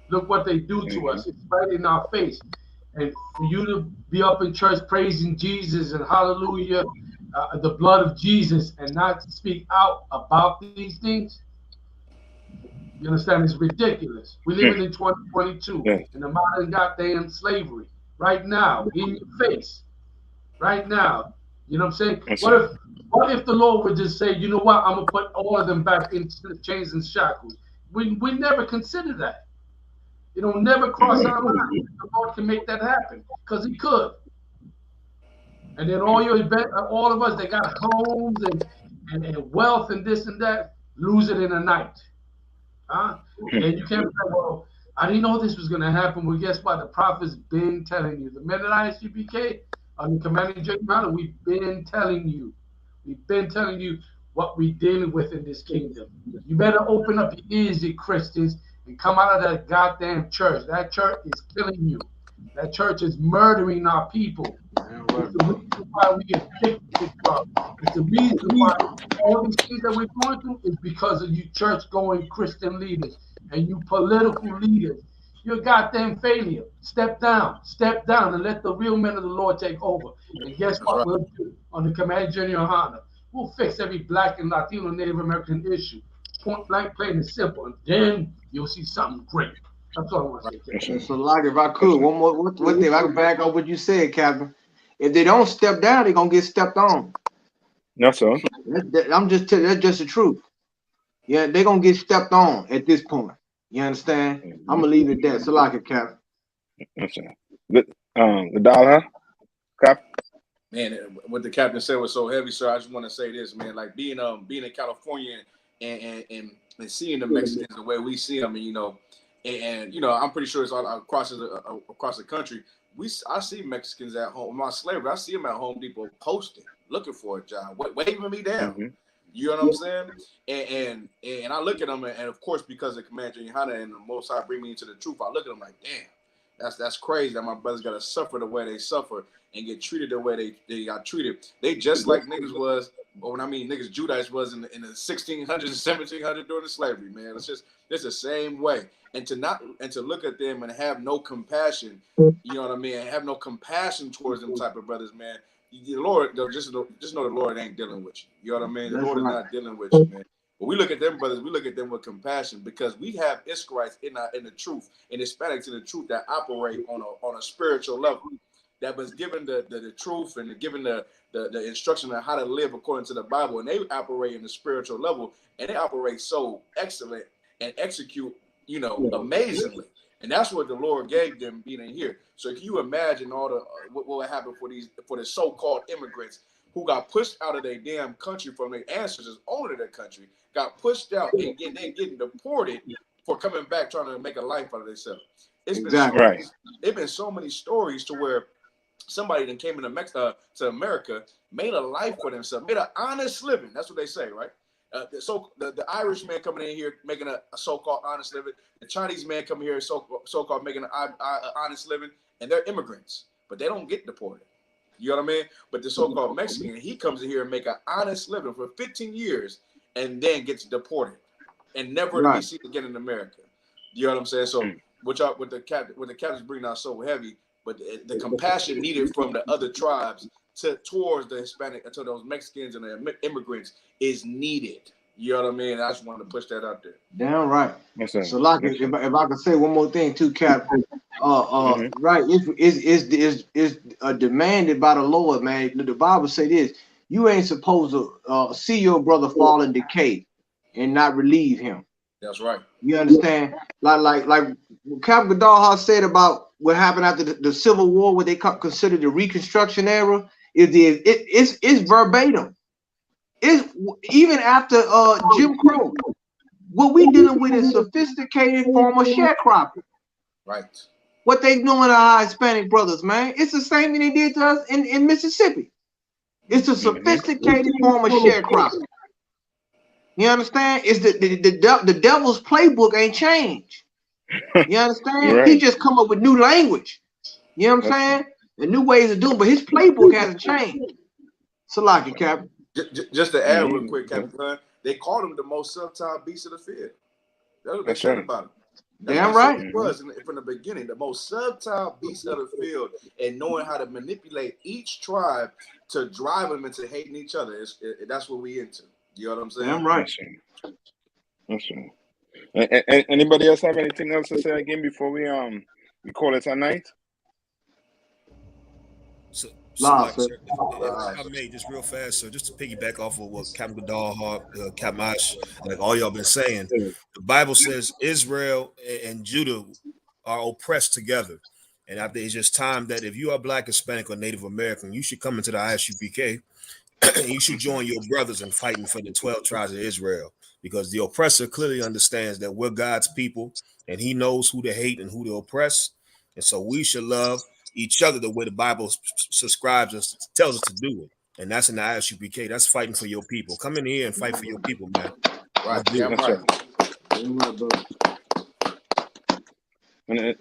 Look what they do to us. It's right in our face. And for you to be up in church praising Jesus and hallelujah, the blood of Jesus, and not speak out about these things, you understand? It's ridiculous. We live in 2022 in the modern goddamn slavery right now, in your face, right now. You know what I'm saying? What if the Lord would just say, you know what, I'm gonna put all of them back in chains and shackles? We never consider that. It'll never cross our mind. The Lord can make that happen because He could. And then all of us that got homes and wealth and this and that lose it in a night. And you can't say, well, I didn't know this was going to happen. Well, guess what? The prophet's been telling you. The men at I.S.U.P.K, under commanding GEN.YAHANNA, we've been telling you. We've been telling you what we're dealing with in this kingdom. You better open up your ears, you Christians, and come out of that goddamn church. That church is killing you. That church is murdering our people. It's the reason why we get addicted to drugs. It's the reason why all these things that we're going through is because of you church-going Christian leaders and you political leaders. You're a goddamn failure. Step down, and let the real men of the Lord take over. And guess what we'll do on the command GEN.YAHANNA? We'll fix every black and Latino Native American issue. Point blank, plain and simple. And then you'll see something great. That's all I want to say. So, like, if I could, one more, what thing, I can back up what you said, Captain. If they don't step down, they're gonna get stepped on. That's so. I'm just telling you, that's just the truth. Yeah, they're gonna get stepped on at this point. You understand? I'm gonna leave it at that. So, like it, Captain. That's right. The dollar, Cap. Man, what the captain said was so heavy, sir. I just want to say this, man. Like being in California and seeing the Mexicans the way we see them, and and I'm pretty sure it's all across the country. I see Mexicans at home. My slavery, I see them at Home Depot posting, looking for a job, waving me down. You know what I'm saying? And I look at them, and of course, because of Command GEN.YAHANNA and the Most High bring me into the truth, I look at them like, damn, that's crazy that my brothers got to suffer the way they suffer and get treated the way they got treated. They just like niggas was, or when I mean niggas, Judites was in the 1600s and 1700s during the slavery, man. It's the same way. And to look at them and have no compassion, you know what I mean, and have no compassion towards them type of brothers, man. The Lord, just know the Lord ain't dealing with you. You know what I mean? The Lord is not dealing with you, man. But we look at them brothers, we look at them with compassion because we have Israelites in the truth, and Hispanics in the truth that operate on a spiritual level, that was given the truth and given the instruction on how to live according to the Bible, and they operate in the spiritual level, and they operate so excellent and execute, amazingly. And that's what the Lord gave them being in here. So can you imagine all the what will happen for the so-called immigrants who got pushed out of their damn country from their ancestors, owning their country, got pushed out and getting deported for coming back trying to make a life out of themselves. It's been so many stories to where somebody that came into to America, made a life for themselves, made an honest living. That's what they say, right? The Irish man coming in here making a so-called honest living, the Chinese man coming here so-called making an honest living, and they're immigrants, but they don't get deported. You know what I mean? But the so-called Mexican, he comes in here and make an honest living for 15 years and then gets deported and never to be seen again in America. You know what I'm saying? So what the captain's bringing out so heavy, but the compassion needed from the other tribes towards the Hispanic, to those Mexicans and the immigrants is needed. You know what I mean? I just wanted to push that out there. Damn right. So, like, if I could say one more thing too, Captain. Right, it's demanded by the Lord, man. The Bible say this: you ain't supposed to see your brother fall in decay and not relieve him. That's right. You understand? Like Captain Gaddafi said about what happened after the Civil War, what they consider the Reconstruction era. It's verbatim. It's even after Jim Crow. What we dealing with is sophisticated form of sharecropping. Right. What they doing to our Hispanic brothers, man. It's the same thing they did to us in Mississippi. It's a sophisticated form of sharecropping. You understand? It's the devil's playbook ain't changed. You understand? Right. He just come up with new language. You know what I'm saying? The new ways of doing, but his playbook hasn't changed. So like it, Captain. Just to add real quick, Captain, they called him the most subtle beast of the field. That's what they said about him. Damn right. It was from the beginning, the most subtle beast of the field, and knowing how to manipulate each tribe to drive them into hating each other. That's what we into. You know what I'm saying? Damn right. That's right. Anybody else have anything else to say again before we call it a night? So like, sir, if I may, just real fast, so just to piggyback off of what Captain Gaddafi, Captain Ash, like all y'all been saying, the Bible says Israel and Judah are oppressed together. And I think it's just time that if you are Black, Hispanic, or Native American, you should come into the I.S.U.P.K. You should join your brothers in fighting for the 12 tribes of Israel, because the oppressor clearly understands that we're God's people and he knows who to hate and who to oppress. And so we should love each other the way the Bible subscribes us, tells us to do it. And that's in the I.S.U.P.K. That's fighting for your people. Come in here and fight for your people, man. Right.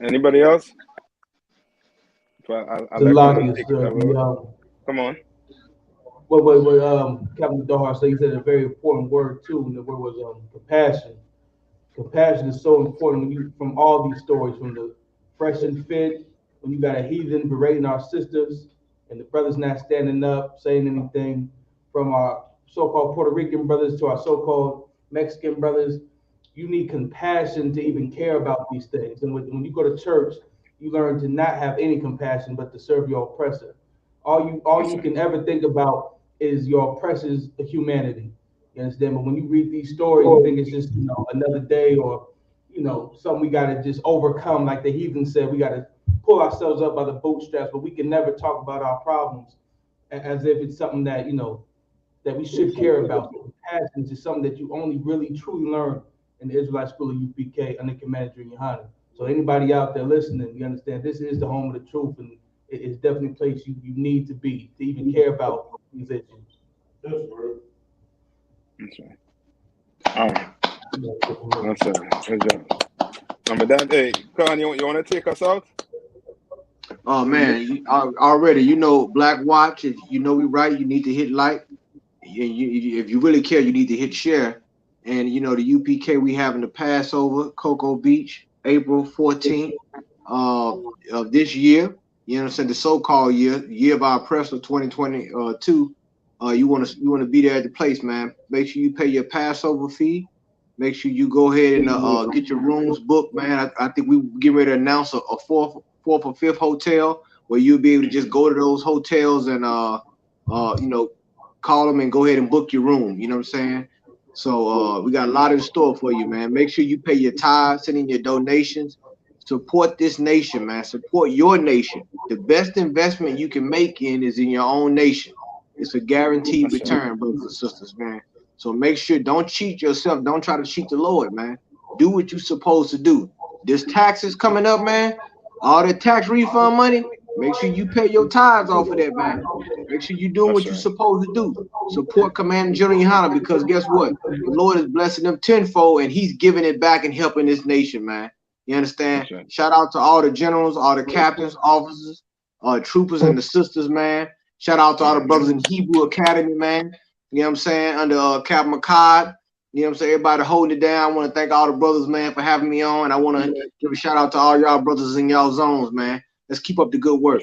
Anybody else? I The like lock when you is take it. Come on. What Captain Dahar said, he said a very important word too, and the word was compassion. Compassion is so important when you, from all these stories, from the fresh and fit, when you got a heathen berating our sisters, and the brothers not standing up, saying anything, from our so-called Puerto Rican brothers to our so-called Mexican brothers. You need compassion to even care about these things. And when you go to church, you learn to not have any compassion, but to serve your oppressor. All you can ever think about is your oppressor's humanity. You understand? But when you read these stories, you think it's just another day, or something we gotta just overcome. Like the heathen said, we gotta pull ourselves up by the bootstraps. But we can never talk about our problems as if it's something that that we should care about. Compassion is something that you only really truly learn in the Israelite School of UPK under Commander GEN.YAHANNA. So anybody out there listening, you understand this is the home of the truth, and it's definitely a place you need to be to even care about these issues. That's right. That's right. Number that, hey, Khan, you want to take us out? Oh man, already BLACKWATCH. If you know we right, you need to hit like. If you really care, you need to hit share. And the UPK we having the Passover, Cocoa Beach, April 14th of this year. You know what I'm saying? The so-called year of our oppressor 2022. You want to be there at the place, man. Make sure you pay your Passover fee. Make sure you go ahead and get your rooms booked, man. I think we get ready to announce a fourth or fifth hotel where you'll be able to just go to those hotels and call them and go ahead and book your room. You know what I'm saying? So we got a lot in store for you, man. Make sure you pay your tithes, send in your donations. Support this nation, man. Support your nation. The best investment you can make is in your own nation. It's a guaranteed return, brothers and sisters, man. So make sure, don't cheat yourself. Don't try to cheat the Lord, man. Do what you're supposed to do. This taxes coming up, man. All the tax refund money, make sure you pay your tithes off of that, man. Make sure you're doing what you're supposed to do. Support Commander GEN.YAHANNA, because guess what? The Lord is blessing them tenfold, and he's giving it back and helping this nation, man. You understand? Shout out to all the generals, all the captains, officers, troopers, and the sisters, man. Shout out to all the brothers in Hebrew Academy, man. You know what I'm saying? Under Captain McCod. You know what I'm saying? Everybody holding it down. I want to thank all the brothers, man, for having me on. I want to give a shout out to all y'all brothers in y'all zones, man. Let's keep up the good work.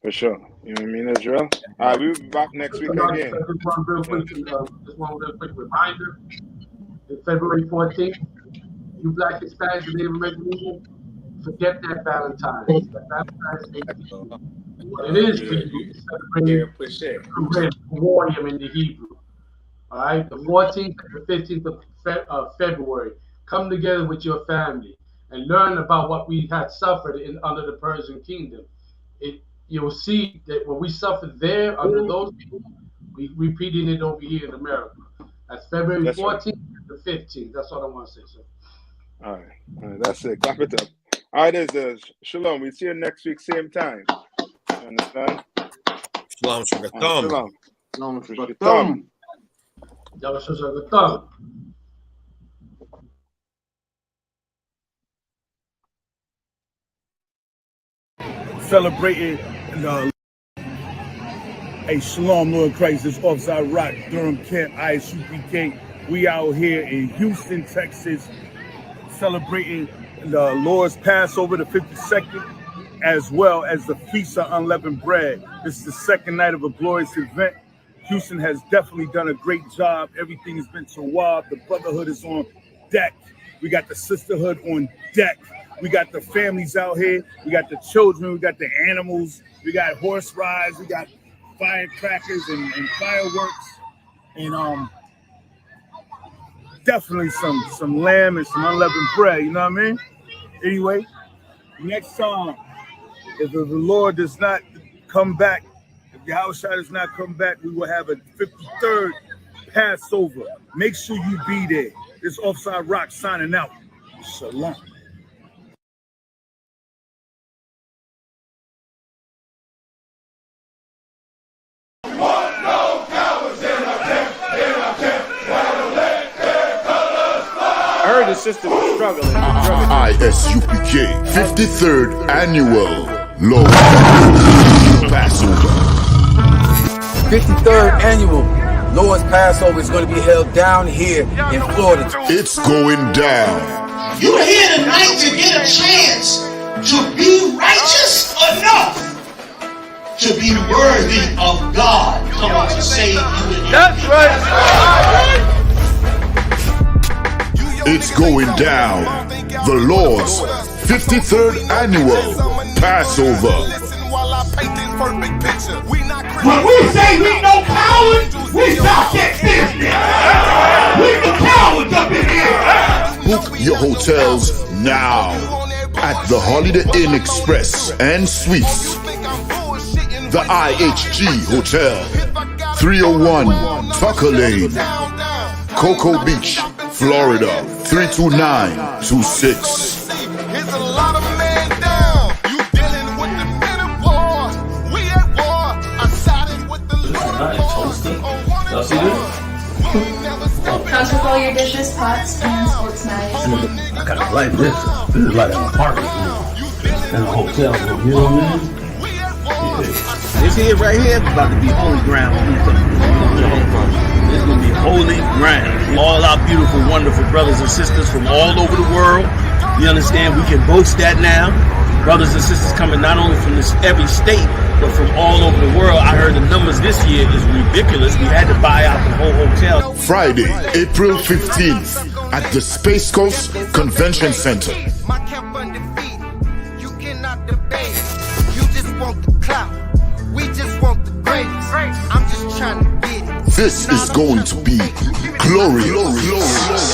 For sure. You know what I mean, Israel? All right, we'll be back next week again. Just one real quick reminder. February 14th, you Black Hispanics and Native American, forget that Valentine's. That Valentine's Day, what it is for you is celebrating Warrior in the Hebrew. All right, the 14th and the 15th of February, come together with your family and learn about what we had suffered under the Persian kingdom. You'll see that what we suffered there under those people, we repeating it over here in America. That's February 14th and the 15th. That's all I want to say, sir. All right, that's it. Clap it up. All right, there's Shalom. We'll see you next week, same time. You understand? Shalom Shalom. Shalom. Celebrating a Shalom Lord Christ. This Officer Rock Durham Camp I.S.U.P.K. We out here in Houston, Texas, celebrating the Lord's Passover, the 52nd, as well as the Feast of Unleavened Bread. This is the second night of a glorious event. Houston has definitely done a great job. Everything has been wild. The brotherhood is on deck. We got the sisterhood on deck. We got the families out here. We got the children. We got the animals. We got horse rides. We got firecrackers and fireworks. And definitely some lamb and some unleavened bread. You know what I mean? Anyway, next time, if the Lord does not come back, if Yahushua does not come back, we will have a 53rd Passover. Make sure you be there. This Officer Rock signing out. Shalom. I heard the sister was struggling. I.S.U.P.K. 53rd Annual Lord, Passover. 53rd annual Lord's Passover is going to be held down here in Florida. It's going down. You're here tonight to get a chance to be righteous enough to be worthy of God coming to save you. That's right. It's going down. The Lord's 53rd annual Passover. When we say we no cowards, we stop that business. We the cowards up in here. Book your hotels now at the Holiday Inn Express and Suites, the IHG Hotel, 301 Tucker Lane, Cocoa Beach, Florida, 32926. Here's a lot of men down. You dealing with the men of war. We at war. I sided with the Lord. Y'all see this? Comes with all your dishes, pots, and sports knives. I kind of like this. This is like an apartment and a hotel room. You know what I mean? This here right here is about to be holy ground. It's going to be holy ground. All our beautiful, wonderful brothers and sisters from all over the world. You understand? We can boast that now. Brothers and sisters coming not only from every state, but from all over the world. I heard the numbers this year is ridiculous. We had to buy out the whole hotel. Friday, April 15th at the Space Coast Convention Center. My camp undefeated. You cannot debate. You just want the clout. We just want the greatest. I'm just trying to get it. This is going to be glorious.